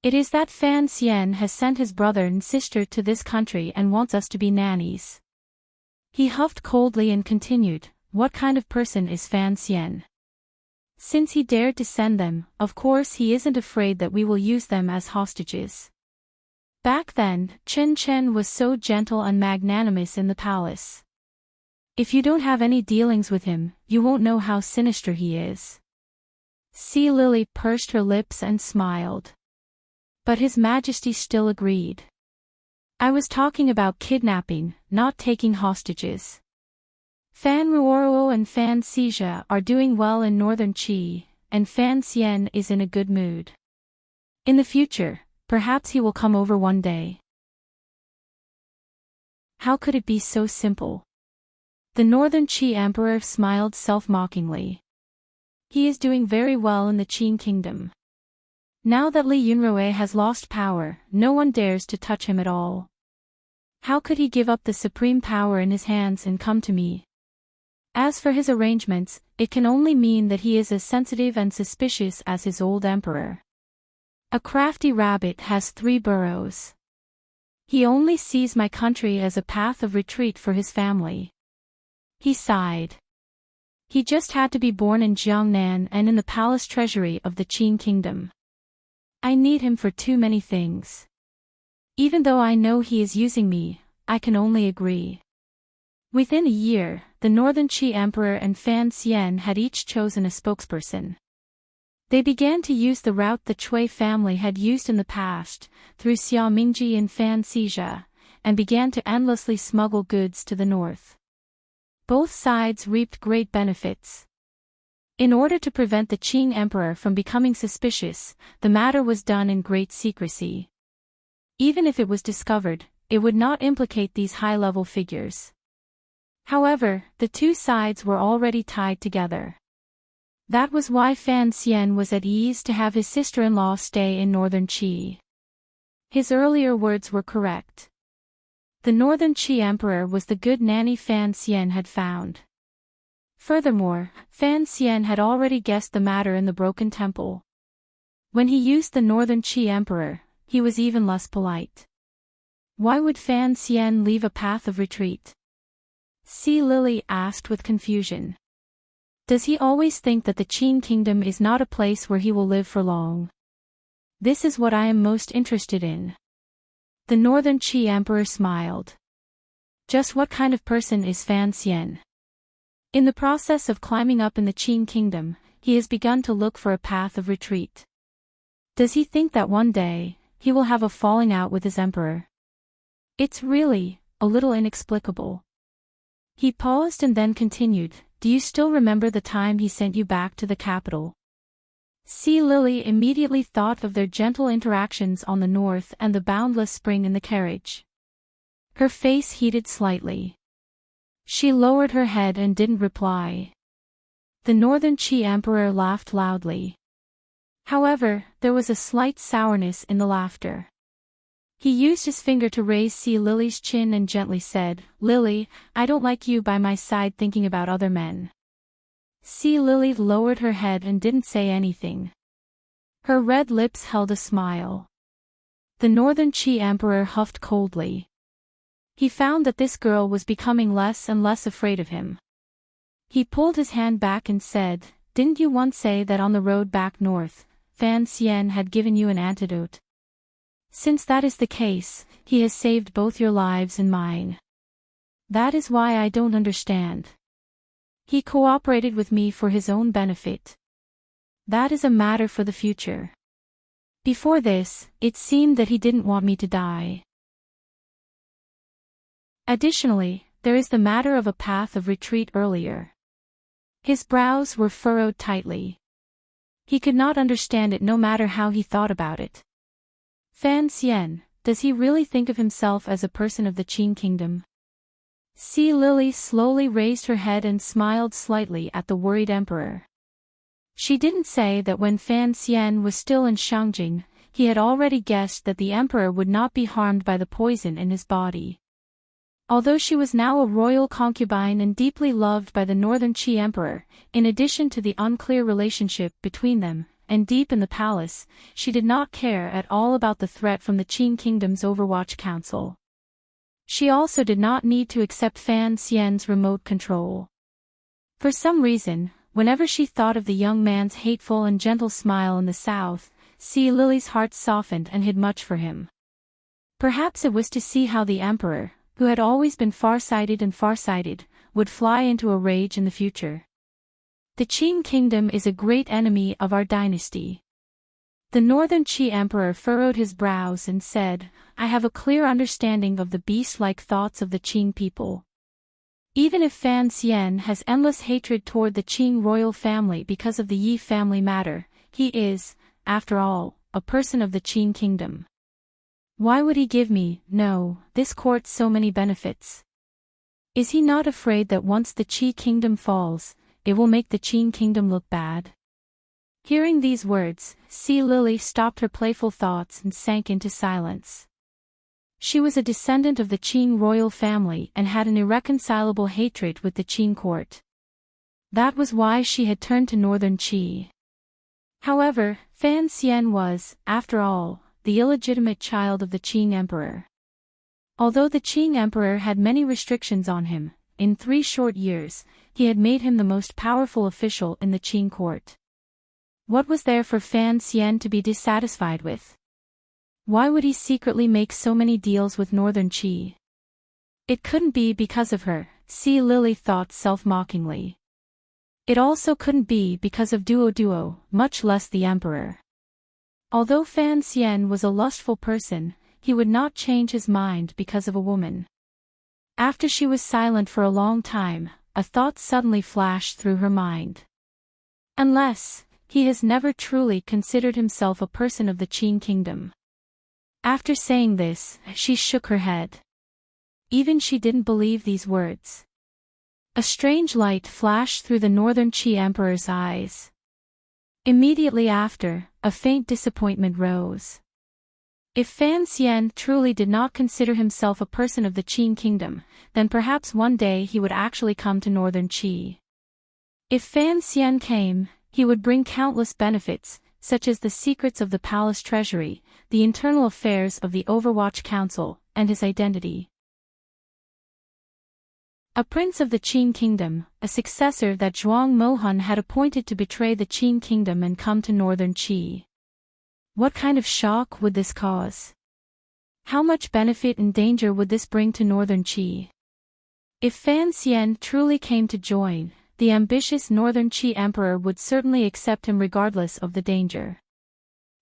It is that Fan Xian has sent his brother and sister to this country and wants us to be nannies. He huffed coldly and continued, what kind of person is Fan Xian? Since he dared to send them, of course he isn't afraid that we will use them as hostages. Back then, Chen Chen was so gentle and magnanimous in the palace. If you don't have any dealings with him, you won't know how sinister he is. Sea Lily pursed her lips and smiled. But His Majesty still agreed. I was talking about kidnapping, not taking hostages. Fan Ruoro and Fan Xijia are doing well in Northern Qi, and Fan Xian is in a good mood. In the future, perhaps he will come over one day. How could it be so simple? The Northern Qi Emperor smiled self-mockingly. He is doing very well in the Qin kingdom. Now that Li Yunrui has lost power, no one dares to touch him at all. How could he give up the supreme power in his hands and come to me? As for his arrangements, it can only mean that he is as sensitive and suspicious as his old emperor. A crafty rabbit has 3 burrows. He only sees my country as a path of retreat for his family. He sighed. He just had to be born in Jiangnan and in the palace treasury of the Qin kingdom. I need him for too many things. Even though I know he is using me, I can only agree. Within a year, the Northern Qi Emperor and Fan Xian had each chosen a spokesperson. They began to use the route the Cui family had used in the past, through Xia Mingji and Fan Xijia, and began to endlessly smuggle goods to the north. Both sides reaped great benefits. In order to prevent the Qing Emperor from becoming suspicious, the matter was done in great secrecy. Even if it was discovered, it would not implicate these high-level figures. However, the two sides were already tied together. That was why Fan Xian was at ease to have his sister-in-law stay in Northern Qi. His earlier words were correct. The Northern Qi Emperor was the good nanny Fan Xian had found. Furthermore, Fan Xian had already guessed the matter in the Broken Temple. When he used the Northern Qi Emperor, he was even less polite. Why would Fan Xian leave a path of retreat? Sea Lily asked with confusion. Does he always think that the Qin kingdom is not a place where he will live for long? This is what I am most interested in. The Northern Qi Emperor smiled. Just what kind of person is Fan Xian? In the process of climbing up in the Qin kingdom, he has begun to look for a path of retreat. Does he think that one day, he will have a falling out with his emperor? It's really, a little inexplicable. He paused and then continued, do you still remember the time he sent you back to the capital? Sea Lily immediately thought of their gentle interactions on the north and the boundless spring in the carriage. Her face heated slightly. She lowered her head and didn't reply. The Northern Qi Emperor laughed loudly. However, there was a slight sourness in the laughter. He used his finger to raise Sea Lily's chin and gently said, Lily, I don't like you by my side thinking about other men. Sea Lily lowered her head and didn't say anything. Her red lips held a smile. The Northern Qi Emperor huffed coldly. He found that this girl was becoming less and less afraid of him. He pulled his hand back and said, didn't you once say that on the road back north, Fan Xian had given you an antidote? Since that is the case, he has saved both your lives and mine. That is why I don't understand. He cooperated with me for his own benefit. That is a matter for the future. Before this, it seemed that he didn't want me to die. Additionally, there is the matter of a path of retreat earlier. His brows were furrowed tightly. He could not understand it no matter how he thought about it. Fan Xian, does he really think of himself as a person of the Qin kingdom? Sea Lily slowly raised her head and smiled slightly at the worried emperor. She didn't say that when Fan Xian was still in Shangjing, he had already guessed that the emperor would not be harmed by the poison in his body. Although she was now a royal concubine and deeply loved by the Northern Qi emperor, in addition to the unclear relationship between them, and deep in the palace, she did not care at all about the threat from the Qing kingdom's Overwatch Council. She also did not need to accept Fan Xian's remote control. For some reason, whenever she thought of the young man's hateful and gentle smile in the south, Sea Lily's heart softened and hid much for him. Perhaps it was to see how the emperor, who had always been farsighted, would fly into a rage in the future. The Qing kingdom is a great enemy of our dynasty. The Northern Qi emperor furrowed his brows and said, I have a clear understanding of the beast-like thoughts of the Qing people. Even if Fan Xian has endless hatred toward the Qing royal family because of the Yi family matter, he is, after all, a person of the Qing kingdom. Why would he give this court so many benefits? Is he not afraid that once the Qi kingdom falls, it will make the Qing kingdom look bad? Hearing these words, Sea Lily stopped her playful thoughts and sank into silence. She was a descendant of the Qing royal family and had an irreconcilable hatred with the Qing court. That was why she had turned to Northern Qi. However, Fan Xian was, after all, the illegitimate child of the Qing emperor. Although the Qing emperor had many restrictions on him, in 3 short years, he had made him the most powerful official in the Qing court. What was there for Fan Xian to be dissatisfied with? Why would he secretly make so many deals with Northern Qi? It couldn't be because of her, Sea Lily thought self-mockingly. It also couldn't be because of Duo, much less the emperor. Although Fan Xian was a lustful person, he would not change his mind because of a woman. After she was silent for a long time, a thought suddenly flashed through her mind. Unless, he has never truly considered himself a person of the Qing kingdom. After saying this, she shook her head. Even she didn't believe these words. A strange light flashed through the Northern Qi emperor's eyes. Immediately after, a faint disappointment rose. If Fan Xian truly did not consider himself a person of the Qing kingdom, then perhaps one day he would actually come to Northern Qi. If Fan Xian came, he would bring countless benefits, such as the secrets of the palace treasury, the internal affairs of the Overwatch Council, and his identity. A prince of the Qing kingdom, a successor that Zhuang Mohan had appointed to betray the Qing kingdom and come to Northern Qi. What kind of shock would this cause? How much benefit and danger would this bring to Northern Qi? If Fan Xian truly came to join, the ambitious Northern Qi emperor would certainly accept him regardless of the danger.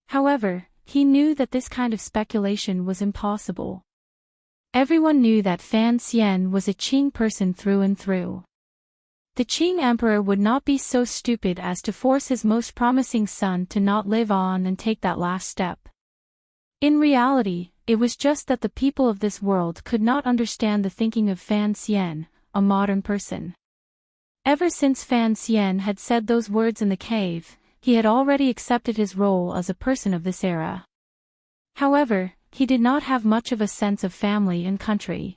However, he knew that this kind of speculation was impossible. Everyone knew that Fan Xian was a Qing person through and through. The Qing emperor would not be so stupid as to force his most promising son to not live on and take that last step. In reality, it was just that the people of this world could not understand the thinking of Fan Xian, a modern person. Ever since Fan Xian had said those words in the cave, he had already accepted his role as a person of this era. However, he did not have much of a sense of family and country.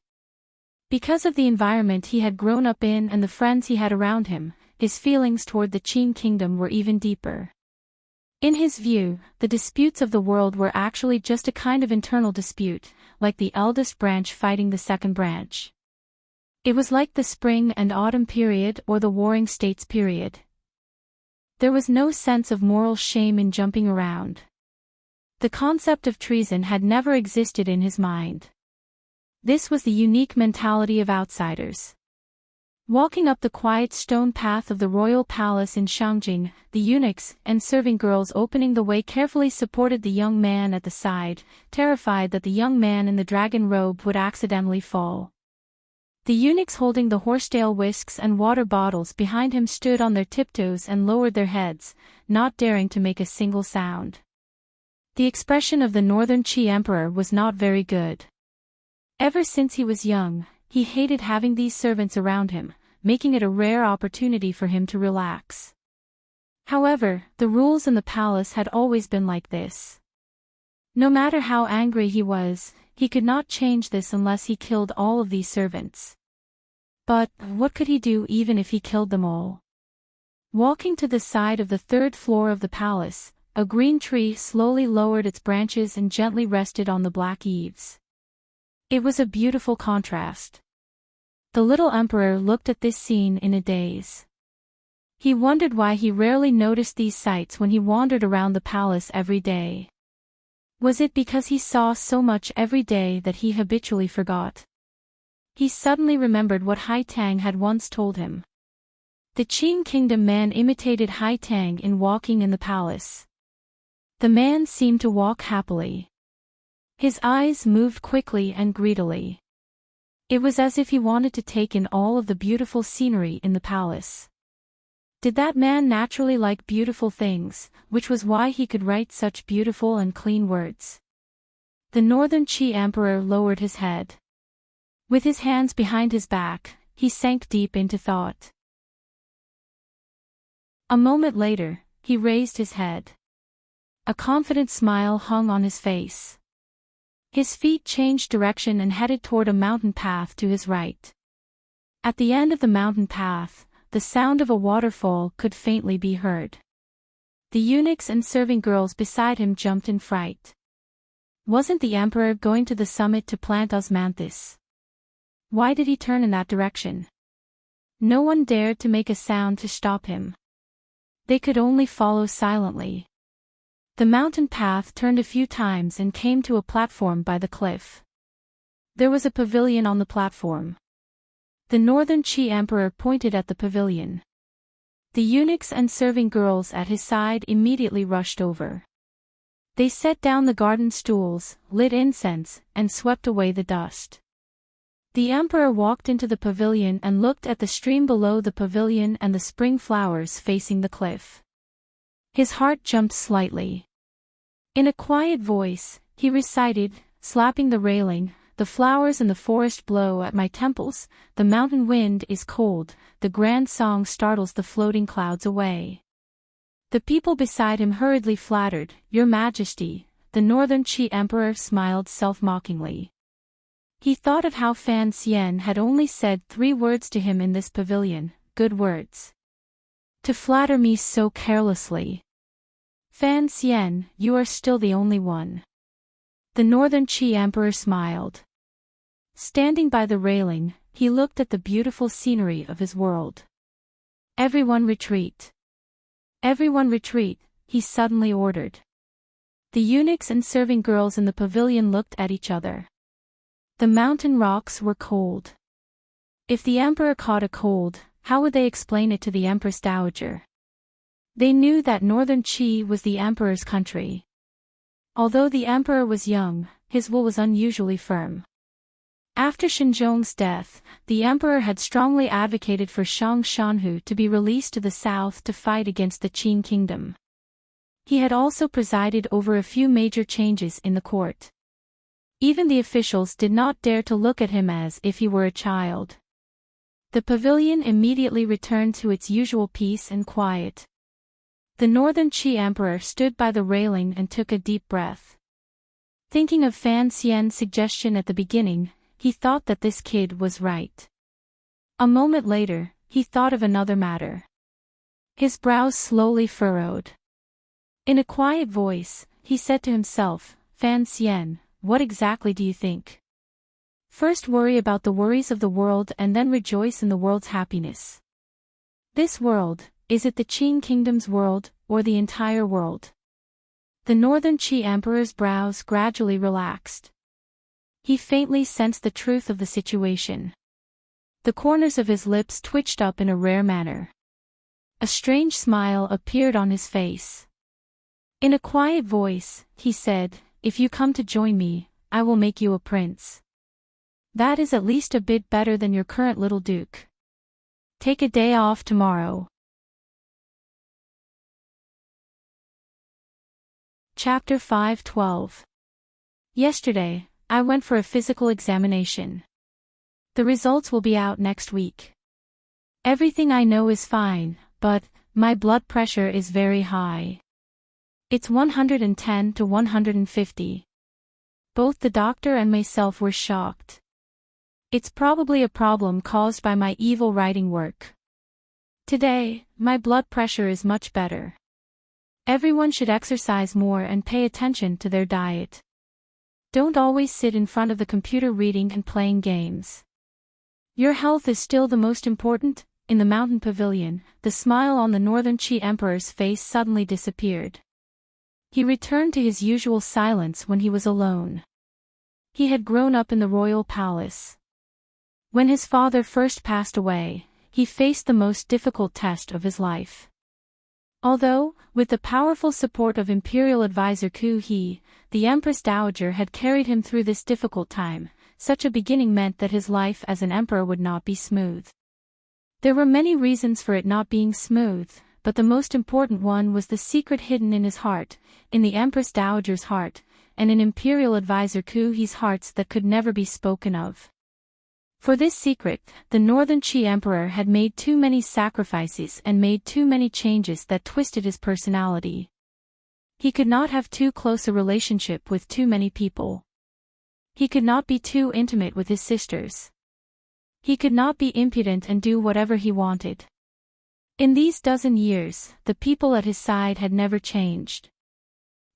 Because of the environment he had grown up in and the friends he had around him, his feelings toward the Qing kingdom were even deeper. In his view, the disputes of the world were actually just a kind of internal dispute, like the eldest branch fighting the second branch. It was like the spring and autumn period or the warring states period. There was no sense of moral shame in jumping around. The concept of treason had never existed in his mind. This was the unique mentality of outsiders. Walking up the quiet stone path of the royal palace in Shangjing, the eunuchs and serving girls opening the way carefully supported the young man at the side, terrified that the young man in the dragon robe would accidentally fall. The eunuchs holding the horsetail whisks and water bottles behind him stood on their tiptoes and lowered their heads, not daring to make a single sound. The expression of the Northern Qi emperor was not very good. Ever since he was young, he hated having these servants around him, making it a rare opportunity for him to relax. However, the rules in the palace had always been like this. No matter how angry he was, he could not change this unless he killed all of these servants. But, what could he do even if he killed them all? Walking to the side of the third floor of the palace, a green tree slowly lowered its branches and gently rested on the black eaves. It was a beautiful contrast. The little emperor looked at this scene in a daze. He wondered why he rarely noticed these sights when he wandered around the palace every day. Was it because he saw so much every day that he habitually forgot? He suddenly remembered what Hai Tang had once told him. The Qin Kingdom man imitated Hai Tang in walking in the palace. The man seemed to walk happily. His eyes moved quickly and greedily. It was as if he wanted to take in all of the beautiful scenery in the palace. Did that man naturally like beautiful things, which was why he could write such beautiful and clean words? The Northern Qi Emperor lowered his head. With his hands behind his back, he sank deep into thought. A moment later, he raised his head. A confident smile hung on his face. His feet changed direction and headed toward a mountain path to his right. At the end of the mountain path, the sound of a waterfall could faintly be heard. The eunuchs and serving girls beside him jumped in fright. Wasn't the emperor going to the summit to plant osmanthus? Why did he turn in that direction? No one dared to make a sound to stop him. They could only follow silently. The mountain path turned a few times and came to a platform by the cliff. There was a pavilion on the platform. The Northern Qi Emperor pointed at the pavilion. The eunuchs and serving girls at his side immediately rushed over. They set down the garden stools, lit incense, and swept away the dust. The emperor walked into the pavilion and looked at the stream below the pavilion and the spring flowers facing the cliff. His heart jumped slightly. In a quiet voice, he recited, slapping the railing, "The flowers in the forest blow at my temples, the mountain wind is cold, the grand song startles the floating clouds away." The people beside him hurriedly flattered, "Your Majesty." The Northern Qi Emperor smiled self-mockingly. He thought of how Fan Xian had only said 3 words to him in this pavilion, good words. To flatter me so carelessly. Fan Xian, you are still the only one. The Northern Qi Emperor smiled. Standing by the railing, he looked at the beautiful scenery of his world. Everyone retreat. Everyone retreat, he suddenly ordered. The eunuchs and serving girls in the pavilion looked at each other. The mountain rocks were cold. If the emperor caught a cold, how would they explain it to the Empress Dowager? They knew that Northern Qi was the emperor's country. Although the emperor was young, his will was unusually firm. After Xinzhong's death, the emperor had strongly advocated for Shang Shanhu to be released to the south to fight against the Qin kingdom. He had also presided over a few major changes in the court. Even the officials did not dare to look at him as if he were a child. The pavilion immediately returned to its usual peace and quiet. The Northern Qi Emperor stood by the railing and took a deep breath. Thinking of Fan Xian's suggestion at the beginning, he thought that this kid was right. A moment later, he thought of another matter. His brows slowly furrowed. In a quiet voice, he said to himself, "Fan Xian, what exactly do you think? First worry about the worries of the world and then rejoice in the world's happiness. This world, is it the Qin kingdom's world, or the entire world?" The Northern Qi Emperor's brows gradually relaxed. He faintly sensed the truth of the situation. The corners of his lips twitched up in a rare manner. A strange smile appeared on his face. In a quiet voice, he said, "If you come to join me, I will make you a prince. That is at least a bit better than your current little duke. Take a day off tomorrow." Chapter 5:12. Yesterday, I went for a physical examination. The results will be out next week. Everything I know is fine, but my blood pressure is very high. It's 110 to 150. Both the doctor and myself were shocked. It's probably a problem caused by my evil writing work. Today, my blood pressure is much better. Everyone should exercise more and pay attention to their diet. Don't always sit in front of the computer reading and playing games. Your health is still the most important. In the mountain pavilion, the smile on the Northern Qi Emperor's face suddenly disappeared. He returned to his usual silence when he was alone. He had grown up in the royal palace. When his father first passed away, he faced the most difficult test of his life. Although, with the powerful support of imperial advisor Ku He, the Empress Dowager had carried him through this difficult time, such a beginning meant that his life as an emperor would not be smooth. There were many reasons for it not being smooth, but the most important one was the secret hidden in his heart, in the Empress Dowager's heart, and in imperial advisor Ku He's hearts that could never be spoken of. For this secret, the Northern Qi Emperor had made too many sacrifices and made too many changes that twisted his personality. He could not have too close a relationship with too many people. He could not be too intimate with his sisters. He could not be impudent and do whatever he wanted. In these dozen years, the people at his side had never changed.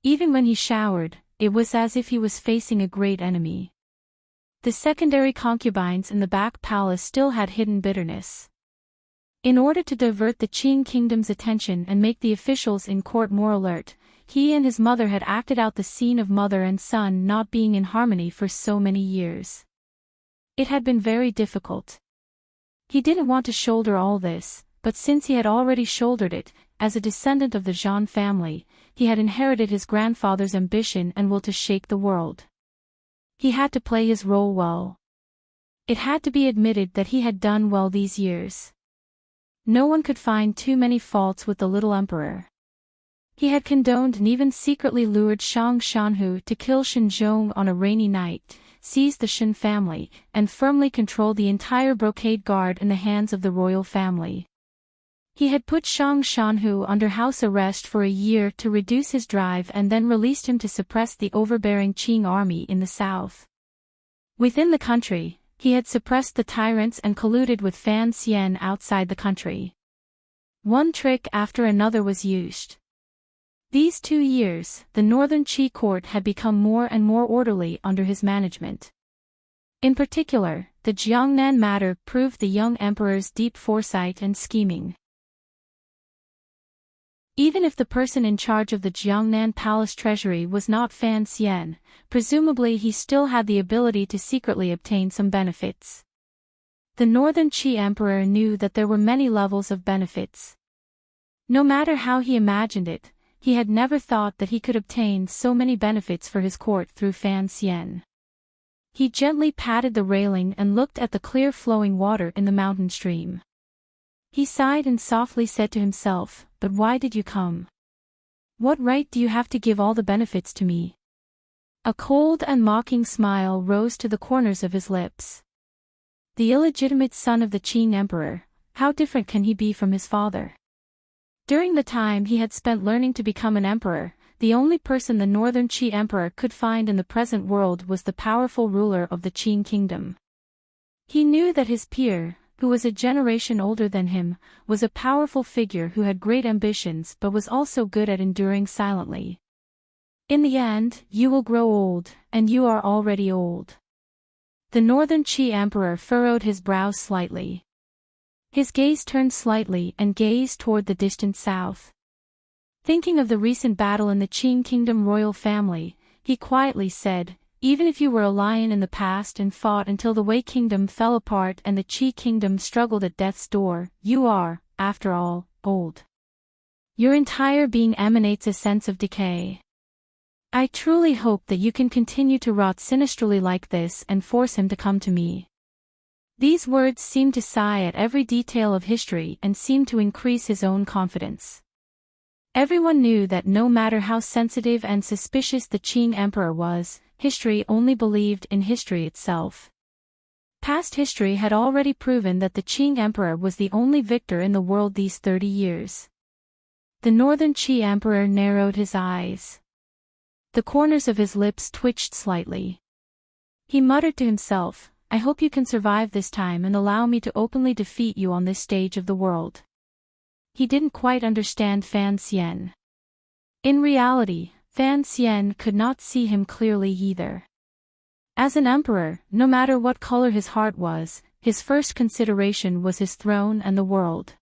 Even when he showered, it was as if he was facing a great enemy. The secondary concubines in the back palace still had hidden bitterness. In order to divert the Qing kingdom's attention and make the officials in court more alert, he and his mother had acted out the scene of mother and son not being in harmony for so many years. It had been very difficult. He didn't want to shoulder all this, but since he had already shouldered it, as a descendant of the Zhang family, he had inherited his grandfather's ambition and will to shake the world. He had to play his role well. It had to be admitted that he had done well these years. No one could find too many faults with the little emperor. He had condoned and even secretly lured Shang Shanhu to kill Shenzhong on a rainy night, seized the Shen family, and firmly controlled the entire brocade guard in the hands of the royal family. He had put Shang Shanhu under house arrest for a year to reduce his drive and then released him to suppress the overbearing Qing army in the south. Within the country, he had suppressed the tyrants and colluded with Fan Xian outside the country. One trick after another was used. These 2 years, the Northern Qi court had become more and more orderly under his management. In particular, the Jiangnan matter proved the young emperor's deep foresight and scheming. Even if the person in charge of the Jiangnan palace treasury was not Fan Xian, presumably he still had the ability to secretly obtain some benefits. The Northern Qi emperor knew that there were many levels of benefits. No matter how he imagined it, he had never thought that he could obtain so many benefits for his court through Fan Xian. He gently patted the railing and looked at the clear flowing water in the mountain stream. He sighed and softly said to himself, "But why did you come? What right do you have to give all the benefits to me?" A cold and mocking smile rose to the corners of his lips. The illegitimate son of the Qing emperor, how different can he be from his father? During the time he had spent learning to become an emperor, the only person the Northern Qi emperor could find in the present world was the powerful ruler of the Qing kingdom. He knew that his peer, who was a generation older than him, was a powerful figure who had great ambitions but was also good at enduring silently. In the end, you will grow old, and you are already old. The Northern Qi emperor furrowed his brows slightly. His gaze turned slightly and gazed toward the distant south. Thinking of the recent battle in the Qing kingdom royal family, he quietly said, "Even if you were a lion in the past and fought until the Wei kingdom fell apart and the Qi kingdom struggled at death's door, you are, after all, old. Your entire being emanates a sense of decay. I truly hope that you can continue to rot sinisterly like this and force him to come to me." These words seemed to sigh at every detail of history and seemed to increase his own confidence. Everyone knew that no matter how sensitive and suspicious the Qing emperor was, history only believed in history itself. Past history had already proven that the Qing Emperor was the only victor in the world these 30 years. The Northern Qi Emperor narrowed his eyes. The corners of his lips twitched slightly. He muttered to himself, "I hope you can survive this time and allow me to openly defeat you on this stage of the world." He didn't quite understand Fan Xian. In reality, Fan Xian could not see him clearly either. As an emperor, no matter what color his heart was, his first consideration was his throne and the world.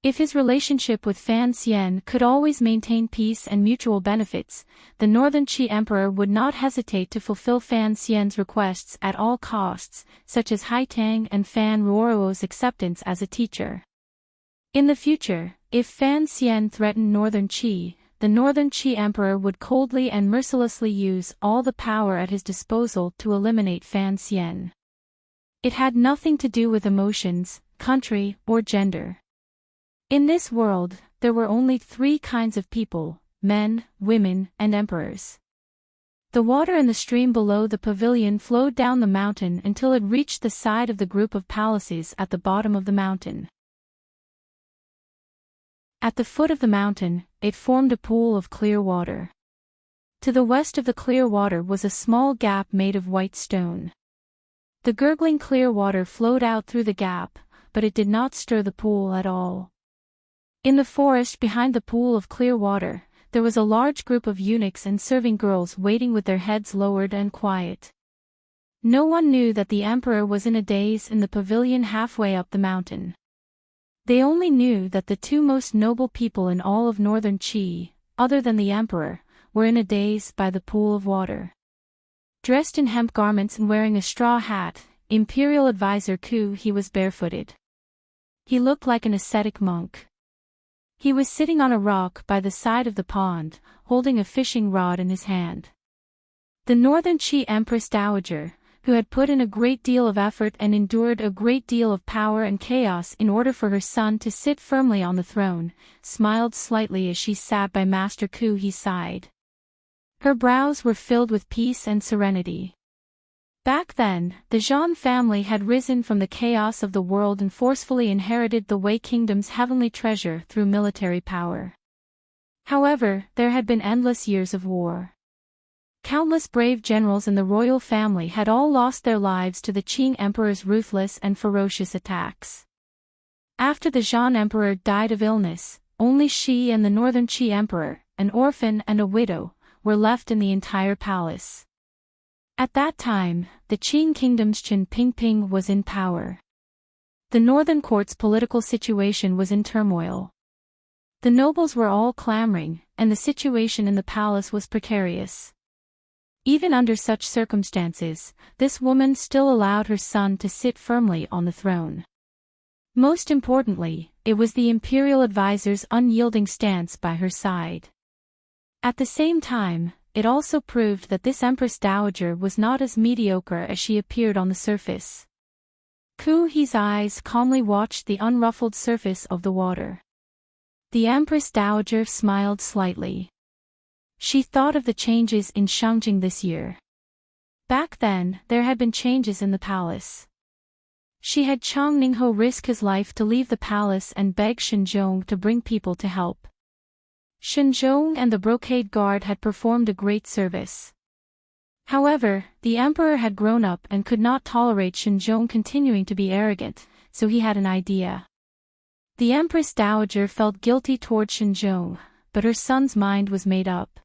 If his relationship with Fan Xian could always maintain peace and mutual benefits, the Northern Qi Emperor would not hesitate to fulfill Fan Xian's requests at all costs, such as Haitang and Fan Ruoro's acceptance as a teacher. In the future, if Fan Xian threatened Northern Qi, the Northern Qi Emperor would coldly and mercilessly use all the power at his disposal to eliminate Fan Xian. It had nothing to do with emotions, country, or gender. In this world, there were only 3 kinds of people: men, women, and emperors. The water in the stream below the pavilion flowed down the mountain until it reached the side of the group of palaces at the bottom of the mountain. At the foot of the mountain, it formed a pool of clear water. To the west of the clear water was a small gap made of white stone. The gurgling clear water flowed out through the gap, but it did not stir the pool at all. In the forest behind the pool of clear water, there was a large group of eunuchs and serving girls waiting with their heads lowered and quiet. No one knew that the emperor was in a daze in the pavilion halfway up the mountain. They only knew that the 2 most noble people in all of Northern Qi, other than the emperor, were in a daze by the pool of water. Dressed in hemp garments and wearing a straw hat, Imperial Advisor Ku He was barefooted. He looked like an ascetic monk. He was sitting on a rock by the side of the pond, holding a fishing rod in his hand. The Northern Qi Empress Dowager, who had put in a great deal of effort and endured a great deal of power and chaos in order for her son to sit firmly on the throne, smiled slightly as she sat by Master Ku He's side. Her brows were filled with peace and serenity. Back then, the Zhan family had risen from the chaos of the world and forcefully inherited the Wei Kingdom's heavenly treasure through military power. However, there had been endless years of war. Countless brave generals in the royal family had all lost their lives to the Qing Emperor's ruthless and ferocious attacks. After the Zhan Emperor died of illness, only she and the Northern Qi Emperor, an orphan and a widow, were left in the entire palace. At that time, the Qing Kingdom's Qin Pingping was in power. The northern court's political situation was in turmoil. The nobles were all clamoring, and the situation in the palace was precarious. Even under such circumstances, this woman still allowed her son to sit firmly on the throne. Most importantly, it was the imperial advisor's unyielding stance by her side. At the same time, it also proved that this Empress Dowager was not as mediocre as she appeared on the surface. Ku He's eyes calmly watched the unruffled surface of the water. The Empress Dowager smiled slightly. She thought of the changes in Shangjing this year. Back then, there had been changes in the palace. She had Chang Ningho risk his life to leave the palace and beg Shenzhong to bring people to help. Shenzhong and the brocade guard had performed a great service. However, the emperor had grown up and could not tolerate Shenzhong continuing to be arrogant, so he had an idea. The Empress Dowager felt guilty toward Shenzhong, but her son's mind was made up.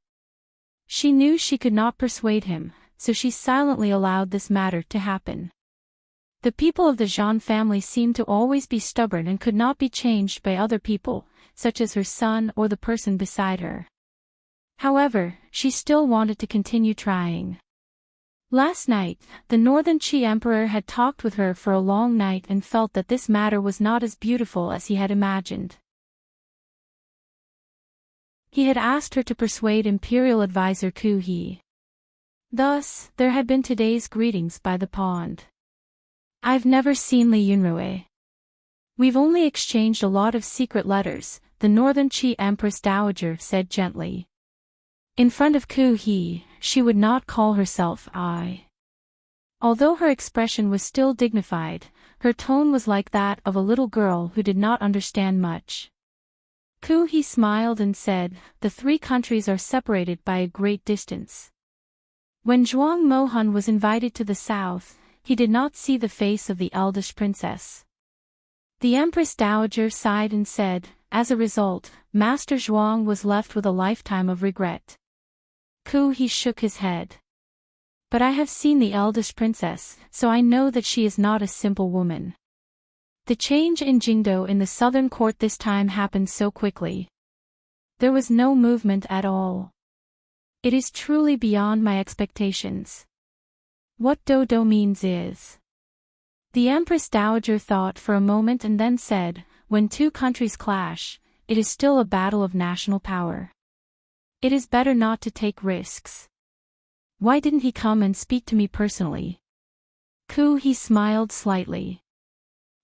She knew she could not persuade him, so she silently allowed this matter to happen. The people of the Zhan family seemed to always be stubborn and could not be changed by other people, such as her son or the person beside her. However, she still wanted to continue trying. Last night, the Northern Qi Emperor had talked with her for a long night and felt that this matter was not as beautiful as he had imagined. He had asked her to persuade Imperial Advisor Ku He. Thus, there had been today's greetings by the pond. "I've never seen Li Yunrui. We've only exchanged a lot of secret letters," the Northern Qi Empress Dowager said gently. In front of Ku He, she would not call herself I. Although her expression was still dignified, her tone was like that of a little girl who did not understand much. He smiled and said, "The three countries are separated by a great distance." When Zhuang Mohan was invited to the south, he did not see the face of the eldest princess. The Empress Dowager sighed and said, "As a result, Master Zhuang was left with a lifetime of regret." He shook his head. "But I have seen the eldest princess, so I know that she is not a simple woman." The change in Jingdo in the southern court this time happened so quickly. There was no movement at all. It is truly beyond my expectations. What Dodo means is... The Empress Dowager thought for a moment and then said, "When two countries clash, it is still a battle of national power. It is better not to take risks. Why didn't he come and speak to me personally?" He smiled slightly.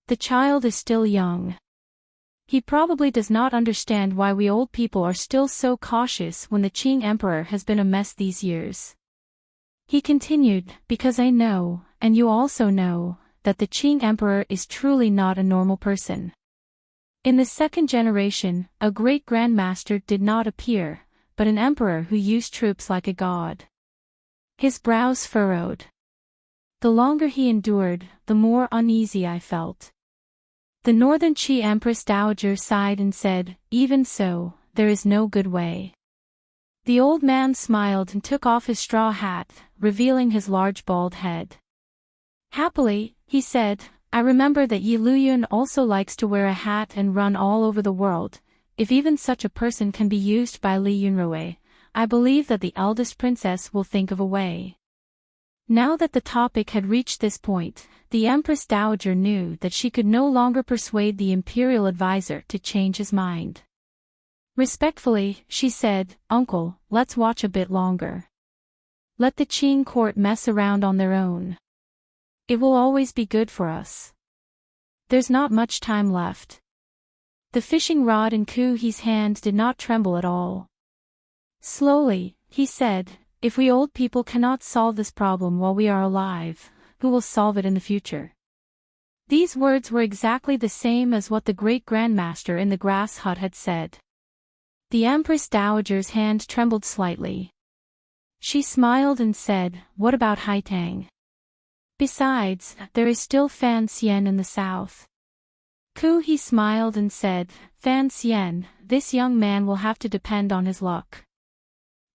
"The child is still young. He probably does not understand why we old people are still so cautious when the Qing Emperor has been a mess these years." He continued, "Because I know, and you also know, that the Qing Emperor is truly not a normal person. In the second generation, a great grandmaster did not appear, but an emperor who used troops like a god." His brows furrowed. The longer he endured, the more uneasy I felt. The Northern Qi Empress Dowager sighed and said, "Even so, there is no good way." The old man smiled and took off his straw hat, revealing his large bald head. "Happily," he said, "I remember that Yi Luyun also likes to wear a hat and run all over the world. If even such a person can be used by Li Yunrui, I believe that the eldest princess will think of a way." Now that the topic had reached this point, the Empress Dowager knew that she could no longer persuade the imperial advisor to change his mind. Respectfully, she said, "Uncle, let's watch a bit longer. Let the Qing court mess around on their own. It will always be good for us. There's not much time left." The fishing rod in Kuhi's hand did not tremble at all. Slowly, he said, "If we old people cannot solve this problem while we are alive, who will solve it in the future?" These words were exactly the same as what the great grandmaster in the grass hut had said. The Empress Dowager's hand trembled slightly. She smiled and said, "What about Haitang? Besides, there is still Fan Xian in the south." He smiled and said, "Fan Xian, this young man will have to depend on his luck.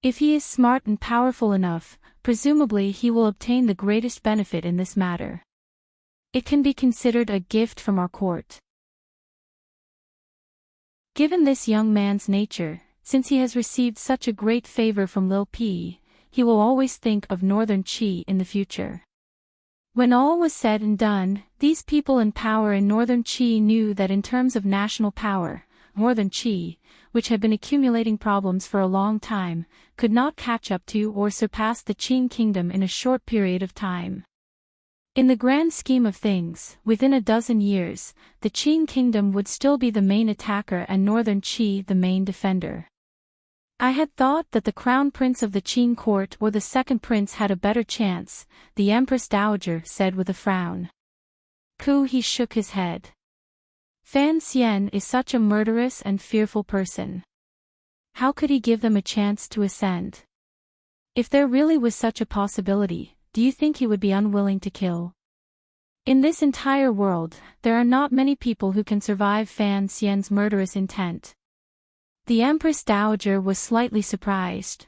If he is smart and powerful enough, presumably he will obtain the greatest benefit in this matter. It can be considered a gift from our court." Given this young man's nature, since he has received such a great favor from Lil Pi, he will always think of Northern Qi in the future. When all was said and done, these people in power in Northern Qi knew that in terms of national power, Northern Qi, which had been accumulating problems for a long time, could not catch up to or surpass the Qing kingdom in a short period of time. In the grand scheme of things, within a dozen years, the Qing kingdom would still be the main attacker and Northern Qi the main defender. "I had thought that the crown prince of the Qing court or the second prince had a better chance," the Empress Dowager said with a frown. He shook his head. "Fan Xian is such a murderous and fearful person. How could he give them a chance to ascend? If there really was such a possibility, do you think he would be unwilling to kill? In this entire world, there are not many people who can survive Fan Xian's murderous intent." The Empress Dowager was slightly surprised.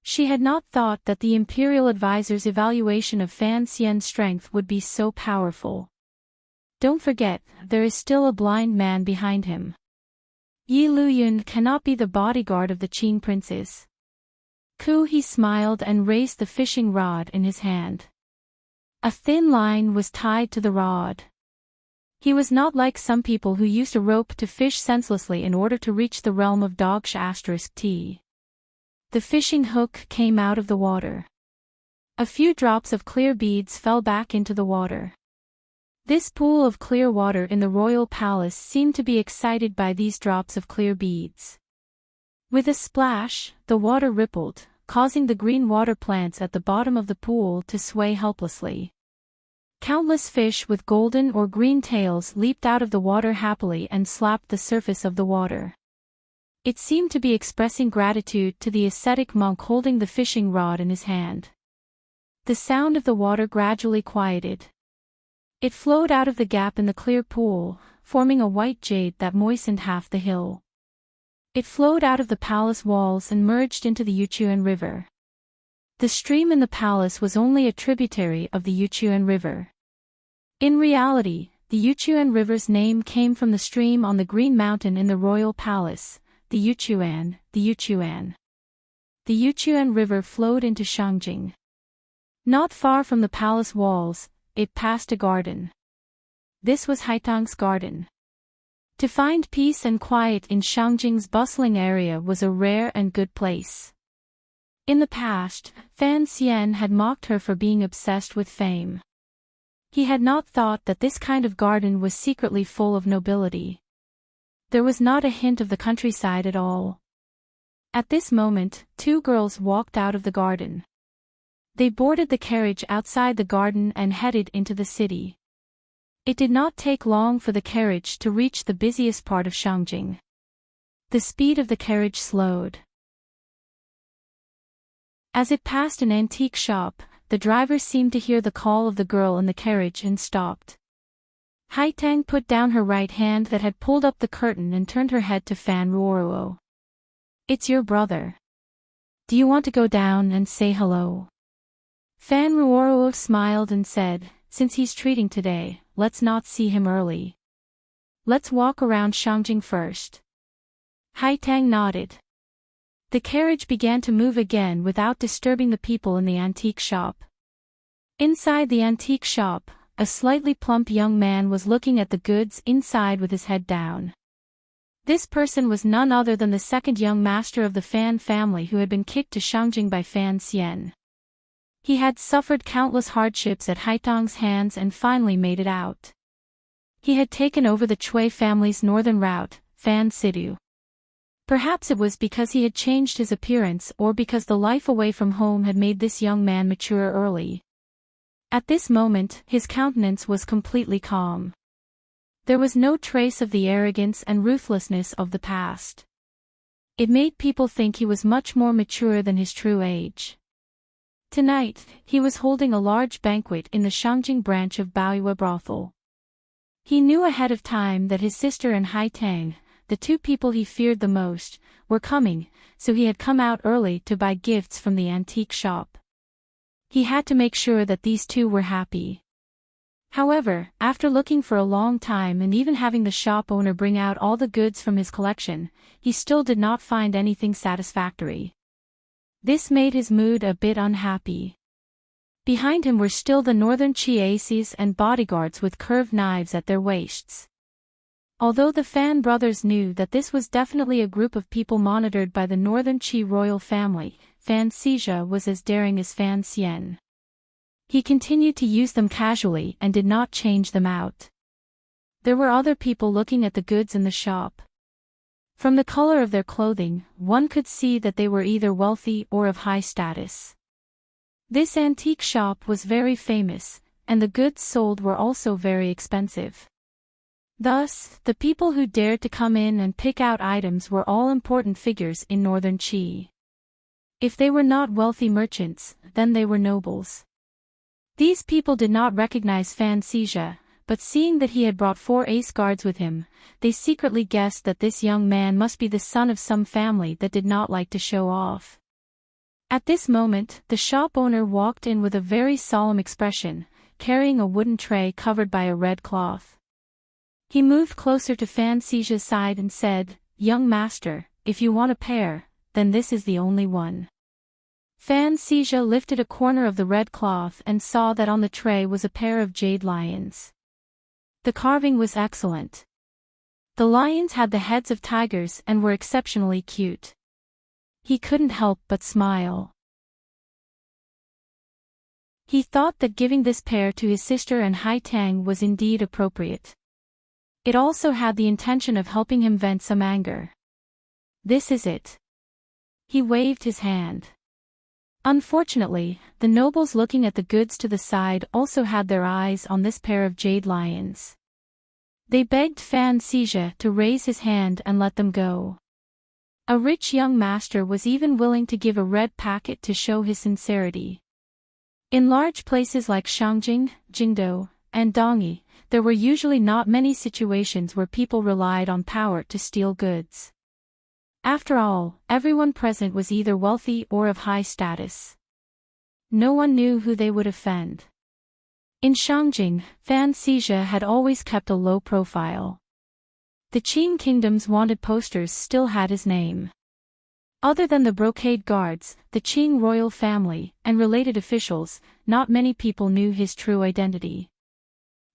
She had not thought that the imperial advisor's evaluation of Fan Xian's strength would be so powerful. Don't forget, there is still a blind man behind him. Yi Luyun cannot be the bodyguard of the Qing princes. He smiled and raised the fishing rod in his hand. A thin line was tied to the rod. He was not like some people who used a rope to fish senselessly in order to reach the realm of Dog*T. The fishing hook came out of the water. A few drops of clear beads fell back into the water. This pool of clear water in the royal palace seemed to be excited by these drops of clear beads. With a splash, the water rippled, causing the green water plants at the bottom of the pool to sway helplessly. Countless fish with golden or green tails leaped out of the water happily and slapped the surface of the water. It seemed to be expressing gratitude to the ascetic monk holding the fishing rod in his hand. The sound of the water gradually quieted. It flowed out of the gap in the clear pool, forming a white jade that moistened half the hill. It flowed out of the palace walls and merged into the Yuchuan River. The stream in the palace was only a tributary of the Yuchuan River. In reality, the Yuchuan River's name came from the stream on the Green Mountain in the royal palace, the Yuchuan. The Yuchuan River flowed into Shangjing. Not far from the palace walls, it passed a garden. This was Haitang's garden. To find peace and quiet in Shangjing's bustling area was a rare and good place. In the past, Fan Xian had mocked her for being obsessed with fame. He had not thought that this kind of garden was secretly full of nobility. There was not a hint of the countryside at all. At this moment, two girls walked out of the garden. They boarded the carriage outside the garden and headed into the city. It did not take long for the carriage to reach the busiest part of Shangjing. The speed of the carriage slowed. As it passed an antique shop, the driver seemed to hear the call of the girl in the carriage and stopped. Haitang put down her right hand that had pulled up the curtain and turned her head to Fan Ruoruo. "It's your brother. Do you want to go down and say hello?" Fan Ruoruo smiled and said, "Since he's treating today, let's not see him early. Let's walk around Shangjing first." Haitang nodded. The carriage began to move again without disturbing the people in the antique shop. Inside the antique shop, a slightly plump young man was looking at the goods inside with his head down. This person was none other than the second young master of the Fan family who had been kicked to Shangjing by Fan Xian. He had suffered countless hardships at Haitang's hands and finally made it out. He had taken over the Chui family's northern route, Fan Sidu. Perhaps it was because he had changed his appearance or because the life away from home had made this young man mature early. At this moment, his countenance was completely calm. There was no trace of the arrogance and ruthlessness of the past. It made people think he was much more mature than his true age. Tonight, he was holding a large banquet in the Shangjing branch of Baoyue brothel. He knew ahead of time that his sister and Haitang, the two people he feared the most, were coming, so he had come out early to buy gifts from the antique shop. He had to make sure that these two were happy. However, after looking for a long time and even having the shop owner bring out all the goods from his collection, he still did not find anything satisfactory. This made his mood a bit unhappy. Behind him were still the northern Chiases and bodyguards with curved knives at their waists. Although the Fan brothers knew that this was definitely a group of people monitored by the northern Qi royal family, Fan Xizha was as daring as Fan Xian. He continued to use them casually and did not change them out. There were other people looking at the goods in the shop. From the color of their clothing, one could see that they were either wealthy or of high status. This antique shop was very famous, and the goods sold were also very expensive. Thus, the people who dared to come in and pick out items were all important figures in northern Qi. If they were not wealthy merchants, then they were nobles. These people did not recognize Fan Xizha, but seeing that he had brought 4 ace guards with him, they secretly guessed that this young man must be the son of some family that did not like to show off. At this moment, the shop owner walked in with a very solemn expression, carrying a wooden tray covered by a red cloth. He moved closer to Fan Xizha's side and said, "Young master, if you want a pair, then this is the only one." Fan Xizha lifted a corner of the red cloth and saw that on the tray was a pair of jade lions. The carving was excellent. The lions had the heads of tigers and were exceptionally cute. He couldn't help but smile. He thought that giving this pair to his sister and Haitang was indeed appropriate. It also had the intention of helping him vent some anger. "This is it." He waved his hand. Unfortunately, the nobles looking at the goods to the side also had their eyes on this pair of jade lions. They begged Fan Xizhi to raise his hand and let them go. A rich young master was even willing to give a red packet to show his sincerity. In large places like Shangjing, Jingdou, and Dongyi, there were usually not many situations where people relied on power to steal goods. After all, everyone present was either wealthy or of high status. No one knew who they would offend. In Shangjing, Fan Xizhi had always kept a low profile. The Qing kingdom's wanted posters still had his name. Other than the brocade guards, the Qing royal family, and related officials, not many people knew his true identity.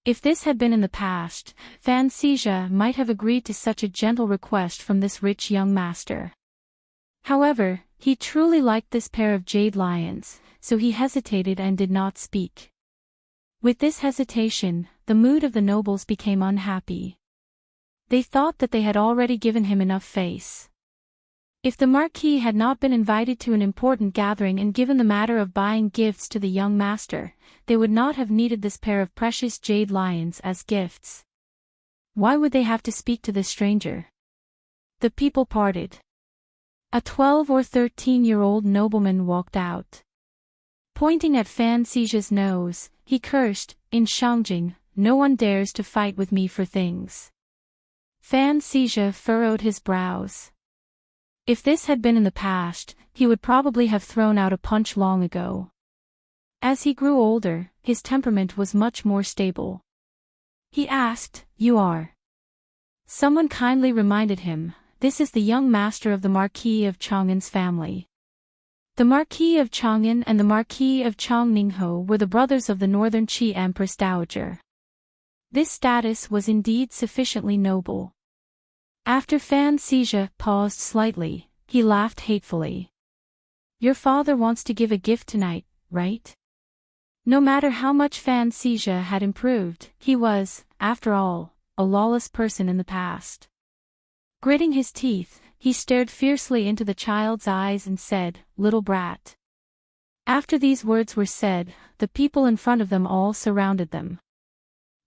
If this had been in the past, Fan Xizhi might have agreed to such a gentle request from this rich young master. However, he truly liked this pair of jade lions, so he hesitated and did not speak. With this hesitation, the mood of the nobles became unhappy. They thought that they had already given him enough face. If the Marquis had not been invited to an important gathering and given the matter of buying gifts to the young master, they would not have needed this pair of precious jade lions as gifts. Why would they have to speak to this stranger? The people parted. A 12 or 13-year-old nobleman walked out. Pointing at Fan Xizhi's nose, he cursed, "In Shangjing, no one dares to fight with me for things." Fan Xizhi furrowed his brows. If this had been in the past, he would probably have thrown out a punch long ago. As he grew older, his temperament was much more stable. He asked, "You are?" Someone kindly reminded him, "This is the young master of the Marquis of Chang'an's family." The Marquis of Chang'an and the Marquis of Changningho were the brothers of the Northern Qi Empress Dowager. This status was indeed sufficiently noble. After Fan Xizhi paused slightly, he laughed hatefully. "Your father wants to give a gift tonight, right?" No matter how much Fan Xizhi had improved, he was, after all, a lawless person in the past. Gritting his teeth, he stared fiercely into the child's eyes and said, "Little brat." After these words were said, the people in front of them all surrounded them.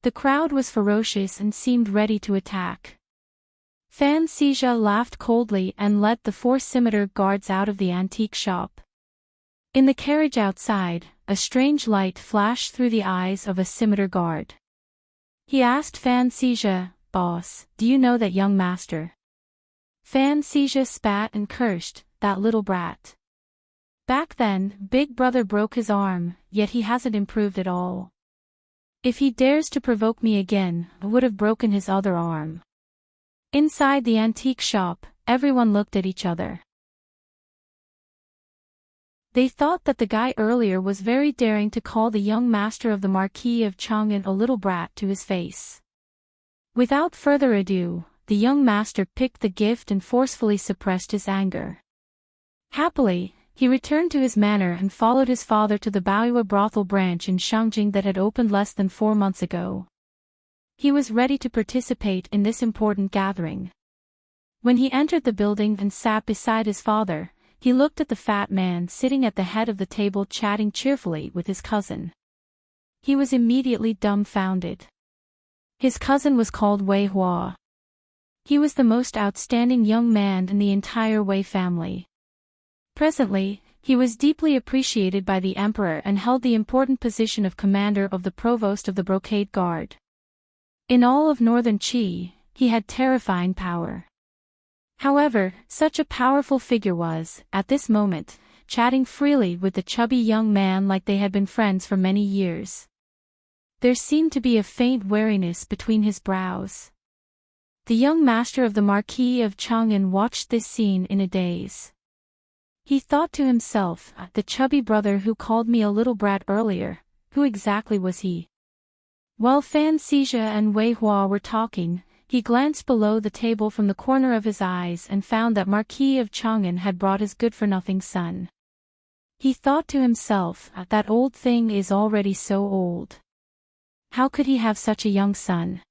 The crowd was ferocious and seemed ready to attack. Fan Xizhi laughed coldly and led the 4 scimitar guards out of the antique shop. In the carriage outside, a strange light flashed through the eyes of a scimitar guard. He asked Fan Xizhi, "Boss, do you know that young master?" Fan Xizhi spat and cursed, "That little brat. Back then, Big Brother broke his arm, yet he hasn't improved at all. If he dares to provoke me again, I would have broken his other arm." Inside the antique shop, everyone looked at each other. They thought that the guy earlier was very daring to call the young master of the Marquis of Chang'an a little brat to his face. Without further ado, the young master picked the gift and forcefully suppressed his anger. Happily, he returned to his manor and followed his father to the Baoyue brothel branch in Shangjing that had opened less than 4 months ago. He was ready to participate in this important gathering. When he entered the building and sat beside his father, he looked at the fat man sitting at the head of the table chatting cheerfully with his cousin. He was immediately dumbfounded. His cousin was called Wei Hua. He was the most outstanding young man in the entire Wei family. Presently, he was deeply appreciated by the emperor and held the important position of commander of the provost of the brocade guard. In all of northern Qi, he had terrifying power. However, such a powerful figure was, at this moment, chatting freely with the chubby young man like they had been friends for many years. There seemed to be a faint wariness between his brows. The young master of the Marquis of Chang'an watched this scene in a daze. He thought to himself, "The chubby brother who called me a little brat earlier, who exactly was he?" While Fan Xizhi and Wei Hua were talking, he glanced below the table from the corner of his eyes and found that Marquis of Chang'an had brought his good-for-nothing son. He thought to himself, "That old thing is already so old. How could he have such a young son?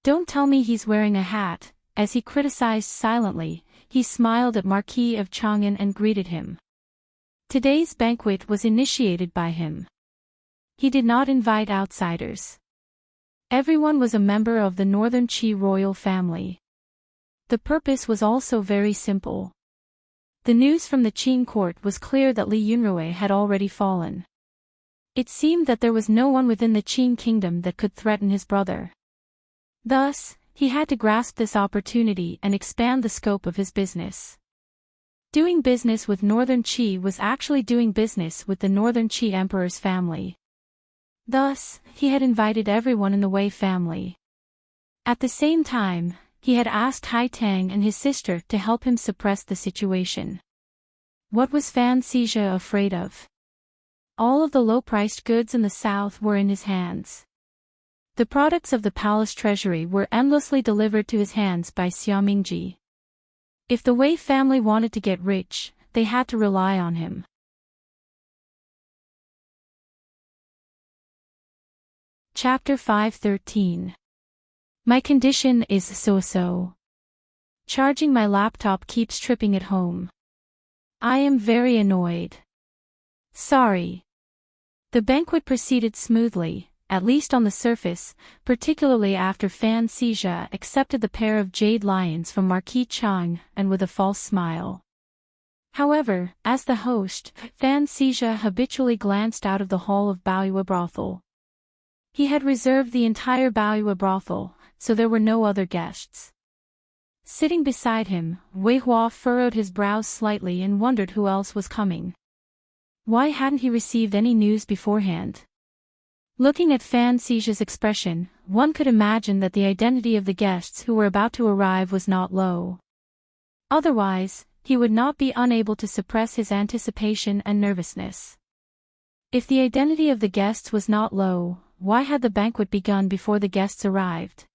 Don't tell me he's wearing a hat." As he criticized silently, he smiled at Marquis of Chang'an and greeted him. Today's banquet was initiated by him. He did not invite outsiders. Everyone was a member of the Northern Qi royal family. The purpose was also very simple. The news from the Qin court was clear that Li Yunrui had already fallen. It seemed that there was no one within the Qin kingdom that could threaten his brother. Thus, he had to grasp this opportunity and expand the scope of his business. Doing business with Northern Qi was actually doing business with the Northern Qi Emperor's family. Thus, he had invited everyone in the Wei family. At the same time, he had asked Hai Tang and his sister to help him suppress the situation. What was Fan Xizhe afraid of? All of the low-priced goods in the south were in his hands. The products of the palace treasury were endlessly delivered to his hands by Xiaomingji. If the Wei family wanted to get rich, they had to rely on him. Chapter 5:13. My condition is so-so. Charging my laptop keeps tripping at home. I am very annoyed. Sorry. The banquet proceeded smoothly, at least on the surface, particularly after Fan Xizhe accepted the pair of jade lions from Marquis Chang and with a false smile. However, as the host, Fan Xizhe habitually glanced out of the hall of Baoyue brothel. He had reserved the entire Baoyue brothel, so there were no other guests. Sitting beside him, Wei Hua furrowed his brows slightly and wondered who else was coming. Why hadn't he received any news beforehand? Looking at Fan Xizhe's expression, one could imagine that the identity of the guests who were about to arrive was not low. Otherwise, he would not be unable to suppress his anticipation and nervousness. If the identity of the guests was not low, why had the banquet begun before the guests arrived?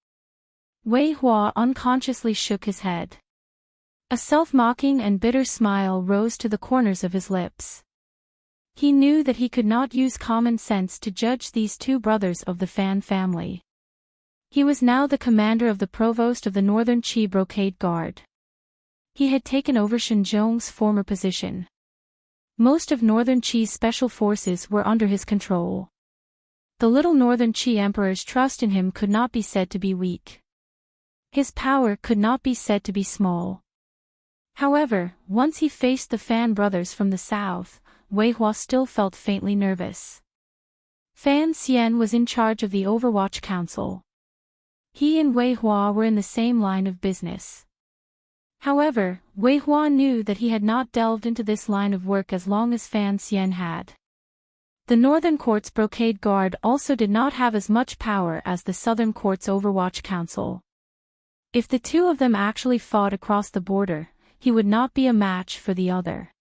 Wei Hua unconsciously shook his head. A self-mocking and bitter smile rose to the corners of his lips. He knew that he could not use common sense to judge these two brothers of the Fan family. He was now the commander of the provost of the Northern Qi Brocade Guard. He had taken over Shenzhong's former position. Most of Northern Qi's special forces were under his control. The little Northern Qi Emperor's trust in him could not be said to be weak. His power could not be said to be small. However, once he faced the Fan brothers from the south, Wei Hua still felt faintly nervous. Fan Xian was in charge of the Overwatch Council. He and Wei Hua were in the same line of business. However, Wei Hua knew that he had not delved into this line of work as long as Fan Xian had. The Northern Court's Brocade Guard also did not have as much power as the Southern Court's Overwatch Council. If the two of them actually fought across the border, he would not be a match for the other.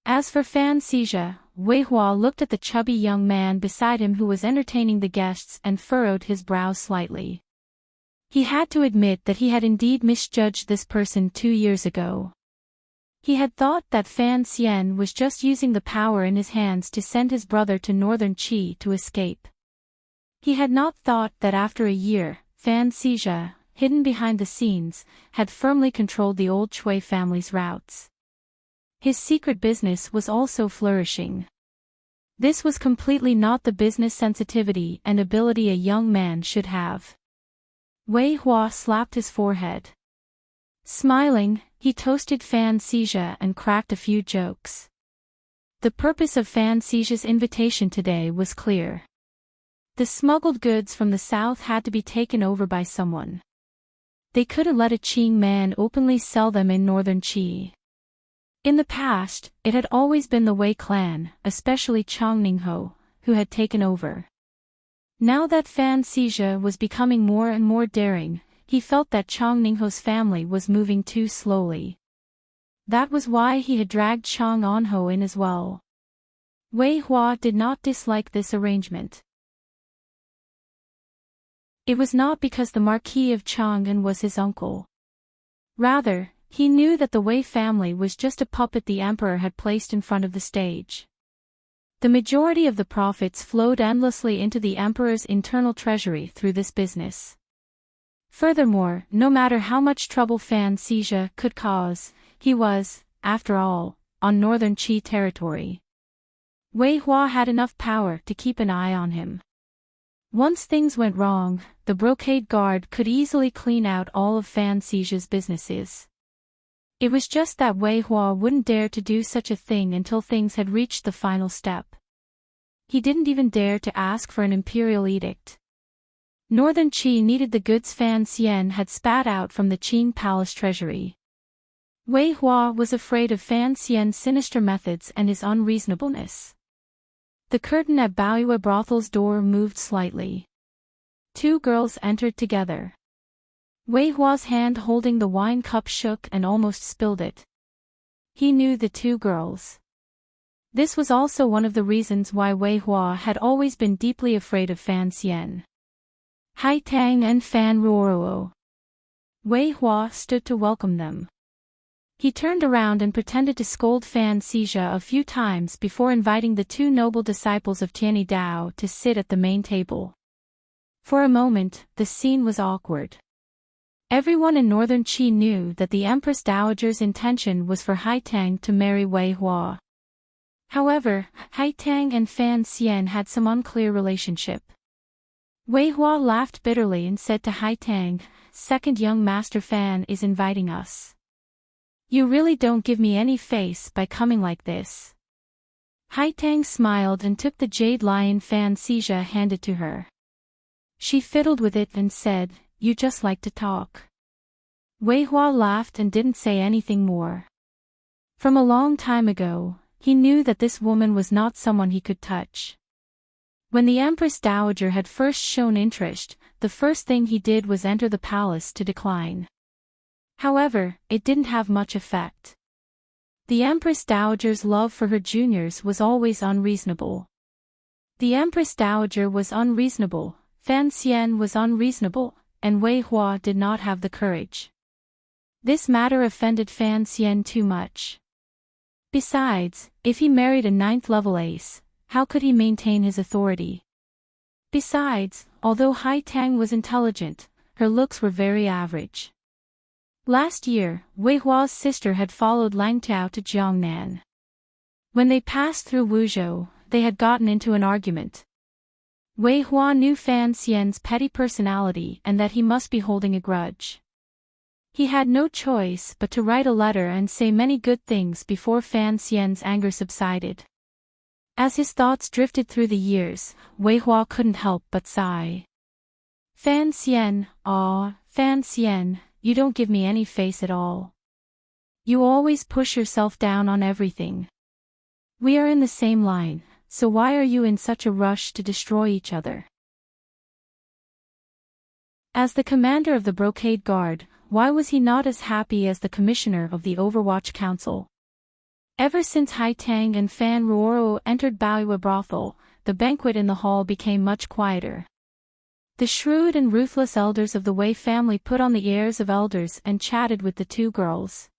As for Fan Xizhe, Wei Hua looked at the chubby young man beside him who was entertaining the guests and furrowed his brows slightly. He had to admit that he had indeed misjudged this person 2 years ago. He had thought that Fan Xian was just using the power in his hands to send his brother to Northern Qi to escape. He had not thought that after a year, Fan Xizhe, hidden behind the scenes, had firmly controlled the old Chui family's routes. His secret business was also flourishing. This was completely not the business sensitivity and ability a young man should have. Wei Hua slapped his forehead. Smiling, he toasted Fan Xizhe and cracked a few jokes. The purpose of Fan Xizhe's invitation today was clear. The smuggled goods from the south had to be taken over by someone. They couldn't let a Qing man openly sell them in Northern Qi. In the past, it had always been the Wei clan, especially Chang Ningho, who had taken over. Now that Fan Xizhe was becoming more and more daring, he felt that Chang Ningho's family was moving too slowly. That was why he had dragged Chang Anho in as well. Wei Hua did not dislike this arrangement. It was not because the Marquis of Chang'an was his uncle. Rather, he knew that the Wei family was just a puppet the emperor had placed in front of the stage. The majority of the profits flowed endlessly into the emperor's internal treasury through this business. Furthermore, no matter how much trouble Fan Xizhe could cause, he was, after all, on northern Qi territory. Wei Hua had enough power to keep an eye on him. Once things went wrong, the brocade guard could easily clean out all of Fan Xija's businesses. It was just that Wei Hua wouldn't dare to do such a thing until things had reached the final step. He didn't even dare to ask for an imperial edict. Northern Qi needed the goods Fan Xian had spat out from the Qing palace treasury. Wei Hua was afraid of Fan Xian's sinister methods and his unreasonableness. The curtain at Baoyue brothel's door moved slightly. Two girls entered together. Wei Hua's hand holding the wine cup shook and almost spilled it. He knew the two girls. This was also one of the reasons why Wei Hua had always been deeply afraid of Fan Xian. Haitang and Fan Ruoruo. Wei Hua stood to welcome them. He turned around and pretended to scold Fan Xija a few times before inviting the two noble disciples of Tianyi Dao to sit at the main table. For a moment, the scene was awkward. Everyone in northern Qi knew that the Empress Dowager's intention was for Haitang to marry Wei Hua. However, Haitang and Fan Xian had some unclear relationship. Wei Hua laughed bitterly and said to Haitang, "Second young master Fan is inviting us. You really don't give me any face by coming like this." Haitang smiled and took the jade lion Fan Xija handed to her. She fiddled with it and said, "You just like to talk." Wei Hua laughed and didn't say anything more. From a long time ago, he knew that this woman was not someone he could touch. When the Empress Dowager had first shown interest, the first thing he did was enter the palace to decline. However, it didn't have much effect. The Empress Dowager's love for her juniors was always unreasonable. The Empress Dowager was unreasonable, Fan Xian was unreasonable, and Wei Hua did not have the courage. This matter offended Fan Xian too much. Besides, if he married a 9th-level ace, how could he maintain his authority? Besides, although Haitang was intelligent, her looks were very average. Last year, Wei Hua's sister had followed Lang Tao to Jiangnan. When they passed through Wuzhou, they had gotten into an argument. Wei Hua knew Fan Xian's petty personality and that he must be holding a grudge. He had no choice but to write a letter and say many good things before Fan Xian's anger subsided. As his thoughts drifted through the years, Wei Hua couldn't help but sigh. "Fan Xian, Fan Xian, you don't give me any face at all. You always push yourself down on everything. We are in the same line, so why are you in such a rush to destroy each other?" As the commander of the Brocade Guard, why was he not as happy as the commissioner of the Overwatch Council? Ever since Haitang and Fan Ruoro entered Baoyue brothel, the banquet in the hall became much quieter. The shrewd and ruthless elders of the Wei family put on the airs of elders and chatted with the two girls.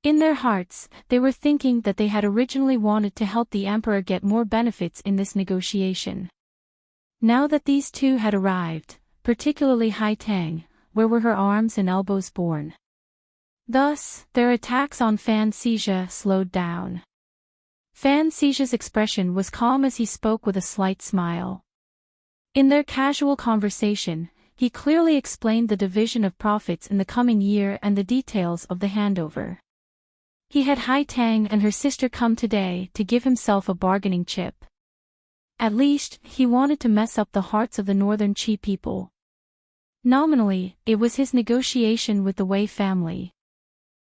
In their hearts, they were thinking that they had originally wanted to help the emperor get more benefits in this negotiation. Now that these two had arrived, particularly Haitang, where were her arms and elbows born? Thus, their attacks on Fan Xija slowed down. Fan Xija's expression was calm as he spoke with a slight smile. In their casual conversation, he clearly explained the division of profits in the coming year and the details of the handover. He had Haitang and her sister come today to give himself a bargaining chip. At least, he wanted to mess up the hearts of the northern Qi people. Nominally, it was his negotiation with the Wei family.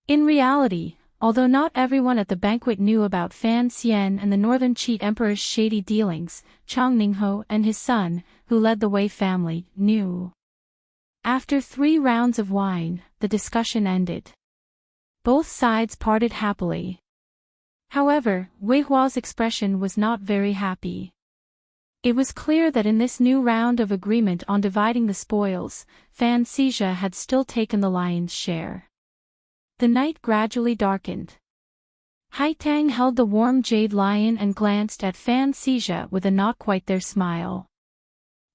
In reality, although not everyone at the banquet knew about Fan Xian and the northern Qi emperor's shady dealings, Chang Ningho and his son, who led the Wei family, knew. After 3 rounds of wine, the discussion ended. Both sides parted happily. However, Wei Hua's expression was not very happy. It was clear that in this new round of agreement on dividing the spoils, Fan Xija had still taken the lion's share. The night gradually darkened. Haitang held the warm jade lion and glanced at Fan Xija with a not quite there smile.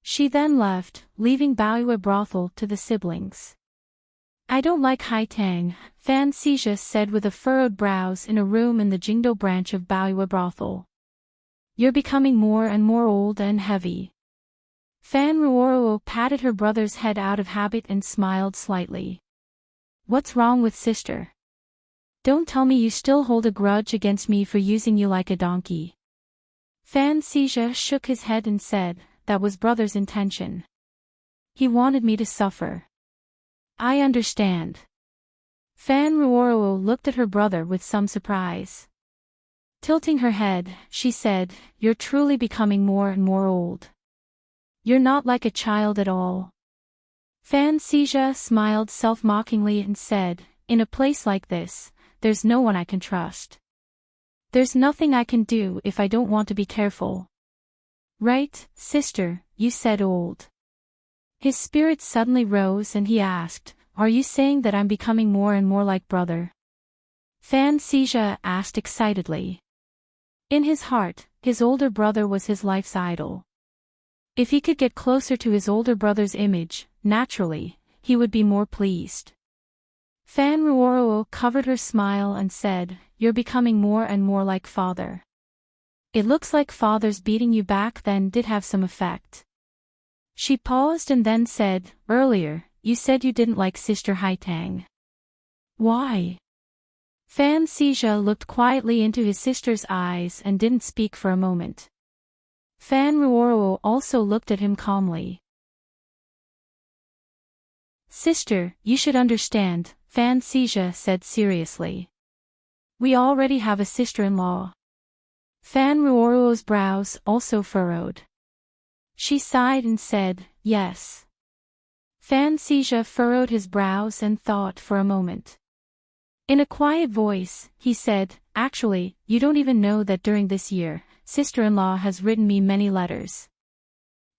She then left, leaving Baoyue brothel to the siblings. I don't like Haitang, Fan Xixia said with a furrowed brows in a room in the Jingdo branch of Baoyue brothel. You're becoming more and more old and heavy. Fan Ruoruo patted her brother's head out of habit and smiled slightly. What's wrong with sister? Don't tell me you still hold a grudge against me for using you like a donkey. Fan Xixia shook his head and said, that was brother's intention. He wanted me to suffer. I understand. Fan Ruoruo looked at her brother with some surprise. Tilting her head, she said, you're truly becoming more and more old. You're not like a child at all. Fan Xixia smiled self-mockingly and said, in a place like this, there's no one I can trust. There's nothing I can do if I don't want to be careful. Right, sister, you said old. His spirit suddenly rose and he asked, are you saying that I'm becoming more and more like brother? Fan Xixia asked excitedly. In his heart, his older brother was his life's idol. If he could get closer to his older brother's image, naturally, he would be more pleased. Fan Ruoruo covered her smile and said, you're becoming more and more like father. It looks like father's beating you back then did have some effect. She paused and then said, earlier, you said you didn't like Sister Haitang. Why? Fan Xixia looked quietly into his sister's eyes and didn't speak for a moment. Fan Ruoruo also looked at him calmly. Sister, you should understand, Fan Xixia said seriously. We already have a sister-in-law. Fan Ruoruo's brows also furrowed. She sighed and said, yes. Fan Xixia furrowed his brows and thought for a moment. In a quiet voice, he said, actually, you don't even know that during this year, sister-in-law has written me many letters.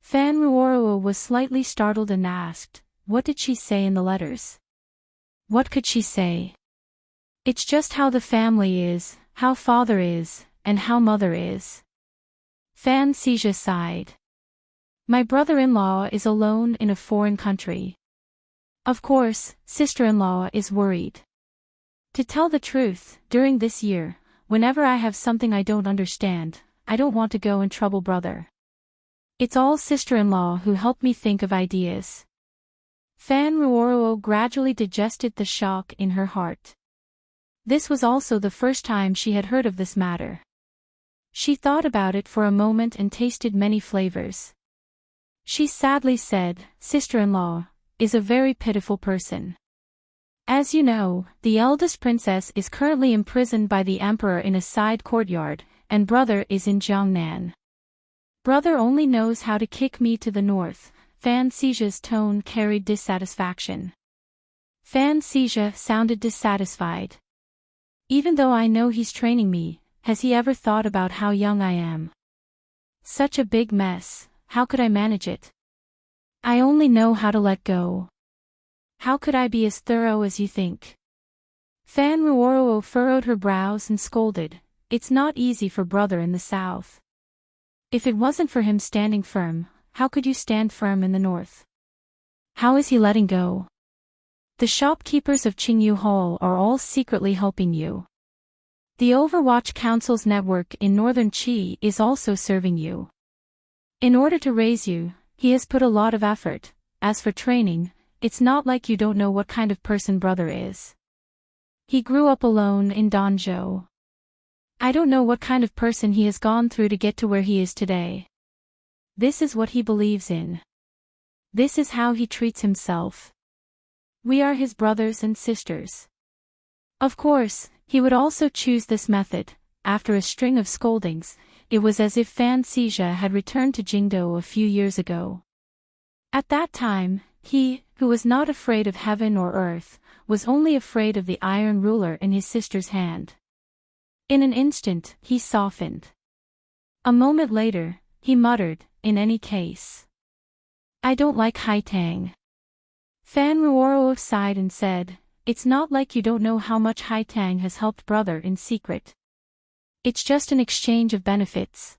Fan Ruoruo was slightly startled and asked, what did she say in the letters? What could she say? It's just how the family is, how father is, and how mother is. Fan Xixia sighed. My brother-in-law is alone in a foreign country. Of course, sister-in-law is worried. To tell the truth, during this year, whenever I have something I don't understand, I don't want to go and trouble brother. It's all sister-in-law who helped me think of ideas. Fan Ruoruo gradually digested the shock in her heart. This was also the first time she had heard of this matter. She thought about it for a moment and tasted many flavors. She sadly said, sister-in-law is a very pitiful person. As you know, the eldest princess is currently imprisoned by the emperor in a side courtyard, and brother is in Jiangnan. Brother only knows how to kick me to the north. Fan Xixia's tone carried dissatisfaction. Fan Xixia sounded dissatisfied. Even though I know he's training me, has he ever thought about how young I am? Such a big mess. How could I manage it? I only know how to let go. How could I be as thorough as you think? Fan Ruoruo furrowed her brows and scolded, it's not easy for brother in the south. If it wasn't for him standing firm, how could you stand firm in the north? How is he letting go? The shopkeepers of Qingyu Hall are all secretly helping you. The Overwatch Council's network in northern Qi is also serving you. In order to raise you, he has put a lot of effort. As for training, it's not like you don't know what kind of person brother is. He grew up alone in Danzhou. I don't know what kind of person he has gone through to get to where he is today. This is what he believes in. This is how he treats himself. We are his brothers and sisters. Of course, he would also choose this method. After a string of scoldings, it was as if Fan Xixia had returned to Jingdo a few years ago. At that time, he, who was not afraid of heaven or earth, was only afraid of the iron ruler in his sister's hand. In an instant, he softened. A moment later, he muttered, in any case. I don't like Haitang. Fan Ruoruo sighed and said, it's not like you don't know how much Haitang has helped brother in secret. It's just an exchange of benefits.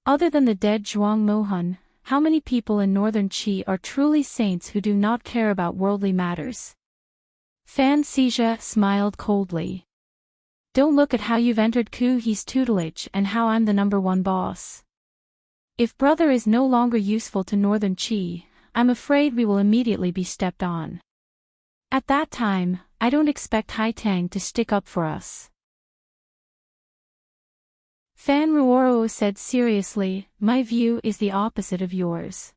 Other than the dead Zhuang Mohun, how many people in northern Qi are truly saints who do not care about worldly matters? Fan Xixia smiled coldly. Don't look at how you've entered Kuhi's tutelage and how I'm the #1 boss. If brother is no longer useful to Northern Qi, I'm afraid we will immediately be stepped on. At that time, I don't expect Haitang to stick up for us. Fan Ruoro said seriously, my view is the opposite of yours.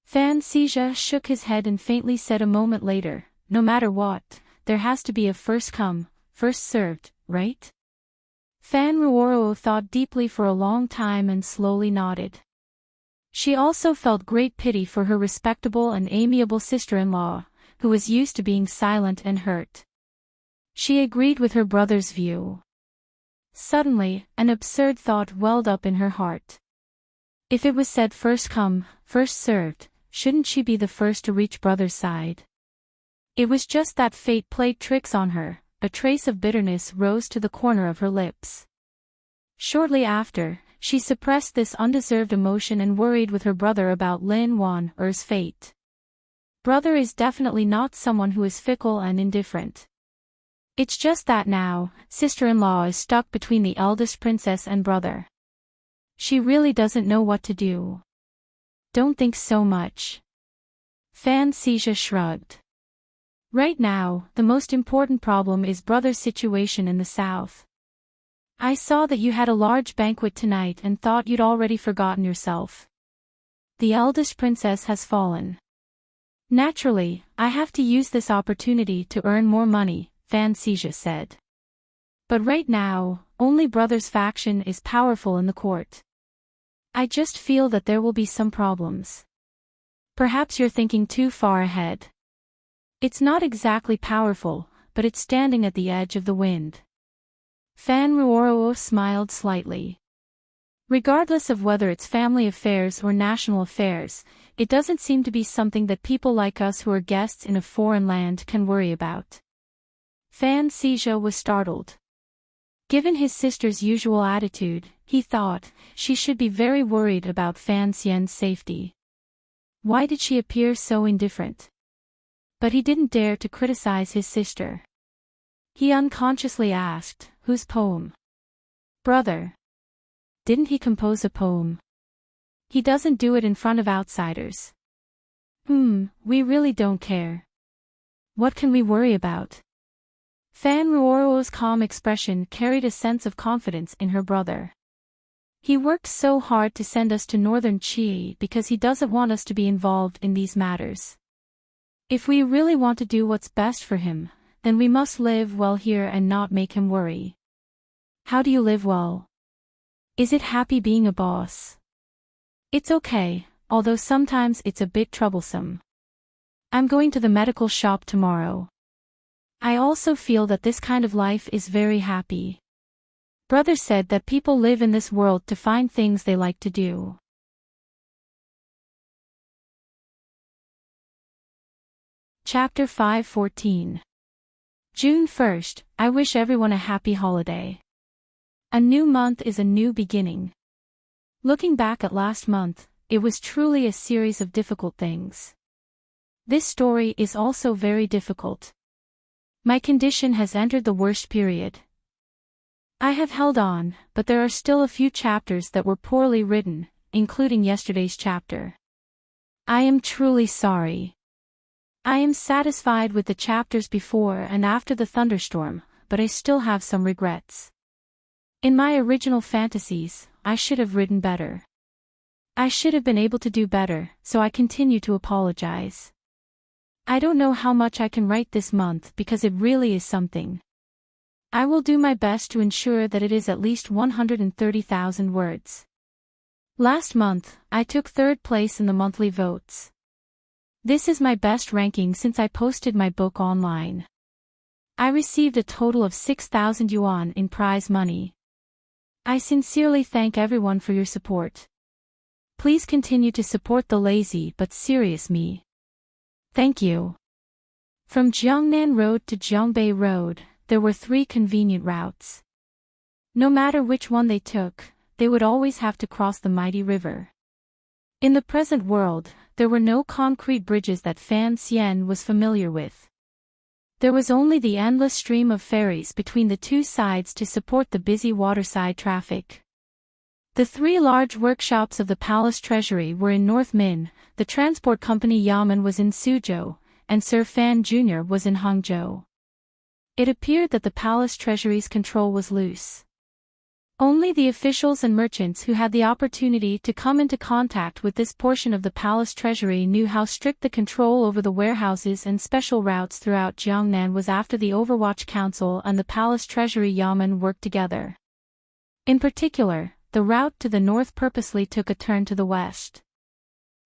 Fan Xixia shook his head and faintly said a moment later, no matter what, there has to be a first come, first served, right? Fan Ruoro thought deeply for a long time and slowly nodded. She also felt great pity for her respectable and amiable sister-in-law, who was used to being silent and hurt. She agreed with her brother's view. Suddenly, an absurd thought welled up in her heart. If it was said first come, first served, shouldn't she be the first to reach brother's side? It was just that fate played tricks on her. A trace of bitterness rose to the corner of her lips. Shortly after, she suppressed this undeserved emotion and worried with her brother about Lin Wan'er's fate. Brother is definitely not someone who is fickle and indifferent. It's just that now, sister-in-law is stuck between the eldest princess and brother. She really doesn't know what to do. Don't think so much. Fan Xixia shrugged. Right now, the most important problem is brother's situation in the south. I saw that you had a large banquet tonight and thought you'd already forgotten yourself. The eldest princess has fallen. Naturally, I have to use this opportunity to earn more money, Fan Xixia said. But right now, only brother's faction is powerful in the court. I just feel that there will be some problems. Perhaps you're thinking too far ahead. It's not exactly powerful, but it's standing at the edge of the wind. Fan Ruoro smiled slightly. Regardless of whether it's family affairs or national affairs, it doesn't seem to be something that people like us who are guests in a foreign land can worry about. Fan Xixia was startled. Given his sister's usual attitude, he thought, she should be very worried about Fan Xian's safety. Why did she appear so indifferent? But he didn't dare to criticize his sister. He unconsciously asked, whose poem? Brother. Didn't he compose a poem? He doesn't do it in front of outsiders. We really don't care. What can we worry about? Fan Ruoro's calm expression carried a sense of confidence in her brother. He worked so hard to send us to Northern Qi because he doesn't want us to be involved in these matters. If we really want to do what's best for him, then we must live well here and not make him worry. How do you live well? Is it happy being a boss? It's okay, although sometimes it's a bit troublesome. I'm going to the medical shop tomorrow. I also feel that this kind of life is very happy. Brother said that people live in this world to find things they like to do. Chapter 5:14. June 1st, I wish everyone a happy holiday. A new month is a new beginning. Looking back at last month, it was truly a series of difficult things. This story is also very difficult. My condition has entered the worst period. I have held on, but there are still a few chapters that were poorly written, including yesterday's chapter. I am truly sorry. I am satisfied with the chapters before and after the thunderstorm, but I still have some regrets. In my original fantasies, I should have written better. I should have been able to do better, so I continue to apologize. I don't know how much I can write this month because it really is something. I will do my best to ensure that it is at least 130,000 words. Last month, I took third place in the monthly votes. This is my best ranking since I posted my book online. I received a total of 6,000 yuan in prize money. I sincerely thank everyone for your support. Please continue to support the lazy but serious me. Thank you. From Jiangnan Road to Jiangbei Road, there were 3 convenient routes. No matter which one they took, they would always have to cross the mighty river. In the present world, there were no concrete bridges that Fan Xian was familiar with. There was only the endless stream of ferries between the two sides to support the busy waterside traffic. The three large workshops of the palace treasury were in North Min, the transport company Yamen was in Suzhou, and Sir Fan Jr. was in Hangzhou. It appeared that the palace treasury's control was loose. Only the officials and merchants who had the opportunity to come into contact with this portion of the palace treasury knew how strict the control over the warehouses and special routes throughout Jiangnan was after the Overwatch Council and the palace treasury Yamen worked together. In particular, the route to the north purposely took a turn to the west.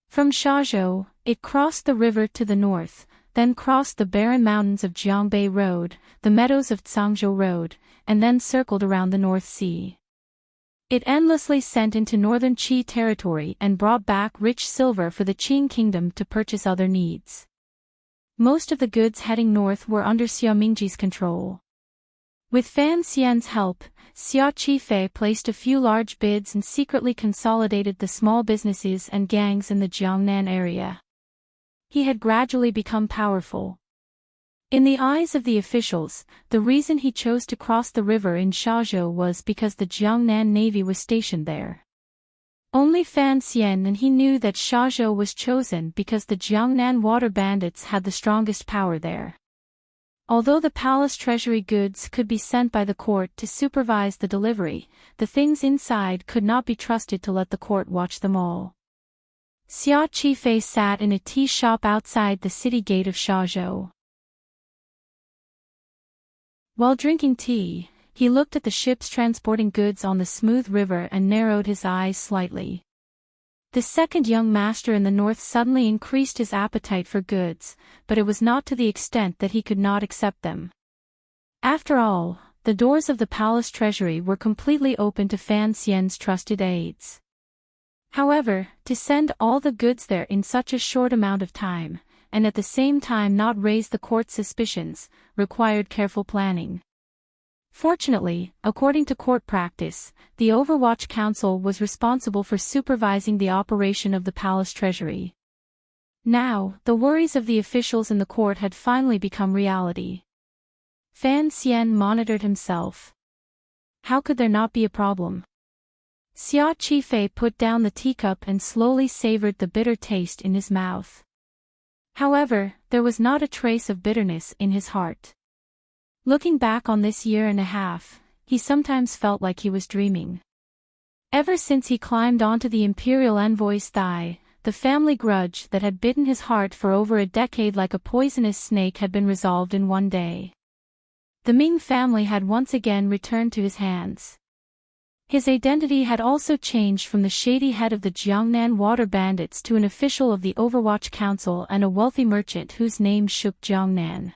From Shazhou, it crossed the river to the north, then crossed the barren mountains of Jiangbei Road, the meadows of Zhangzhou Road, and then circled around the North Sea. It endlessly sent into northern Qi territory and brought back rich silver for the Qing kingdom to purchase other needs. Most of the goods heading north were under Xia Mingji's control. With Fan Xian's help, Xia Qifei placed a few large bids and secretly consolidated the small businesses and gangs in the Jiangnan area. He had gradually become powerful. In the eyes of the officials, the reason he chose to cross the river in Shazhou was because the Jiangnan Navy was stationed there. Only Fan Xian and he knew that Shazhou was chosen because the Jiangnan water bandits had the strongest power there. Although the palace treasury goods could be sent by the court to supervise the delivery, the things inside could not be trusted to let the court watch them all. Xia Qifei sat in a tea shop outside the city gate of Shazhou. While drinking tea, he looked at the ships transporting goods on the smooth river and narrowed his eyes slightly. The second young master in the north suddenly increased his appetite for goods, but it was not to the extent that he could not accept them. After all, the doors of the palace treasury were completely open to Fan Xian's trusted aides. However, to send all the goods there in such a short amount of time, and at the same time not raise the court's suspicions, required careful planning. Fortunately, according to court practice, the Overwatch Council was responsible for supervising the operation of the palace treasury. Now, the worries of the officials in the court had finally become reality. Fan Xian monitored himself. How could there not be a problem? Xia Qifei put down the teacup and slowly savored the bitter taste in his mouth. However, there was not a trace of bitterness in his heart. Looking back on this year and a half, he sometimes felt like he was dreaming. Ever since he climbed onto the imperial envoy's thigh, the family grudge that had bitten his heart for over a decade like a poisonous snake had been resolved in one day. The Ming family had once again returned to his hands. His identity had also changed from the shady head of the Jiangnan water bandits to an official of the Overwatch Council and a wealthy merchant whose name shook Jiangnan.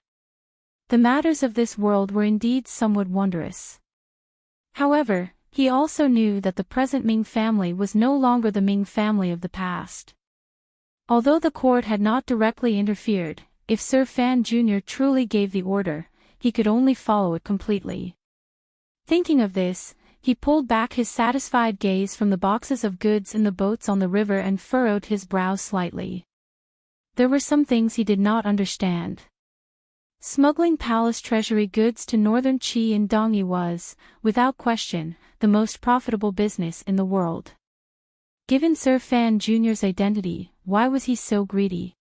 The matters of this world were indeed somewhat wondrous. However, he also knew that the present Ming family was no longer the Ming family of the past. Although the court had not directly interfered, if Sir Fan Jr. truly gave the order, he could only follow it completely. Thinking of this, he pulled back his satisfied gaze from the boxes of goods in the boats on the river and furrowed his brow slightly. There were some things he did not understand. Smuggling palace treasury goods to northern Qi and Dongyi was, without question, the most profitable business in the world. Given Sir Fan Jr.'s identity, why was he so greedy?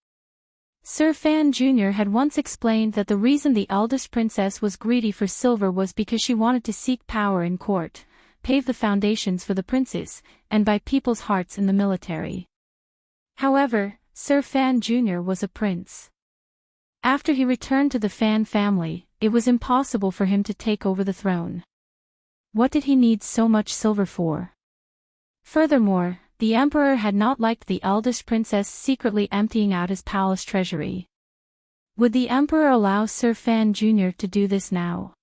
Sir Fan Jr. had once explained that the reason the eldest princess was greedy for silver was because she wanted to seek power in court, pave the foundations for the princes, and buy people's hearts in the military. However, Sir Fan Jr. was a prince. After he returned to the Fan family, it was impossible for him to take over the throne. What did he need so much silver for? Furthermore, the emperor had not liked the eldest princess secretly emptying out his palace treasury. Would the emperor allow Sir Fan Jr. to do this now?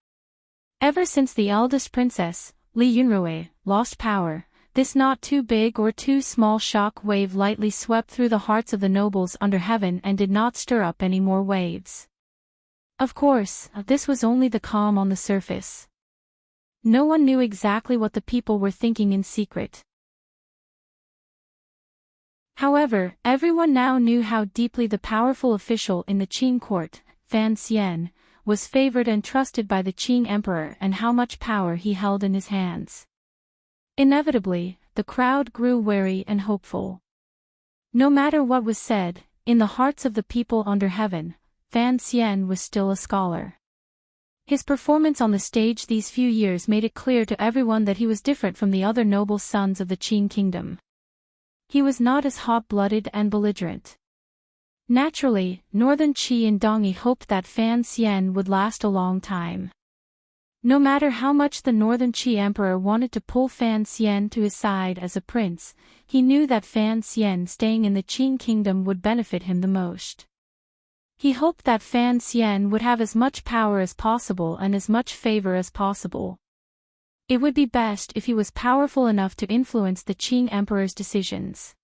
Ever since the eldest princess, Li Yunrui, lost power, this not too big or too small shock wave lightly swept through the hearts of the nobles under heaven and did not stir up any more waves. Of course, this was only the calm on the surface. No one knew exactly what the people were thinking in secret. However, everyone now knew how deeply the powerful official in the Qing court, Fan Xian, was favored and trusted by the Qing emperor and how much power he held in his hands. Inevitably, the crowd grew wary and hopeful. No matter what was said, in the hearts of the people under heaven, Fan Xian was still a scholar. His performance on the stage these few years made it clear to everyone that he was different from the other noble sons of the Qing kingdom. He was not as hot-blooded and belligerent. Naturally, Northern Qi and Dongyi hoped that Fan Xian would last a long time. No matter how much the Northern Qi emperor wanted to pull Fan Xian to his side as a prince, he knew that Fan Xian staying in the Qing kingdom would benefit him the most. He hoped that Fan Xian would have as much power as possible and as much favor as possible. It would be best if he was powerful enough to influence the Qing emperor's decisions.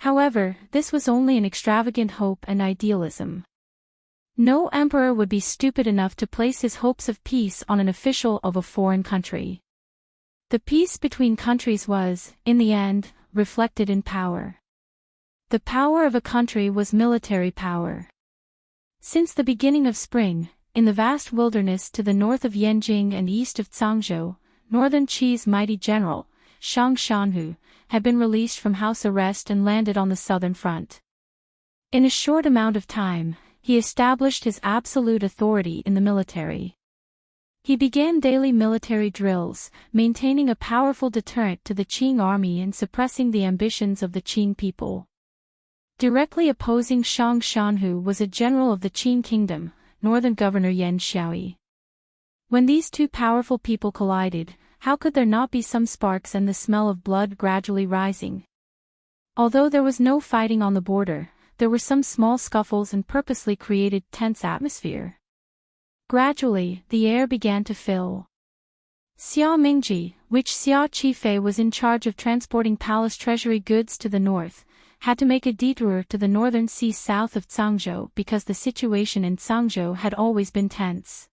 However, this was only an extravagant hope and idealism. No emperor would be stupid enough to place his hopes of peace on an official of a foreign country. The peace between countries was, in the end, reflected in power. The power of a country was military power. Since the beginning of spring, in the vast wilderness to the north of Yanjing and east of Cangzhou, Northern Qi's mighty general, Shang Shanhu, had been released from house arrest and landed on the southern front. In a short amount of time, he established his absolute authority in the military. He began daily military drills, maintaining a powerful deterrent to the Qing army and suppressing the ambitions of the Qing people. Directly opposing Shang Shanhu was a general of the Qing kingdom, northern governor Yan Xiaoyi. When these two powerful people collided, how could there not be some sparks and the smell of blood gradually rising? Although there was no fighting on the border, there were some small scuffles and purposely created tense atmosphere. Gradually, the air began to fill. Xia Mingji, which Xia Qifei was in charge of transporting palace treasury goods to the north, had to make a detour to the northern sea south of Cangzhou because the situation in Cangzhou had always been tense.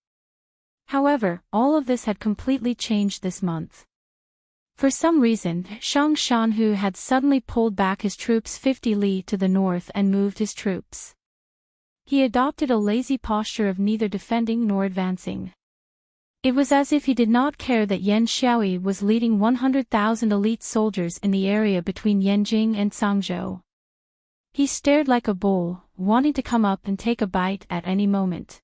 However, all of this had completely changed this month. For some reason, Shang Shanhu had suddenly pulled back his troops 50 li to the north and moved his troops. He adopted a lazy posture of neither defending nor advancing. It was as if he did not care that Yan Xiaoyi was leading 100,000 elite soldiers in the area between Yanjing and Cangzhou. He stared like a bull, wanting to come up and take a bite at any moment.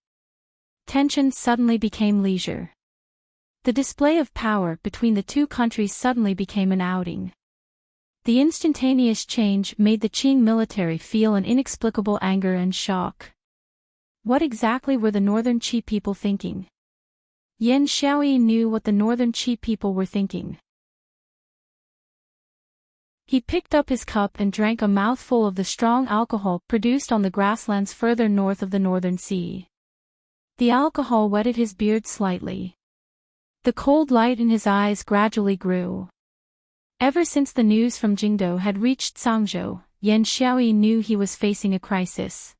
Tension suddenly became leisure. The display of power between the two countries suddenly became an outing. The instantaneous change made the Qing military feel an inexplicable anger and shock. What exactly were the Northern Qi people thinking? Yan Xiaoyi knew what the Northern Qi people were thinking. He picked up his cup and drank a mouthful of the strong alcohol produced on the grasslands further north of the Northern Sea. The alcohol wetted his beard slightly. The cold light in his eyes gradually grew. Ever since the news from Jingdou had reached Cangzhou, Yan Xiaoyi knew he was facing a crisis.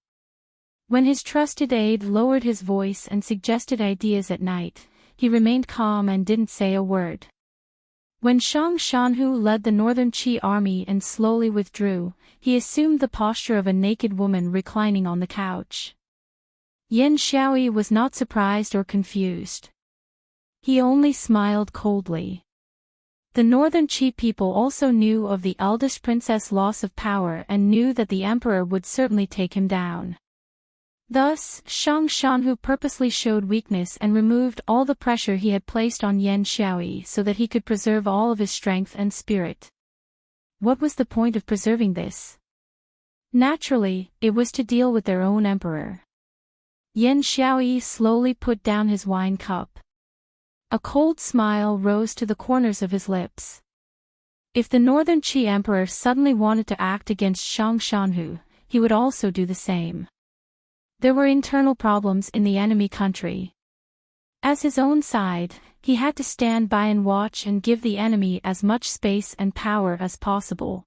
When his trusted aide lowered his voice and suggested ideas at night, he remained calm and didn't say a word. When Shang Shanhu led the Northern Qi army and slowly withdrew, he assumed the posture of a naked woman reclining on the couch. Yan Xiaoyi was not surprised or confused. He only smiled coldly. The Northern Qi people also knew of the eldest princess' loss of power and knew that the emperor would certainly take him down. Thus, Shang Shanhu purposely showed weakness and removed all the pressure he had placed on Yan Xiaoyi so that he could preserve all of his strength and spirit. What was the point of preserving this? Naturally, it was to deal with their own emperor. Yan Xiaoyi slowly put down his wine cup. A cold smile rose to the corners of his lips. If the Northern Qi emperor suddenly wanted to act against Shang Shanhu, he would also do the same. There were internal problems in the enemy country. As his own side, he had to stand by and watch and give the enemy as much space and power as possible.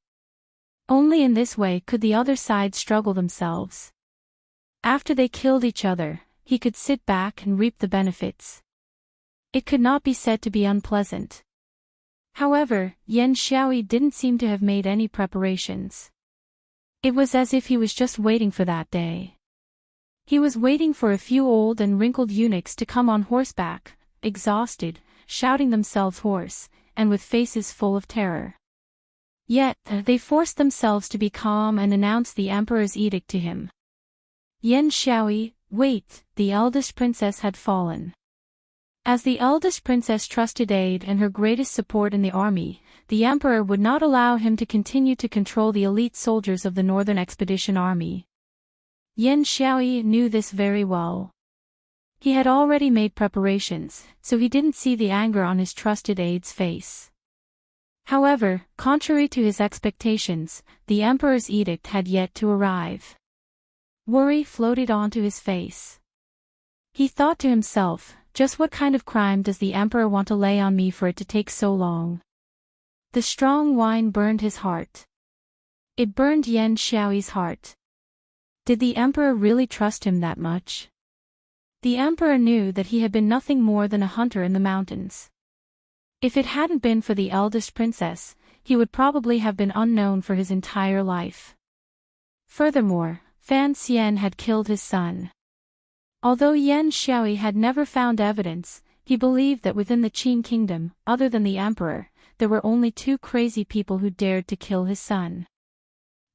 Only in this way could the other side struggle themselves. After they killed each other, he could sit back and reap the benefits. It could not be said to be unpleasant. However, Yan Xiaoyi didn't seem to have made any preparations. It was as if he was just waiting for that day. He was waiting for a few old and wrinkled eunuchs to come on horseback, exhausted, shouting themselves hoarse, and with faces full of terror. Yet, they forced themselves to be calm and announced the emperor's edict to him. Yan Xiaoyi, wait, the eldest princess had fallen. As the eldest princess trusted aid and her greatest support in the army, the emperor would not allow him to continue to control the elite soldiers of the Northern Expedition Army. Yan Xiaoyi knew this very well. He had already made preparations, so he didn't see the anger on his trusted aide's face. However, contrary to his expectations, the emperor's edict had yet to arrive. Worry floated onto his face. He thought to himself, just what kind of crime does the emperor want to lay on me for it to take so long? The strong wine burned his heart. It burned Yan Xiaoyi's heart. Did the emperor really trust him that much? The emperor knew that he had been nothing more than a hunter in the mountains. If it hadn't been for the eldest princess, he would probably have been unknown for his entire life. Furthermore, Fan Xian had killed his son. Although Yan Xiaoyi had never found evidence, he believed that within the Qin kingdom, other than the emperor, there were only 2 crazy people who dared to kill his son.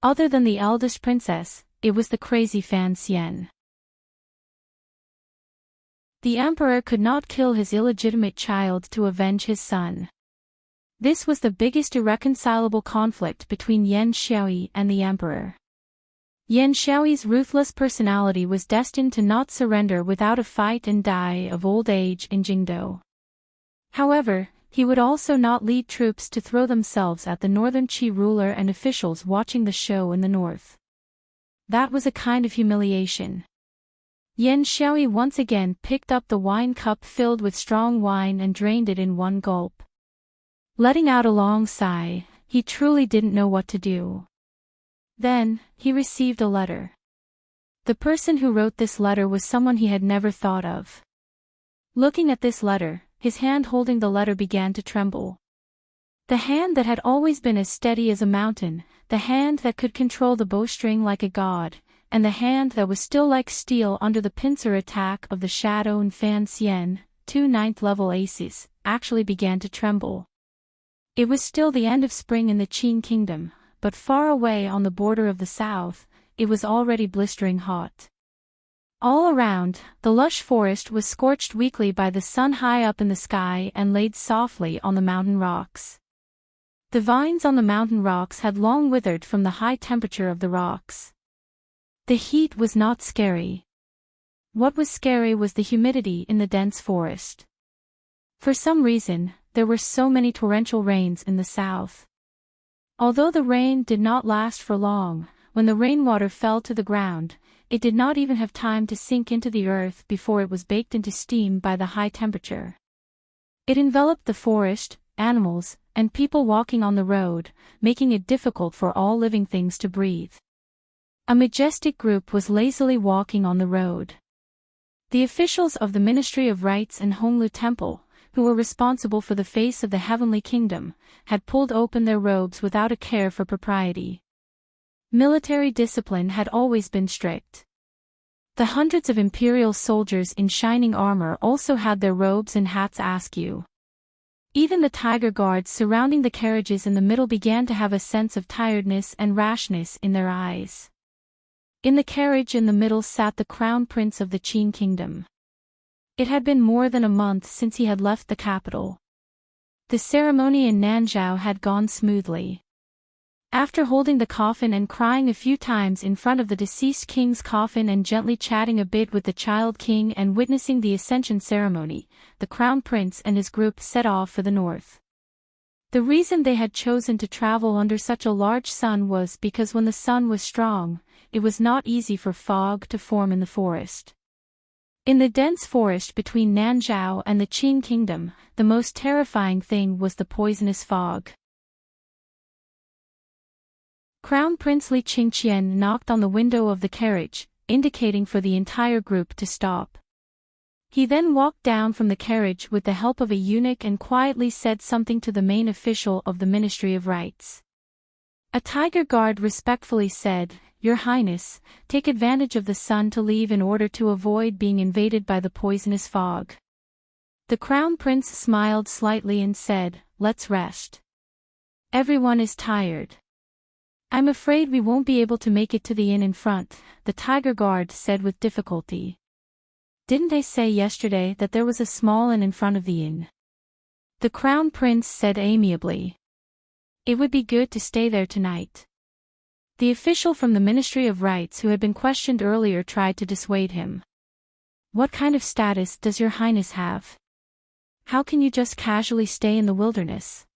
Other than the eldest princess, it was the crazy Fan Xian. The emperor could not kill his illegitimate child to avenge his son. This was the biggest irreconcilable conflict between Yan Xiaoyi and the emperor. Yan Xiaoyi's ruthless personality was destined to not surrender without a fight and die of old age in Jingdou. However, he would also not lead troops to throw themselves at the northern Qi ruler and officials watching the show in the north. That was a kind of humiliation. Yan Xiaoyi once again picked up the wine cup filled with strong wine and drained it in one gulp. Letting out a long sigh, he truly didn't know what to do. Then, he received a letter. The person who wrote this letter was someone he had never thought of. Looking at this letter, his hand holding the letter began to tremble. The hand that had always been as steady as a mountain, the hand that could control the bowstring like a god, and the hand that was still like steel under the pincer attack of the Shadow and Fan Xian, 2 9th-level aces, actually began to tremble. It was still the end of spring in the Qin kingdom, but far away on the border of the south, it was already blistering hot. All around, the lush forest was scorched weakly by the sun high up in the sky and laid softly on the mountain rocks. The vines on the mountain rocks had long withered from the high temperature of the rocks. The heat was not scary. What was scary was the humidity in the dense forest. For some reason, there were so many torrential rains in the south. Although the rain did not last for long, when the rainwater fell to the ground, it did not even have time to sink into the earth before it was baked into steam by the high temperature. It enveloped the forest, animals, and people walking on the road, making it difficult for all living things to breathe. A majestic group was lazily walking on the road. The officials of the Ministry of Rites and Honglu Temple, who were responsible for the face of the heavenly kingdom, had pulled open their robes without a care for propriety. Military discipline had always been strict. The hundreds of imperial soldiers in shining armor also had their robes and hats askew. Even the tiger guards surrounding the carriages in the middle began to have a sense of tiredness and rashness in their eyes. In the carriage in the middle sat the crown prince of the Qin kingdom. It had been more than a month since he had left the capital. The ceremony in Nanzhao had gone smoothly. After holding the coffin and crying a few times in front of the deceased king's coffin and gently chatting a bit with the child king and witnessing the ascension ceremony, the crown prince and his group set off for the north. The reason they had chosen to travel under such a large sun was because when the sun was strong, it was not easy for fog to form in the forest. In the dense forest between Nanzhao and the Qin kingdom, the most terrifying thing was the poisonous fog. Crown Prince Li Qingqian knocked on the window of the carriage, indicating for the entire group to stop. He then walked down from the carriage with the help of a eunuch and quietly said something to the main official of the Ministry of Rites. A tiger guard respectfully said, "Your Highness, take advantage of the sun to leave in order to avoid being invaded by the poisonous fog." The Crown Prince smiled slightly and said, "Let's rest. Everyone is tired." "I'm afraid we won't be able to make it to the inn in front," the tiger guard said with difficulty. "Didn't I say yesterday that there was a small inn in front of the inn?" The Crown Prince said amiably. "It would be good to stay there tonight." The official from the Ministry of Rights who had been questioned earlier tried to dissuade him. "What kind of status does your highness have? How can you just casually stay in the wilderness?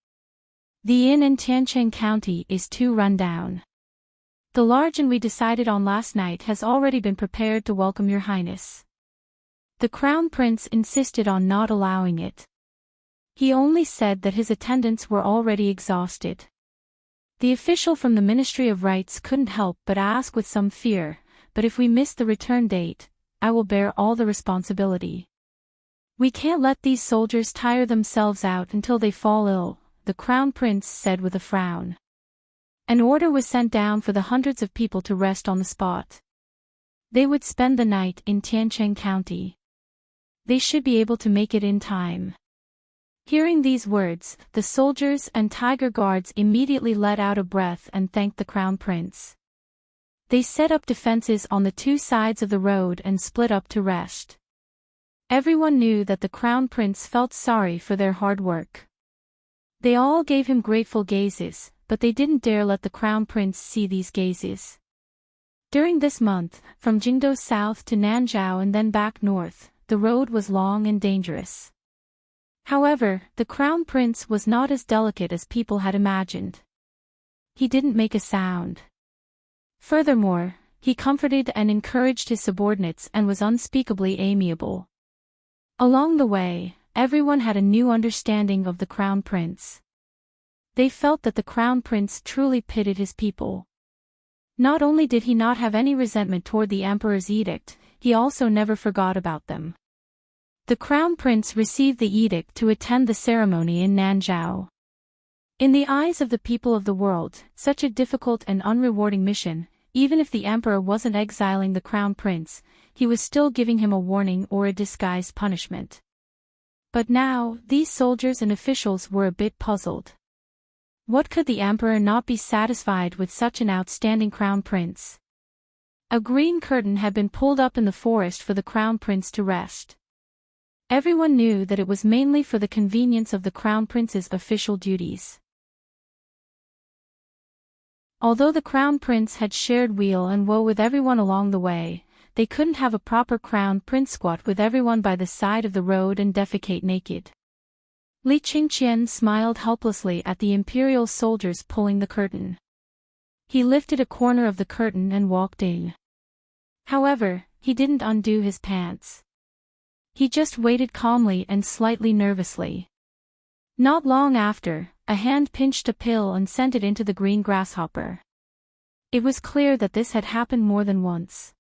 The inn in Enchanting County is too run down. The large inn we decided on last night has already been prepared to welcome your highness." The Crown Prince insisted on not allowing it. He only said that his attendants were already exhausted. The official from the Ministry of Rights couldn't help but ask with some fear, "But if we miss the return date, I will bear all the responsibility." "We can't let these soldiers tire themselves out until they fall ill," the Crown Prince said with a frown. An order was sent down for the hundreds of people to rest on the spot. They would spend the night in Enchanting County. They should be able to make it in time. Hearing these words, the soldiers and tiger guards immediately let out a breath and thanked the Crown Prince. They set up defenses on the two sides of the road and split up to rest. Everyone knew that the Crown Prince felt sorry for their hard work. They all gave him grateful gazes, but they didn't dare let the Crown Prince see these gazes. During this month, from Jingdo south to Nanzhou and then back north, the road was long and dangerous. However, the Crown Prince was not as delicate as people had imagined. He didn't make a sound. Furthermore, he comforted and encouraged his subordinates and was unspeakably amiable. Along the way, everyone had a new understanding of the Crown Prince. They felt that the Crown Prince truly pitied his people. Not only did he not have any resentment toward the Emperor's edict, he also never forgot about them. The Crown Prince received the edict to attend the ceremony in Nanzhou. In the eyes of the people of the world, such a difficult and unrewarding mission, even if the Emperor wasn't exiling the Crown Prince, he was still giving him a warning or a disguised punishment. But now, these soldiers and officials were a bit puzzled. What could the Emperor not be satisfied with such an outstanding Crown Prince? A green curtain had been pulled up in the forest for the Crown Prince to rest. Everyone knew that it was mainly for the convenience of the Crown Prince's official duties. Although the Crown Prince had shared weal and woe with everyone along the way, they couldn't have a proper Crown Prince squat with everyone by the side of the road and defecate naked. Li Qingqian smiled helplessly at the imperial soldiers pulling the curtain. He lifted a corner of the curtain and walked in. However, he didn't undo his pants. He just waited calmly and slightly nervously. Not long after, a hand pinched a pill and sent it into the green grasshopper. It was clear that this had happened more than once.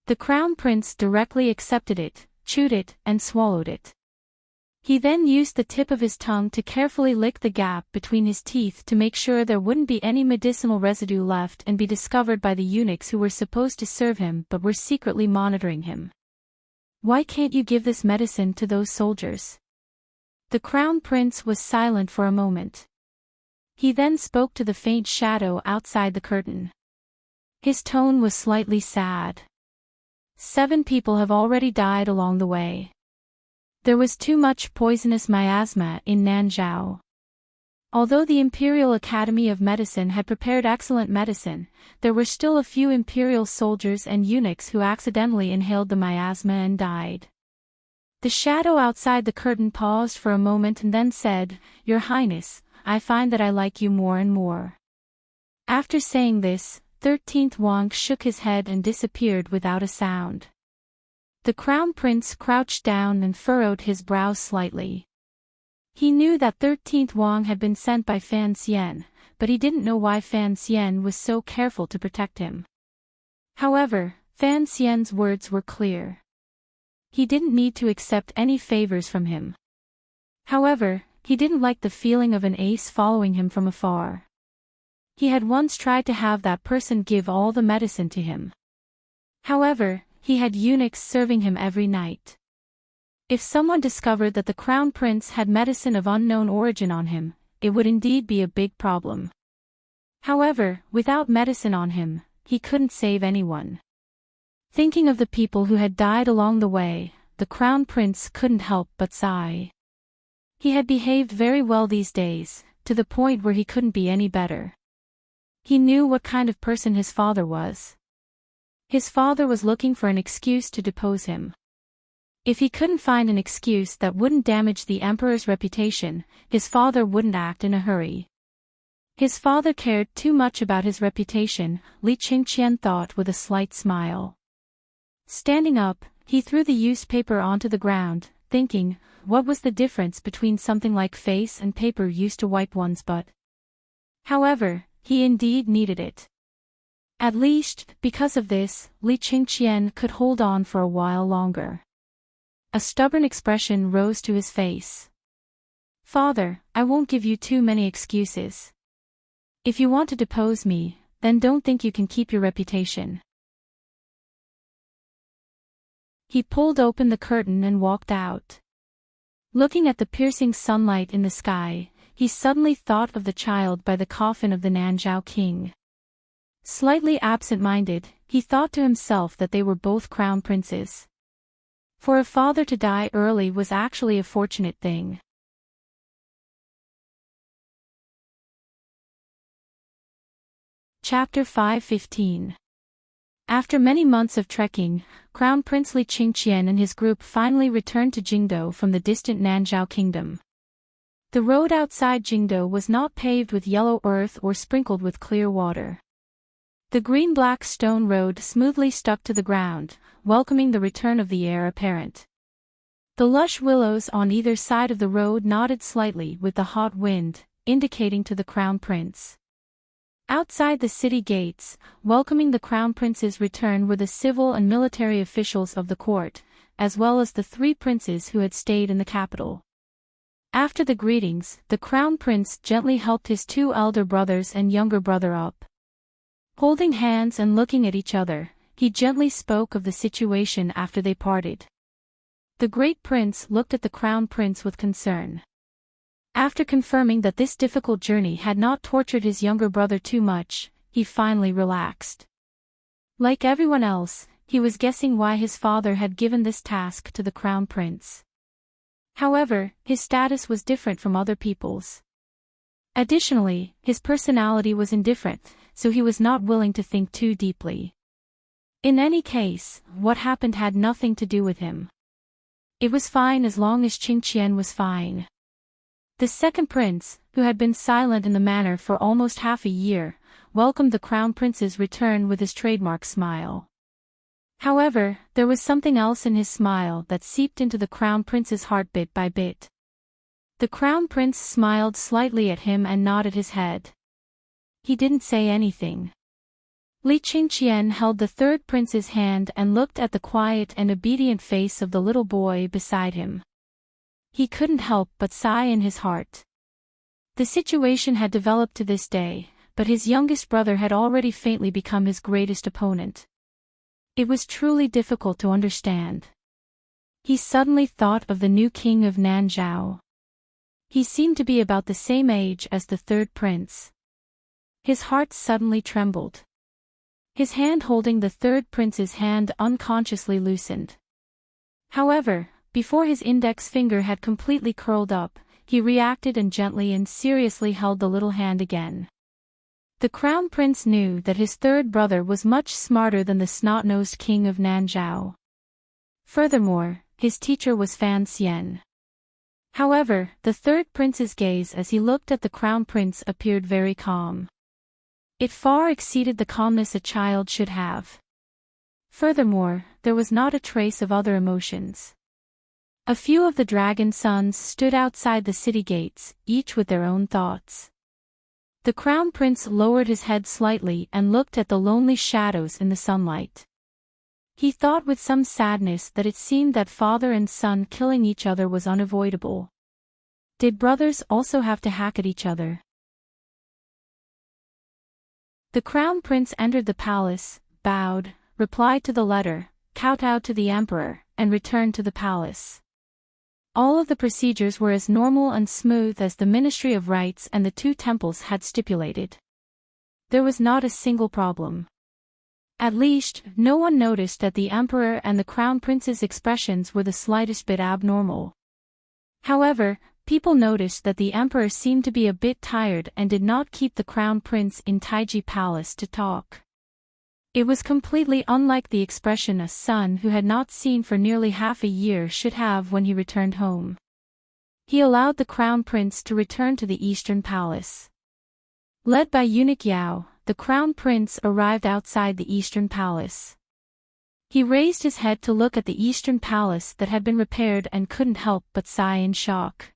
The Crown Prince directly accepted it, chewed it, and swallowed it. He then used the tip of his tongue to carefully lick the gap between his teeth to make sure there wouldn't be any medicinal residue left and be discovered by the eunuchs who were supposed to serve him but were secretly monitoring him. "Why can't you give this medicine to those soldiers?" The Crown Prince was silent for a moment. He then spoke to the faint shadow outside the curtain. His tone was slightly sad. 7 people have already died along the way. There was too much poisonous miasma in Nanzhou. Although the Imperial Academy of Medicine had prepared excellent medicine, there were still a few Imperial soldiers and eunuchs who accidentally inhaled the miasma and died. The shadow outside the curtain paused for a moment and then said, "Your Highness, I find that I like you more and more." After saying this, 13th Wang shook his head and disappeared without a sound. The Crown Prince crouched down and furrowed his brows slightly. He knew that 13th Wang had been sent by Fan Xian, but he didn't know why Fan Xian was so careful to protect him. However, Fan Xian's words were clear. He didn't need to accept any favors from him. However, he didn't like the feeling of an ace following him from afar. He had once tried to have that person give all the medicine to him. However, he had eunuchs serving him every night. If someone discovered that the crown prince had medicine of unknown origin on him, it would indeed be a big problem. However, without medicine on him, he couldn't save anyone. Thinking of the people who had died along the way, the crown prince couldn't help but sigh. He had behaved very well these days, to the point where he couldn't be any better. He knew what kind of person his father was. His father was looking for an excuse to depose him. If he couldn't find an excuse that wouldn't damage the emperor's reputation, his father wouldn't act in a hurry. His father cared too much about his reputation, Li Qingqian thought with a slight smile. Standing up, he threw the used paper onto the ground, thinking, what was the difference between something like face and paper used to wipe one's butt? However, he indeed needed it. At least, because of this, Li Qingqian could hold on for a while longer. A stubborn expression rose to his face. Father, I won't give you too many excuses. If you want to depose me, then don't think you can keep your reputation. He pulled open the curtain and walked out. Looking at the piercing sunlight in the sky, he suddenly thought of the child by the coffin of the Nanzhao king. Slightly absent-minded, he thought to himself that they were both crown princes. For a father to die early was actually a fortunate thing. Chapter 5:15. After many months of trekking, Crown Prince Li Qingqian and his group finally returned to Jingdou from the distant Nanzhao kingdom. The road outside Jingdou was not paved with yellow earth or sprinkled with clear water. The green-black stone road smoothly stuck to the ground, welcoming the return of the heir apparent. The lush willows on either side of the road nodded slightly with the hot wind, indicating to the crown prince. Outside the city gates, welcoming the crown prince's return were the civil and military officials of the court, as well as the 3 princes who had stayed in the capital. After the greetings, the crown prince gently helped his 2 elder brothers and younger brother up. Holding hands and looking at each other, he gently spoke of the situation after they parted. The great prince looked at the crown prince with concern. After confirming that this difficult journey had not tortured his younger brother too much, he finally relaxed. Like everyone else, he was guessing why his father had given this task to the crown prince. However, his status was different from other people's. Additionally, his personality was indifferent, so he was not willing to think too deeply. In any case, what happened had nothing to do with him. It was fine as long as Qingqian was fine. The second prince, who had been silent in the manor for almost half a year, welcomed the crown prince's return with his trademark smile. However, there was something else in his smile that seeped into the crown prince's heart bit by bit. The crown prince smiled slightly at him and nodded his head. He didn't say anything. Li Qingqian held the 3rd prince's hand and looked at the quiet and obedient face of the little boy beside him. He couldn't help but sigh in his heart. The situation had developed to this day, but his youngest brother had already faintly become his greatest opponent. It was truly difficult to understand. He suddenly thought of the new king of Nanzhao. He seemed to be about the same age as the 3rd prince. His heart suddenly trembled. His hand holding the 3rd prince's hand unconsciously loosened. However, before his index finger had completely curled up, he reacted and gently and seriously held the little hand again. The crown prince knew that his 3rd brother was much smarter than the snot-nosed king of Nanzhao. Furthermore, his teacher was Fan Xian. However, the 3rd prince's gaze as he looked at the crown prince appeared very calm. It far exceeded the calmness a child should have. Furthermore, there was not a trace of other emotions. A few of the dragon sons stood outside the city gates, each with their own thoughts. The crown prince lowered his head slightly and looked at the lonely shadows in the sunlight. He thought with some sadness that it seemed that father and son killing each other was unavoidable. Did brothers also have to hack at each other? The crown prince entered the palace, bowed, replied to the letter, kowtowed to the emperor, and returned to the palace. All of the procedures were as normal and smooth as the Ministry of Rites and the two temples had stipulated. There was not a single problem. At least, no one noticed that the emperor and the crown prince's expressions were the slightest bit abnormal. However, people noticed that the emperor seemed to be a bit tired and did not keep the crown prince in Taiji Palace to talk. It was completely unlike the expression a son who had not seen for nearly half a year should have when he returned home. He allowed the crown prince to return to the Eastern Palace. Led by eunuch Yao, the crown prince arrived outside the Eastern Palace. He raised his head to look at the Eastern Palace that had been repaired and couldn't help but sigh in shock.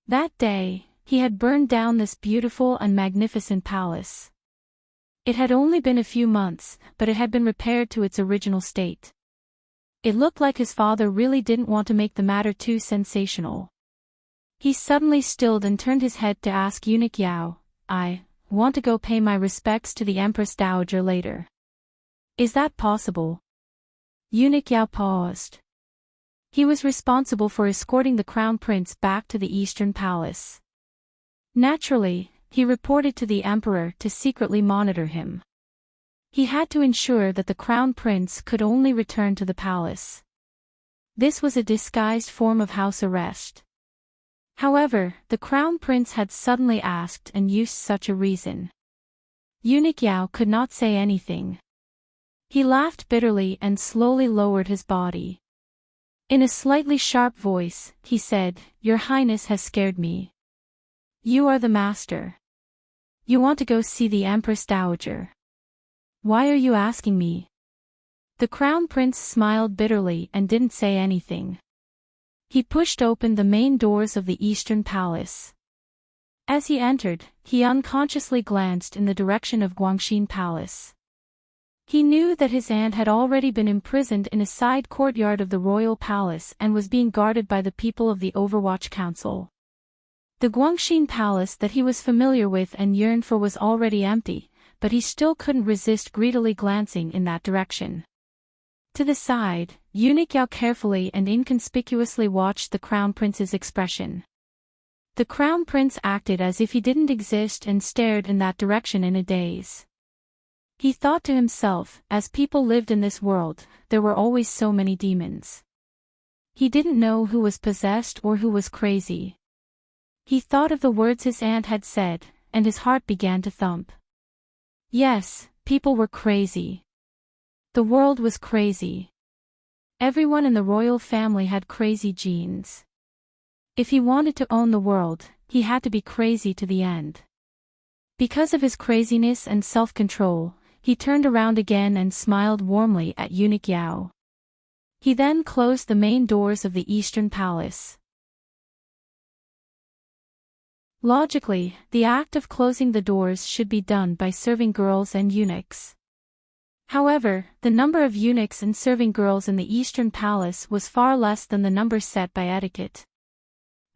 That day, he had burned down this beautiful and magnificent palace. It had only been a few months, but it had been repaired to its original state. It looked like his father really didn't want to make the matter too sensational. He suddenly stilled and turned his head to ask eunuch Yao, "I want to go pay my respects to the Empress Dowager later. Is that possible?" Eunuch Yao paused. He was responsible for escorting the crown prince back to the Eastern Palace. Naturally, he reported to the emperor to secretly monitor him. He had to ensure that the crown prince could only return to the palace. This was a disguised form of house arrest. However, the crown prince had suddenly asked and used such a reason. Eunuch Yao could not say anything. He laughed bitterly and slowly lowered his body. In a slightly sharp voice, he said, "Your Highness has scared me. You are the master. You want to go see the Empress Dowager. Why are you asking me?" The crown prince smiled bitterly and didn't say anything. He pushed open the main doors of the Eastern Palace. As he entered, he unconsciously glanced in the direction of Guangxin Palace. He knew that his aunt had already been imprisoned in a side courtyard of the royal palace and was being guarded by the people of the Overwatch Council. The Guangxin Palace that he was familiar with and yearned for was already empty, but he still couldn't resist greedily glancing in that direction. To the side, eunuch Yao carefully and inconspicuously watched the crown prince's expression. The crown prince acted as if he didn't exist and stared in that direction in a daze. He thought to himself, as people lived in this world, there were always so many demons. He didn't know who was possessed or who was crazy. He thought of the words his aunt had said, and his heart began to thump. Yes, people were crazy. The world was crazy. Everyone in the royal family had crazy genes. If he wanted to own the world, he had to be crazy to the end. Because of his craziness and self-control, he turned around again and smiled warmly at eunuch Yao. He then closed the main doors of the Eastern Palace. Logically, the act of closing the doors should be done by serving girls and eunuchs. However, the number of eunuchs and serving girls in the Eastern Palace was far less than the number set by etiquette.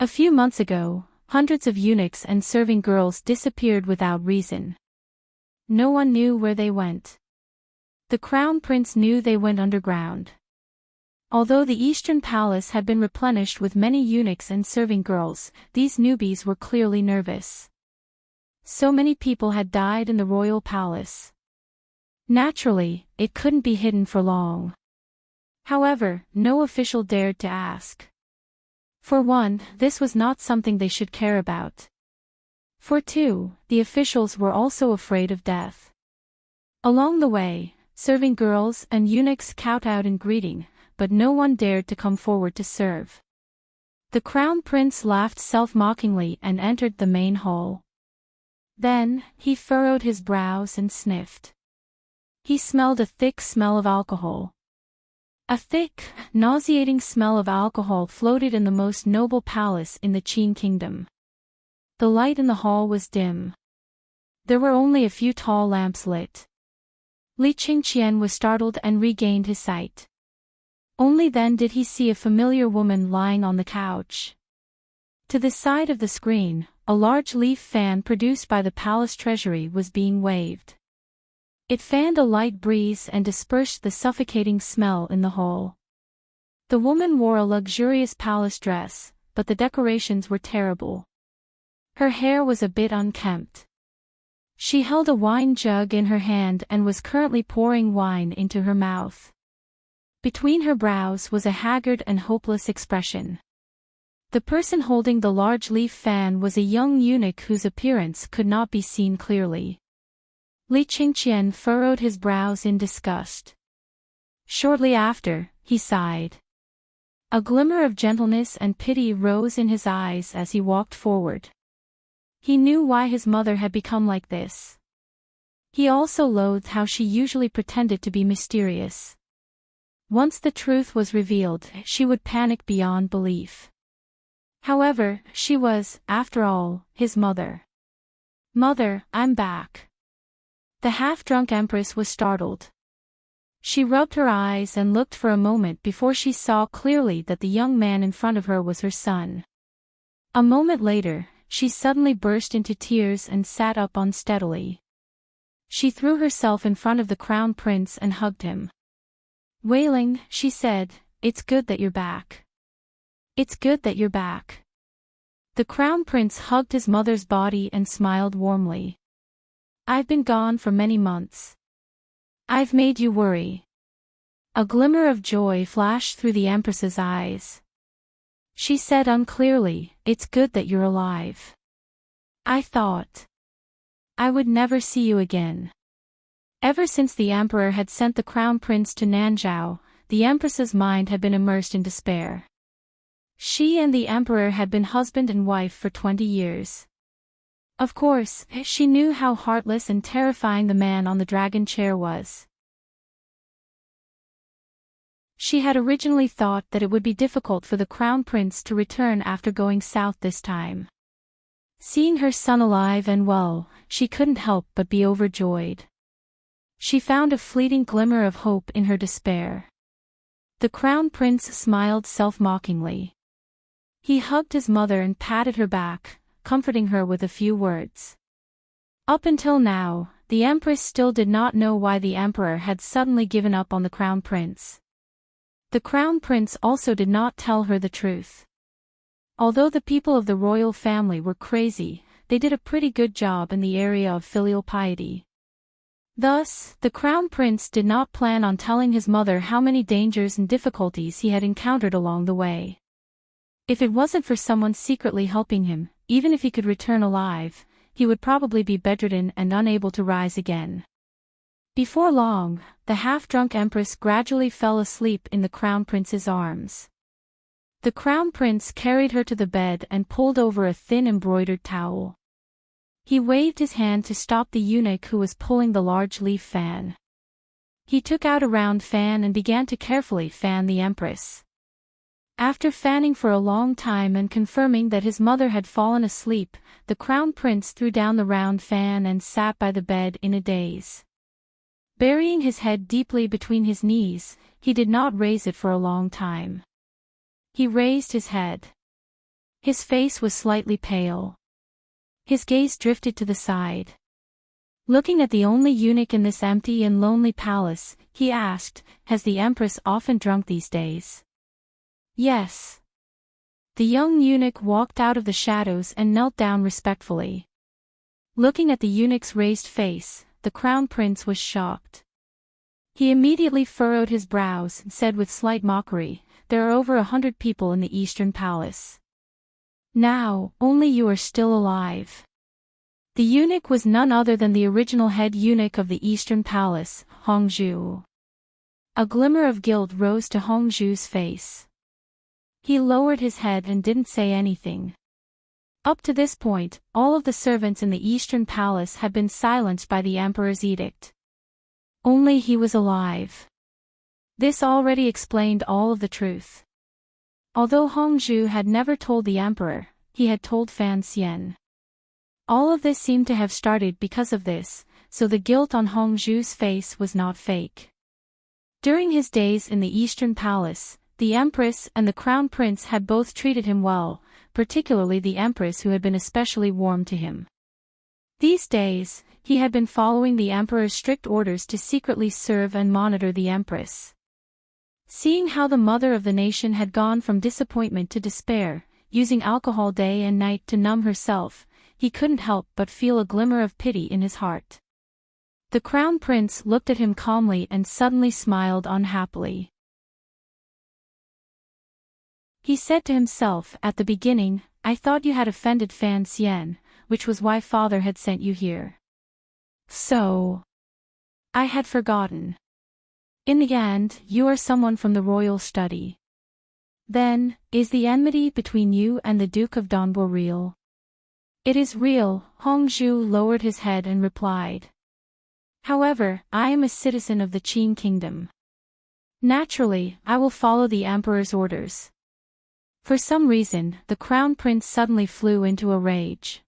A few months ago, hundreds of eunuchs and serving girls disappeared without reason. No one knew where they went. The crown prince knew they went underground. Although the Eastern Palace had been replenished with many eunuchs and serving girls, these newbies were clearly nervous. So many people had died in the royal palace. Naturally, it couldn't be hidden for long. However, no official dared to ask. For one, this was not something they should care about. For two, the officials were also afraid of death. Along the way, serving girls and eunuchs kowtowed in greeting, but no one dared to come forward to serve. The crown prince laughed self-mockingly and entered the main hall. Then, he furrowed his brows and sniffed. He smelled a thick smell of alcohol. A thick, nauseating smell of alcohol floated in the most noble palace in the Qin kingdom. The light in the hall was dim. There were only a few tall lamps lit. Li Qingqian was startled and regained his sight. Only then did he see a familiar woman lying on the couch. To the side of the screen, a large leaf fan produced by the palace treasury was being waved. It fanned a light breeze and dispersed the suffocating smell in the hall. The woman wore a luxurious palace dress, but the decorations were terrible. Her hair was a bit unkempt. She held a wine jug in her hand and was currently pouring wine into her mouth. Between her brows was a haggard and hopeless expression. The person holding the large leaf fan was a young eunuch whose appearance could not be seen clearly. Li Qingqian furrowed his brows in disgust. Shortly after, he sighed. A glimmer of gentleness and pity rose in his eyes as he walked forward. He knew why his mother had become like this. He also loathed how she usually pretended to be mysterious. Once the truth was revealed, she would panic beyond belief. However, she was, after all, his mother. "Mother, I'm back." The half-drunk empress was startled. She rubbed her eyes and looked for a moment before she saw clearly that the young man in front of her was her son. A moment later, she suddenly burst into tears and sat up unsteadily. She threw herself in front of the crown prince and hugged him. Wailing, she said, "It's good that you're back. It's good that you're back." The crown prince hugged his mother's body and smiled warmly. "I've been gone for many months. I've made you worry." A glimmer of joy flashed through the empress's eyes. She said unclearly, "It's good that you're alive. I thought I would never see you again." Ever since the emperor had sent the crown prince to Nanzhao, the empress's mind had been immersed in despair. She and the emperor had been husband and wife for 20 years. Of course, she knew how heartless and terrifying the man on the dragon chair was. She had originally thought that it would be difficult for the crown prince to return after going south this time. Seeing her son alive and well, she couldn't help but be overjoyed. She found a fleeting glimmer of hope in her despair. The crown prince smiled self-mockingly. He hugged his mother and patted her back, comforting her with a few words. Up until now, the empress still did not know why the emperor had suddenly given up on the crown prince. The crown prince also did not tell her the truth. Although the people of the royal family were crazy, they did a pretty good job in the area of filial piety. Thus, the crown prince did not plan on telling his mother how many dangers and difficulties he had encountered along the way. If it wasn't for someone secretly helping him, even if he could return alive, he would probably be bedridden and unable to rise again. Before long, the half-drunk empress gradually fell asleep in the crown prince's arms. The crown prince carried her to the bed and pulled over a thin embroidered towel. He waved his hand to stop the eunuch who was pulling the large leaf fan. He took out a round fan and began to carefully fan the empress. After fanning for a long time and confirming that his mother had fallen asleep, the crown prince threw down the round fan and sat by the bed in a daze. Burying his head deeply between his knees, he did not raise it for a long time. He raised his head. His face was slightly pale. His gaze drifted to the side. Looking at the only eunuch in this empty and lonely palace, he asked, "Has the empress often drunk these days?" "Yes." The young eunuch walked out of the shadows and knelt down respectfully. Looking at the eunuch's raised face, the crown prince was shocked. He immediately furrowed his brows and said with slight mockery, "There are over 100 people in the Eastern Palace. Now, only you are still alive." The eunuch was none other than the original head eunuch of the Eastern Palace, Hongzhu. A glimmer of guilt rose to Hongzhu's face. He lowered his head and didn't say anything. Up to this point, all of the servants in the Eastern Palace had been silenced by the emperor's edict. Only he was alive. This already explained all of the truth. Although Hongzhu had never told the emperor, he had told Fan Xian. All of this seemed to have started because of this, so the guilt on Hongzhu's face was not fake. During his days in the Eastern Palace, the empress and the crown prince had both treated him well, particularly the empress who had been especially warm to him. These days, he had been following the emperor's strict orders to secretly serve and monitor the empress. Seeing how the mother of the nation had gone from disappointment to despair, using alcohol day and night to numb herself, he couldn't help but feel a glimmer of pity in his heart. The crown prince looked at him calmly and suddenly smiled unhappily. He said to himself, "At the beginning, I thought you had offended Fan Xian, which was why father had sent you here. So, I had forgotten. In the end, you are someone from the royal study. Then, is the enmity between you and the Duke of Donbo real?" "It is real," Hongzhu lowered his head and replied. "However, I am a citizen of the Qin kingdom. Naturally, I will follow the emperor's orders." For some reason, the crown prince suddenly flew into a rage.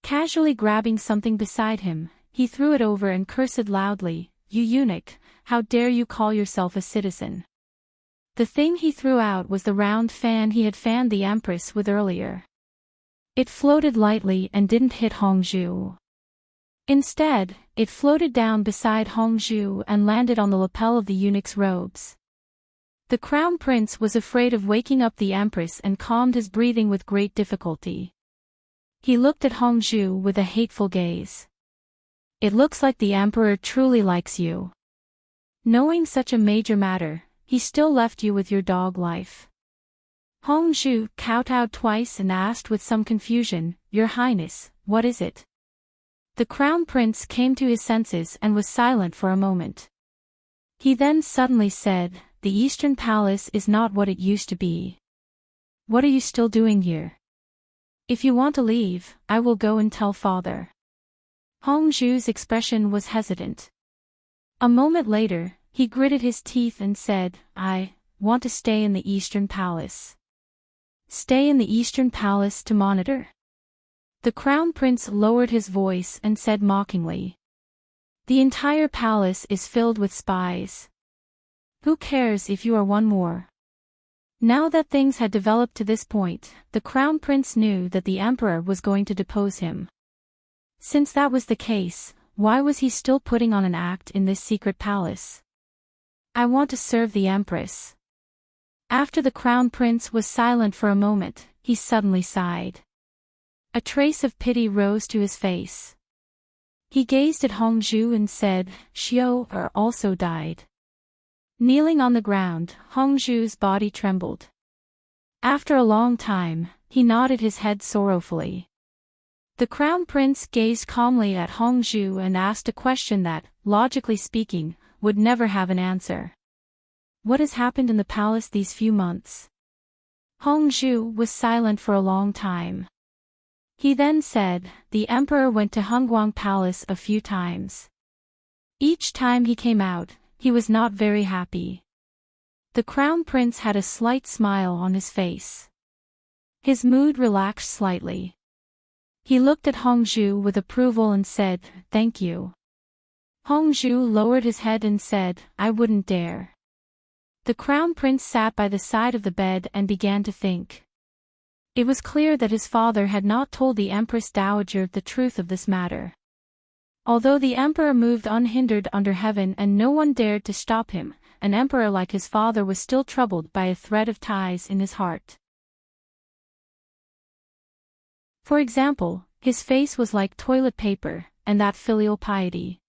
Casually grabbing something beside him, he threw it over and cursed loudly, "You eunuch, how dare you call yourself a citizen?" The thing he threw out was the round fan he had fanned the empress with earlier. It floated lightly and didn't hit Hongzhu. Instead, it floated down beside Hongzhu and landed on the lapel of the eunuch's robes. The crown prince was afraid of waking up the empress and calmed his breathing with great difficulty. He looked at Hongzhu with a hateful gaze. "It looks like the emperor truly likes you. Knowing such a major matter, he still left you with your dog life." Hongzhu kowtowed twice and asked with some confusion, "Your Highness, what is it?" The crown prince came to his senses and was silent for a moment. He then suddenly said, "The Eastern Palace is not what it used to be. What are you still doing here? If you want to leave, I will go and tell father." Hongzhu's expression was hesitant. A moment later, he gritted his teeth and said, "I want to stay in the Eastern Palace." "Stay in the Eastern Palace to monitor?" The crown prince lowered his voice and said mockingly. "The entire palace is filled with spies. Who cares if you are one more?" Now that things had developed to this point, the crown prince knew that the emperor was going to depose him. Since that was the case, why was he still putting on an act in this secret palace? "I want to serve the empress." After the crown prince was silent for a moment, he suddenly sighed. A trace of pity rose to his face. He gazed at Hongzhu and said, "Xiao Er also died." Kneeling on the ground, Hongzhu's body trembled. After a long time, he nodded his head sorrowfully. The crown prince gazed calmly at Hongzhu and asked a question that, logically speaking, would never have an answer. "What has happened in the palace these few months?" Hongzhu was silent for a long time. He then said, "The emperor went to Hungguang Palace a few times. Each time he came out, he was not very happy." The crown prince had a slight smile on his face. His mood relaxed slightly. He looked at Hongzhu with approval and said, "Thank you." Hongzhu lowered his head and said, "I wouldn't dare." The crown prince sat by the side of the bed and began to think. It was clear that his father had not told the Empress Dowager the truth of this matter. Although the emperor moved unhindered under heaven and no one dared to stop him, an emperor like his father was still troubled by a thread of ties in his heart. For example, his face was like toilet paper, and that filial piety.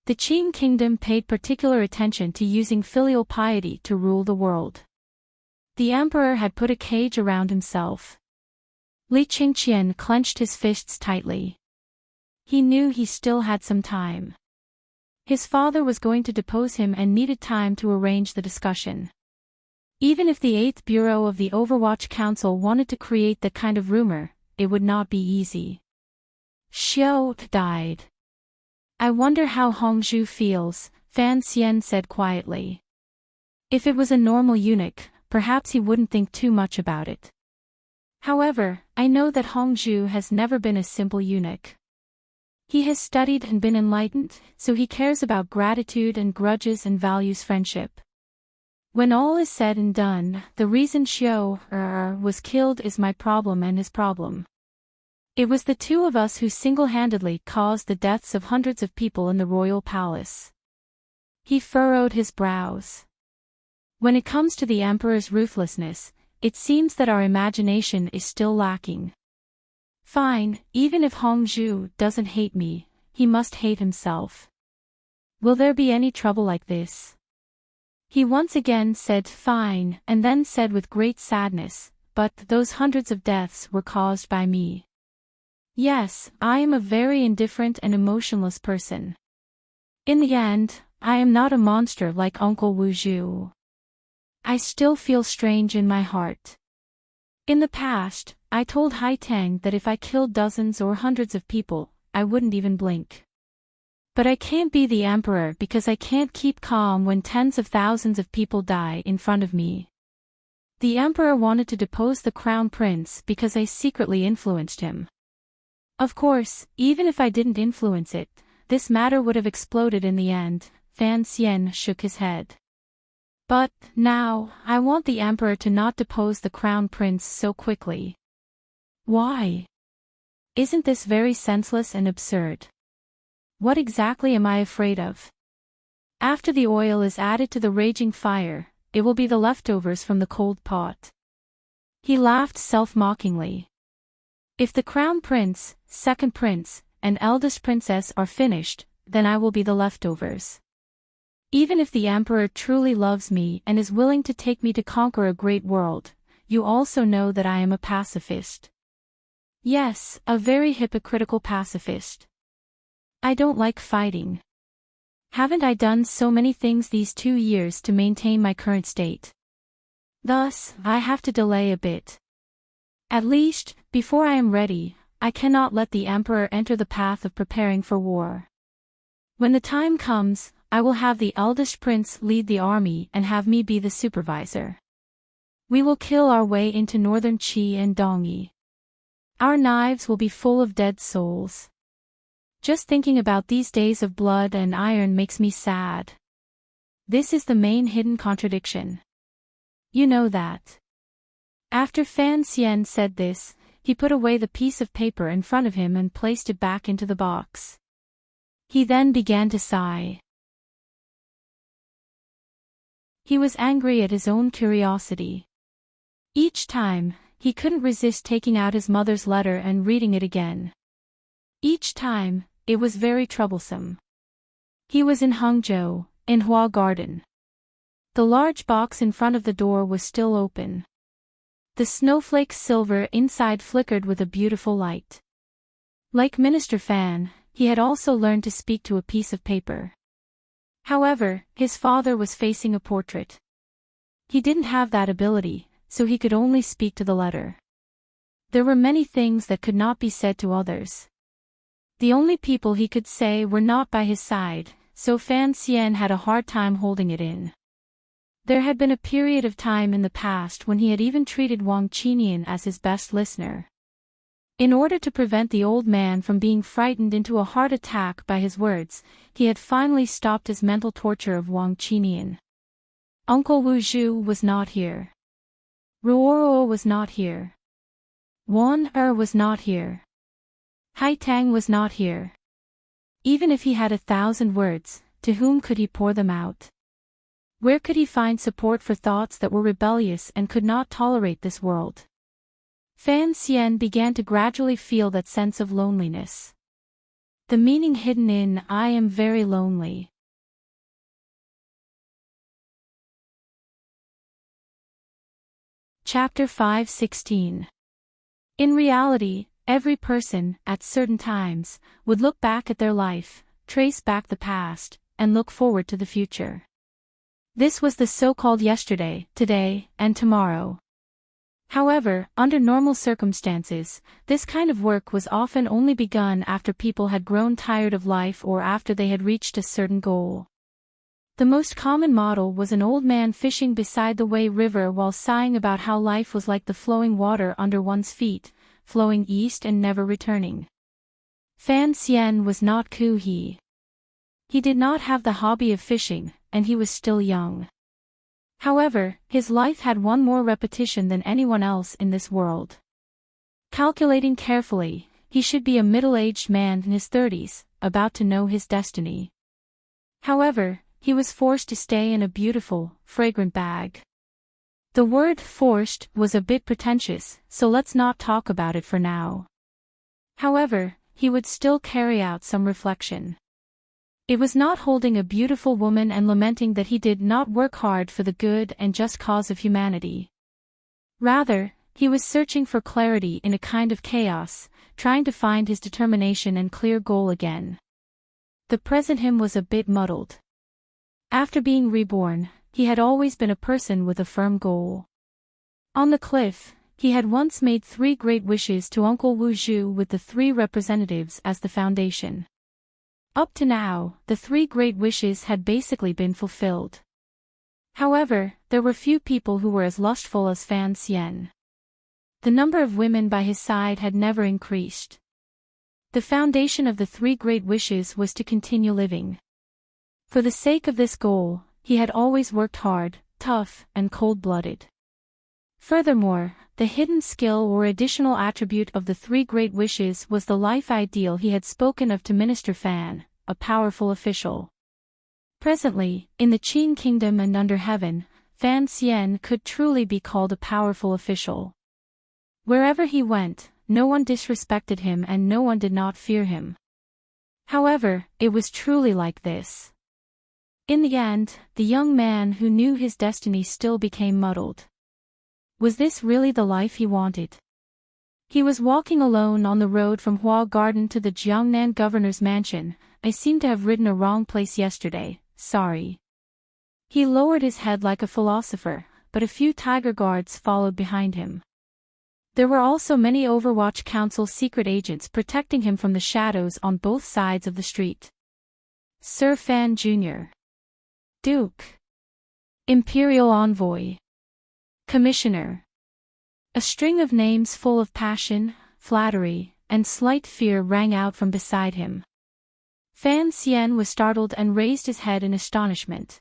The Qin kingdom paid particular attention to using filial piety to rule the world. The emperor had put a cage around himself. Li Qingqian clenched his fists tightly. He knew he still had some time. His father was going to depose him and needed time to arrange the discussion. Even if the 8th Bureau of the Overwatch Council wanted to create that kind of rumor, it would not be easy. Xiao died. "I wonder how Hongzhu feels," Fan Xian said quietly. If it was a normal eunuch, perhaps he wouldn't think too much about it. However, I know that Hongzhu has never been a simple eunuch. He has studied and been enlightened, so he cares about gratitude and grudges and values friendship. When all is said and done, the reason Xiao was killed is my problem and his problem. It was the two of us who single-handedly caused the deaths of hundreds of people in the royal palace. He furrowed his brows. When it comes to the emperor's ruthlessness, it seems that our imagination is still lacking. Fine, even if Hongzhu doesn't hate me, he must hate himself. Will there be any trouble like this? He once again said fine, and then said with great sadness, but those hundreds of deaths were caused by me. Yes, I am a very indifferent and emotionless person. In the end, I am not a monster like Uncle Wu Zhu. I still feel strange in my heart. In the past, I told Hai Tang that if I killed dozens or hundreds of people, I wouldn't even blink. But I can't be the emperor because I can't keep calm when tens of thousands of people die in front of me. The emperor wanted to depose the crown prince because I secretly influenced him. Of course, even if I didn't influence it, this matter would have exploded in the end. Fan Xian shook his head. But, now, I want the emperor to not depose the crown prince so quickly. Why? Isn't this very senseless and absurd? What exactly am I afraid of? After the oil is added to the raging fire, it will be the leftovers from the cold pot. He laughed self-mockingly. If the crown prince, second prince, and eldest princess are finished, then I will be the leftovers. Even if the emperor truly loves me and is willing to take me to conquer a great world, you also know that I am a pacifist. Yes, a very hypocritical pacifist. I don't like fighting. Haven't I done so many things these 2 years to maintain my current state? Thus, I have to delay a bit. At least, before I am ready, I cannot let the emperor enter the path of preparing for war. When the time comes, I will have the eldest prince lead the army and have me be the supervisor. We will kill our way into northern Qi and Dongyi. Our knives will be full of dead souls. Just thinking about these days of blood and iron makes me sad. This is the main hidden contradiction. You know that. After Fan Xian said this, he put away the piece of paper in front of him and placed it back into the box. He then began to sigh. He was angry at his own curiosity. Each time, he couldn't resist taking out his mother's letter and reading it again. Each time, it was very troublesome. He was in Hangzhou, in Hua Garden. The large box in front of the door was still open. The snowflake silver inside flickered with a beautiful light. Like Minister Fan, he had also learned to speak to a piece of paper. However, his father was facing a portrait. He didn't have that ability, so he could only speak to the letter. There were many things that could not be said to others. The only people he could say were not by his side, so Fan Xian had a hard time holding it in. There had been a period of time in the past when he had even treated Wang Qinian as his best listener. In order to prevent the old man from being frightened into a heart attack by his words, he had finally stopped his mental torture of Wang Qinian. Uncle Wu Zhu was not here. Ruoro was not here. Wan was not here. Hai Tang was not here. Even if he had 1,000 words, to whom could he pour them out? Where could he find support for thoughts that were rebellious and could not tolerate this world? Fan Xian began to gradually feel that sense of loneliness. The meaning hidden in "I am very lonely." Chapter 5:16. In reality, every person, at certain times, would look back at their life, trace back the past, and look forward to the future. This was the so-called yesterday, today, and tomorrow. However, under normal circumstances, this kind of work was often only begun after people had grown tired of life or after they had reached a certain goal. The most common model was an old man fishing beside the Wei River while sighing about how life was like the flowing water under one's feet, flowing east and never returning. Fan Xian was not Ku He. He did not have the hobby of fishing, and he was still young. However, his life had one more repetition than anyone else in this world. Calculating carefully, he should be a middle-aged man in his 30s, about to know his destiny. However, he was forced to stay in a beautiful, fragrant bag. The word forced was a bit pretentious, so let's not talk about it for now. However, he would still carry out some reflection. It was not holding a beautiful woman and lamenting that he did not work hard for the good and just cause of humanity. Rather, he was searching for clarity in a kind of chaos, trying to find his determination and clear goal again. The present him was a bit muddled. After being reborn, he had always been a person with a firm goal. On the cliff, he had once made 3 great wishes to Uncle Wu Zhu with the 3 representatives as the foundation. Up to now, the 3 great wishes had basically been fulfilled. However, there were few people who were as lustful as Fan Xian. The number of women by his side had never increased. The foundation of the 3 great wishes was to continue living. For the sake of this goal, he had always worked hard, tough, and cold-blooded. Furthermore, the hidden skill or additional attribute of the 3 great wishes was the life ideal he had spoken of to Minister Fan, a powerful official. Presently, in the Qin Kingdom and under heaven, Fan Xian could truly be called a powerful official. Wherever he went, no one disrespected him and no one did not fear him. However, it was truly like this. In the end, the young man who knew his destiny still became muddled. Was this really the life he wanted? He was walking alone on the road from Hua Garden to the Jiangnan governor's mansion. I seem to have ridden a wrong place yesterday, sorry. He lowered his head like a philosopher, but a few tiger guards followed behind him. There were also many Overwatch Council secret agents protecting him from the shadows on both sides of the street. Sir Fan Jr. Duke. Imperial Envoy. Commissioner. A string of names full of passion, flattery, and slight fear rang out from beside him. Fan Xian was startled and raised his head in astonishment.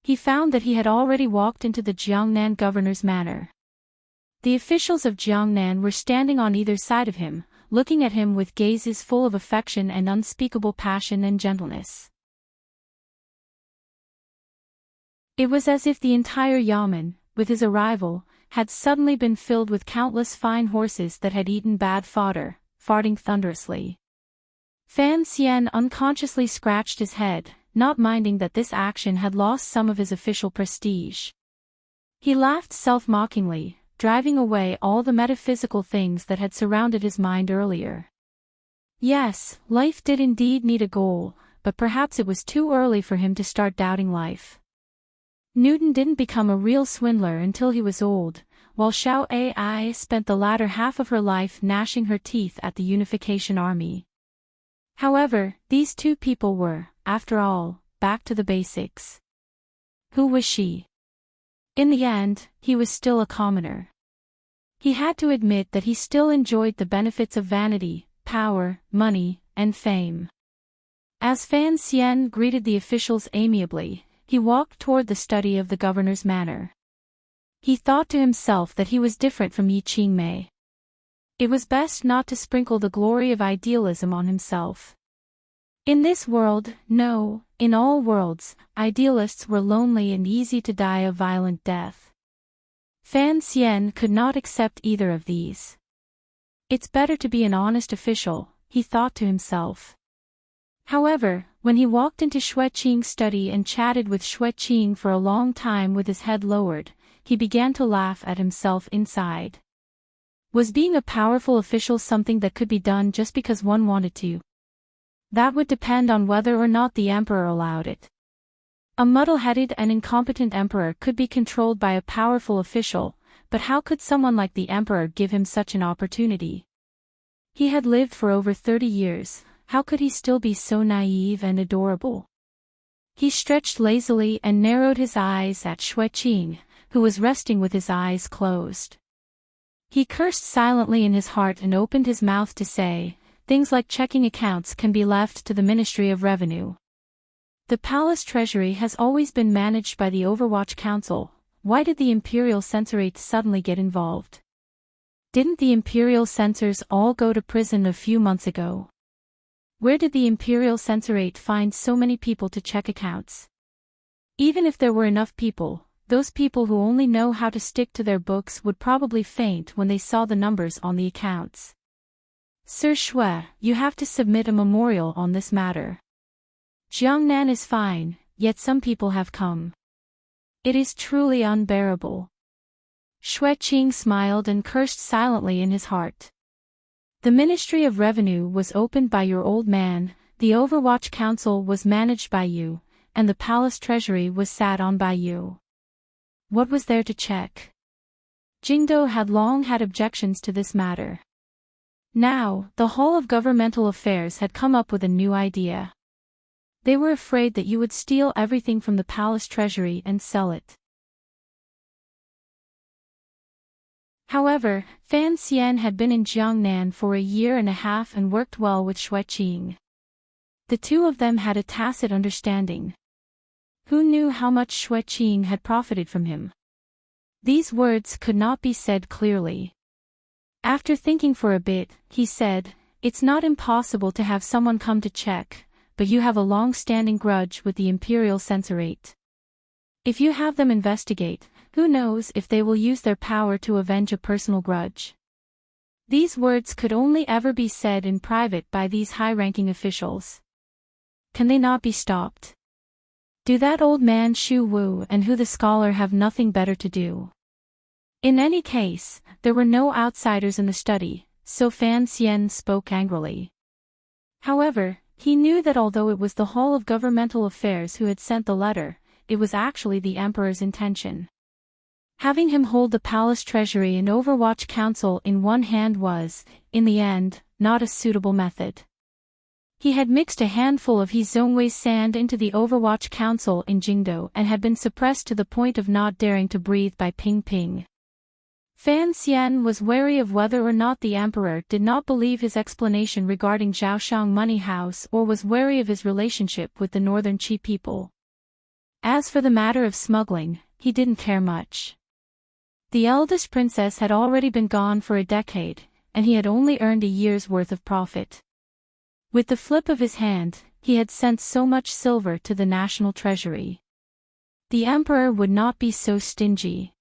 He found that he had already walked into the Jiangnan governor's manor. The officials of Jiangnan were standing on either side of him, looking at him with gazes full of affection and unspeakable passion and gentleness. It was as if the entire yamen, with his arrival, had suddenly been filled with countless fine horses that had eaten bad fodder, farting thunderously. Fan Xian unconsciously scratched his head, not minding that this action had lost some of his official prestige. He laughed self-mockingly, driving away all the metaphysical things that had surrounded his mind earlier. Yes, life did indeed need a goal, but perhaps it was too early for him to start doubting life. Newton didn't become a real swindler until he was old, while Xiao Ai spent the latter half of her life gnashing her teeth at the Unification Army. However, these 2 people were, after all, back to the basics. Who was she? In the end, he was still a commoner. He had to admit that he still enjoyed the benefits of vanity, power, money, and fame. As Fan Xian greeted the officials amiably, he walked toward the study of the governor's manor. He thought to himself that he was different from Yi Qingmei. It was best not to sprinkle the glory of idealism on himself. In this world, no, in all worlds, idealists were lonely and easy to die a violent death. Fan Xian could not accept either of these. It's better to be an honest official, he thought to himself. However, when he walked into Xue Qing's study and chatted with Xue Qing for a long time with his head lowered, he began to laugh at himself inside. Was being a powerful official something that could be done just because one wanted to? That would depend on whether or not the emperor allowed it. A muddle-headed and incompetent emperor could be controlled by a powerful official, but how could someone like the emperor give him such an opportunity? He had lived for over 30 years. How could he still be so naive and adorable? He stretched lazily and narrowed his eyes at Xue Qing, who was resting with his eyes closed. He cursed silently in his heart and opened his mouth to say, things like checking accounts can be left to the Ministry of Revenue. The palace treasury has always been managed by the Overwatch Council. Why did the Imperial Censorate suddenly get involved? Didn't the Imperial censors all go to prison a few months ago? Where did the Imperial censorate find so many people to check accounts? Even if there were enough people, those people who only know how to stick to their books would probably faint when they saw the numbers on the accounts. Sir Shui, you have to submit a memorial on this matter. Jiangnan is fine, yet some people have come. It is truly unbearable. Shui Qing smiled and cursed silently in his heart. The Ministry of Revenue was opened by your old man, the Overwatch Council was managed by you, and the palace treasury was sat on by you. What was there to check? Jingdo had long had objections to this matter. Now, the Hall of Governmental Affairs had come up with a new idea. They were afraid that you would steal everything from the palace treasury and sell it. However, Fan Xian had been in Jiangnan for a year and a half and worked well with Shui Qing. The two of them had a tacit understanding. Who knew how much Shui Qing had profited from him? These words could not be said clearly. After thinking for a bit, he said, "It's not impossible to have someone come to check, but you have a long-standing grudge with the Imperial censorate. If you have them investigate, who knows if they will use their power to avenge a personal grudge." These words could only ever be said in private by these high-ranking officials. Can they not be stopped? Do that old man Xu Wu and Hu the scholar have nothing better to do? In any case, there were no outsiders in the study, so Fan Xian spoke angrily. However, he knew that although it was the Hall of Governmental Affairs who had sent the letter, it was actually the Emperor's intention. Having him hold the palace treasury and Overwatch Council in one hand was, in the end, not a suitable method. He had mixed a handful of Hizongwei's sand into the Overwatch Council in Jingdo and had been suppressed to the point of not daring to breathe by Ping Ping. Fan Xian was wary of whether or not the Emperor did not believe his explanation regarding Zhaoshang Money House or was wary of his relationship with the Northern Qi people. As for the matter of smuggling, he didn't care much. The eldest princess had already been gone for a decade, and he had only earned a year's worth of profit. With the flip of his hand, he had sent so much silver to the national treasury. The Emperor would not be so stingy.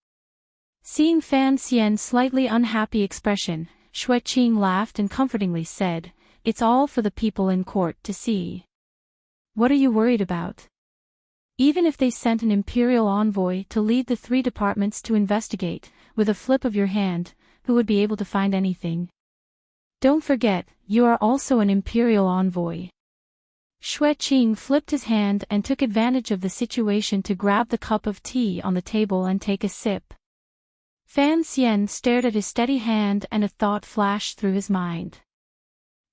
Seeing Fan Xian's slightly unhappy expression, Shui Qing laughed and comfortingly said, "It's all for the people in court to see. What are you worried about? Even if they sent an imperial envoy to lead the three departments to investigate, with a flip of your hand, who would be able to find anything? Don't forget, you are also an imperial envoy." Shui Qing flipped his hand and took advantage of the situation to grab the cup of tea on the table and take a sip. Fan Xian stared at his steady hand and a thought flashed through his mind.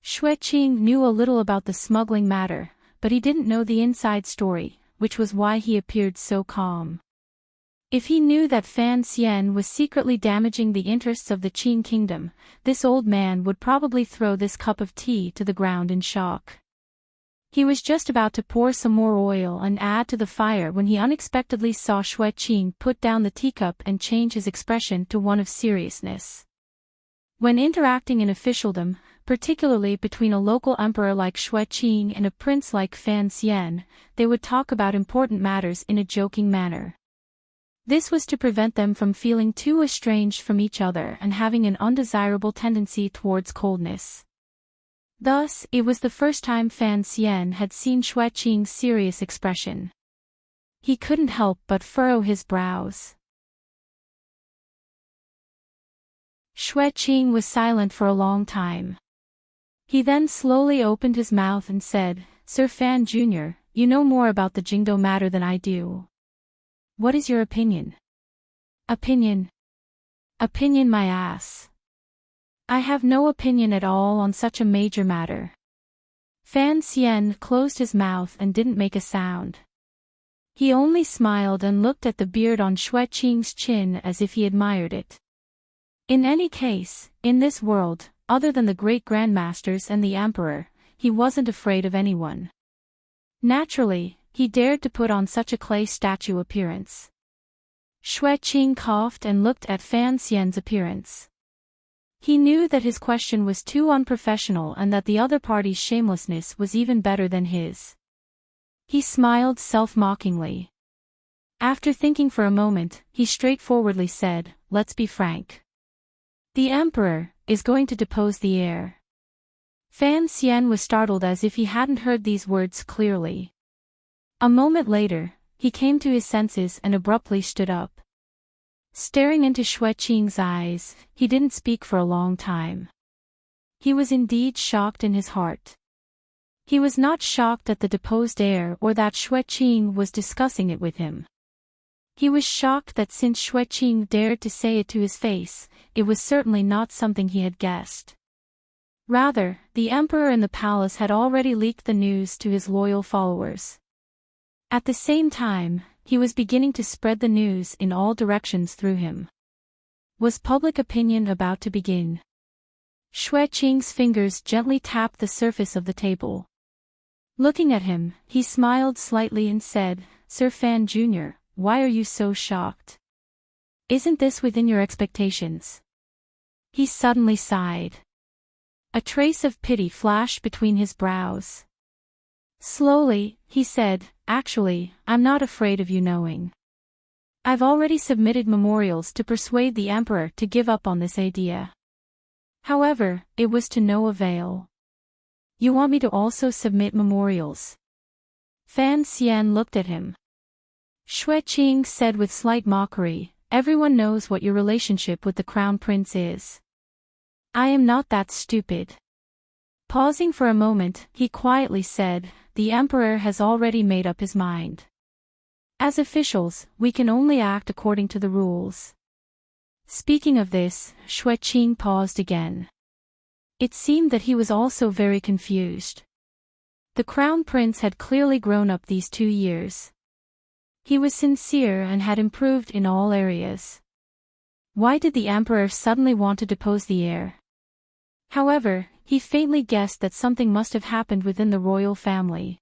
Shui Qing knew a little about the smuggling matter, but he didn't know the inside story, which was why he appeared so calm. If he knew that Fan Xian was secretly damaging the interests of the Qin kingdom, this old man would probably throw this cup of tea to the ground in shock. He was just about to pour some more oil and add to the fire when he unexpectedly saw Shui Qing put down the teacup and change his expression to one of seriousness. When interacting in officialdom, particularly between a local emperor like Shui Qing and a prince like Fan Xian, they would talk about important matters in a joking manner. This was to prevent them from feeling too estranged from each other and having an undesirable tendency towards coldness. Thus, it was the first time Fan Xian had seen Shui Qing's serious expression. He couldn't help but furrow his brows. Shui Qing was silent for a long time. He then slowly opened his mouth and said, "Sir Fan Jr., you know more about the Jingdo matter than I do. What is your opinion?" "Opinion? Opinion my ass. I have no opinion at all on such a major matter." Fan Xian closed his mouth and didn't make a sound. He only smiled and looked at the beard on Shui Qing's chin as if he admired it. In any case, in this world, other than the great grandmasters and the emperor, he wasn't afraid of anyone. Naturally, he dared to put on such a clay statue appearance. Shui Qing coughed and looked at Fan Xian's appearance. He knew that his question was too unprofessional and that the other party's shamelessness was even better than his. He smiled self-mockingly. After thinking for a moment, he straightforwardly said, "Let's be frank. The Emperor is going to depose the heir." Fan Xian was startled as if he hadn't heard these words clearly. A moment later, he came to his senses and abruptly stood up. Staring into Xue Qing's eyes, he didn't speak for a long time. He was indeed shocked in his heart. He was not shocked at the deposed heir or that Xue Qing was discussing it with him. He was shocked that since Xue Qing dared to say it to his face, it was certainly not something he had guessed. Rather, the emperor in the palace had already leaked the news to his loyal followers. At the same time, he was beginning to spread the news in all directions through him. Was public opinion about to begin? Xue Qing's fingers gently tapped the surface of the table. Looking at him, he smiled slightly and said, "Sir Fan Jr., why are you so shocked? Isn't this within your expectations?" He suddenly sighed. A trace of pity flashed between his brows. Slowly, he said, "Actually, I'm not afraid of you knowing. I've already submitted memorials to persuade the emperor to give up on this idea. However, it was to no avail." "You want me to also submit memorials?" Fan Xian looked at him. Xue Qing said with slight mockery, "Everyone knows what your relationship with the crown prince is. I am not that stupid." Pausing for a moment, he quietly said, "The emperor has already made up his mind. As officials, we can only act according to the rules." Speaking of this, Xue Qing paused again. It seemed that he was also very confused. The crown prince had clearly grown up these 2 years. He was sincere and had improved in all areas. Why did the emperor suddenly want to depose the heir? However, he faintly guessed that something must have happened within the royal family.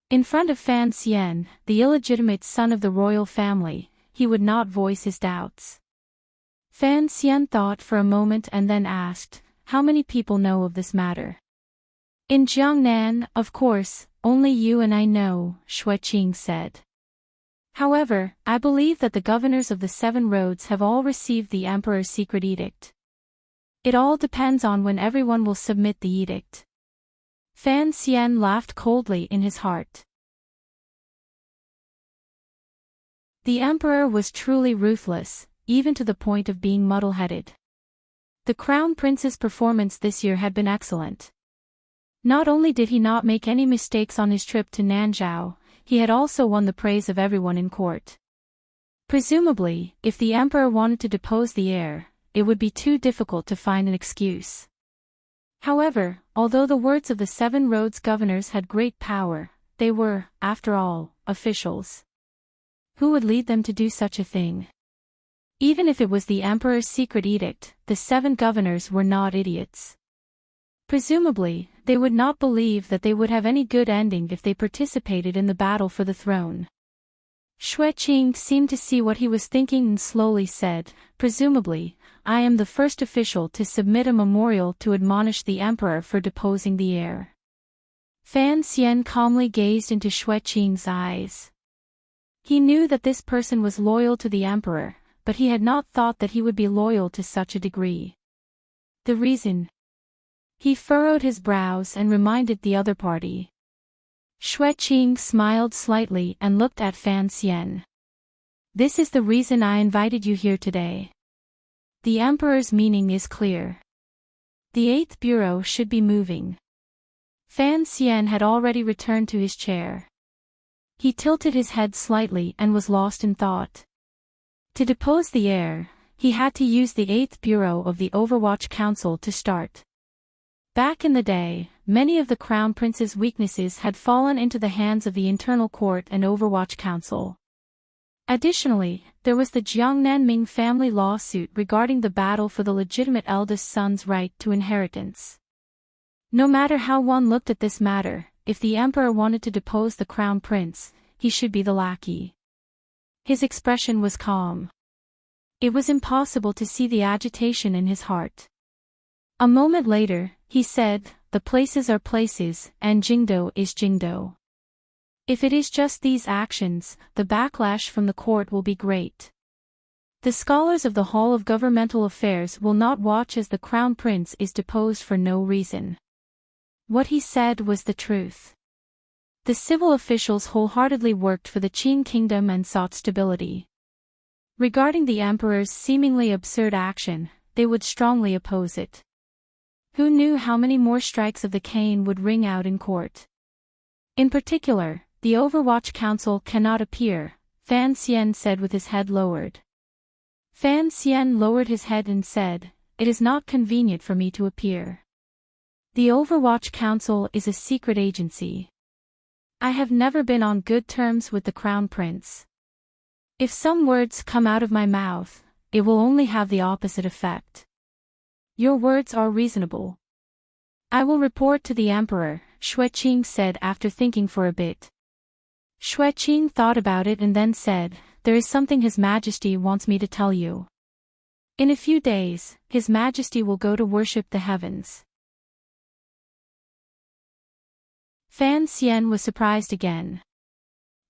In front of Fan Xian, the illegitimate son of the royal family, he would not voice his doubts. Fan Xian thought for a moment and then asked, "How many people know of this matter?" "In Jiangnan, of course, only you and I know," Xue Qing said. "However, I believe that the governors of the 7 roads have all received the emperor's secret edict. It all depends on when everyone will submit the edict." Fan Xian laughed coldly in his heart. The emperor was truly ruthless, even to the point of being muddle-headed. The crown prince's performance this year had been excellent. Not only did he not make any mistakes on his trip to Nanzhao, he had also won the praise of everyone in court. Presumably, if the emperor wanted to depose the heir, it would be too difficult to find an excuse. However, although the words of the 7 roads governors had great power, they were, after all, officials. Who would lead them to do such a thing? Even if it was the emperor's secret edict, the 7 governors were not idiots. Presumably, they would not believe that they would have any good ending if they participated in the battle for the throne. Xue Qing seemed to see what he was thinking and slowly said, "Presumably, I am the first official to submit a memorial to admonish the emperor for deposing the heir." Fan Xian calmly gazed into Xue Qing's eyes. He knew that this person was loyal to the emperor, but he had not thought that he would be loyal to such a degree. The reason? He furrowed his brows and reminded the other party. Xue Qing smiled slightly and looked at Fan Xian. "This is the reason I invited you here today. The emperor's meaning is clear. The 8th bureau should be moving." Fan Xian had already returned to his chair. He tilted his head slightly and was lost in thought. To depose the heir, he had to use the 8th bureau of the Overwatch Council to start. Back in the day, many of the Crown Prince's weaknesses had fallen into the hands of the Internal Court and Overwatch Council. Additionally, there was the Jiangnan Ming family lawsuit regarding the battle for the legitimate eldest son's right to inheritance. No matter how one looked at this matter, if the emperor wanted to depose the Crown Prince, he should be the lackey. His expression was calm. It was impossible to see the agitation in his heart. A moment later, he said, the places are places, and Jingdo is Jingdo. If it is just these actions, the backlash from the court will be great. The scholars of the Hall of Governmental Affairs will not watch as the Crown Prince is deposed for no reason. What he said was the truth. The civil officials wholeheartedly worked for the Qin kingdom and sought stability. Regarding the emperor's seemingly absurd action, they would strongly oppose it. Who knew how many more strikes of the cane would ring out in court? In particular, the Overwatch Council cannot appear, Fan Xian said with his head lowered. Fan Xian lowered his head and said, it is not convenient for me to appear. The Overwatch Council is a secret agency. I have never been on good terms with the Crown Prince. If some words come out of my mouth, it will only have the opposite effect. Your words are reasonable. I will report to the Emperor, Xueqing said after thinking for a bit. Xueqing thought about it and then said, there is something His Majesty wants me to tell you. In a few days, His Majesty will go to worship the heavens. Fan Xian was surprised again.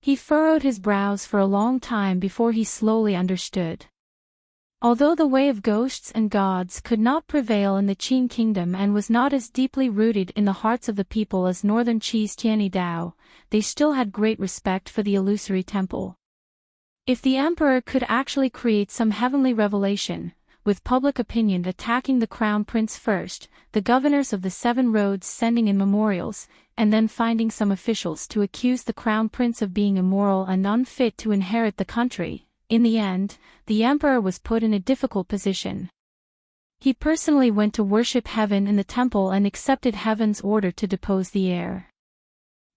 He furrowed his brows for a long time before he slowly understood. Although the way of ghosts and gods could not prevail in the Qin kingdom and was not as deeply rooted in the hearts of the people as northern Qi's Tianyi Dao, they still had great respect for the illusory temple. If the emperor could actually create some heavenly revelation, with public opinion attacking the crown prince first, the governors of the 7 roads sending in memorials, and then finding some officials to accuse the crown prince of being immoral and unfit to inherit the country, in the end, the emperor was put in a difficult position. He personally went to worship heaven in the temple and accepted heaven's order to depose the heir.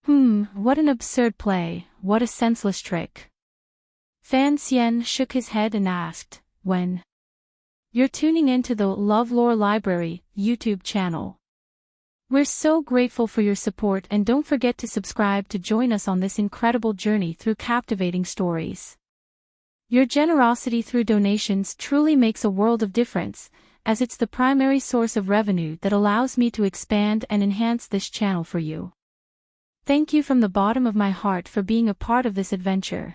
What an absurd play, what a senseless trick. Fan Xian shook his head and asked, when? You're tuning in to the LoveLore Library YouTube channel. We're so grateful for your support and don't forget to subscribe to join us on this incredible journey through captivating stories. Your generosity through donations truly makes a world of difference, as it's the primary source of revenue that allows me to expand and enhance this channel for you. Thank you from the bottom of my heart for being a part of this adventure.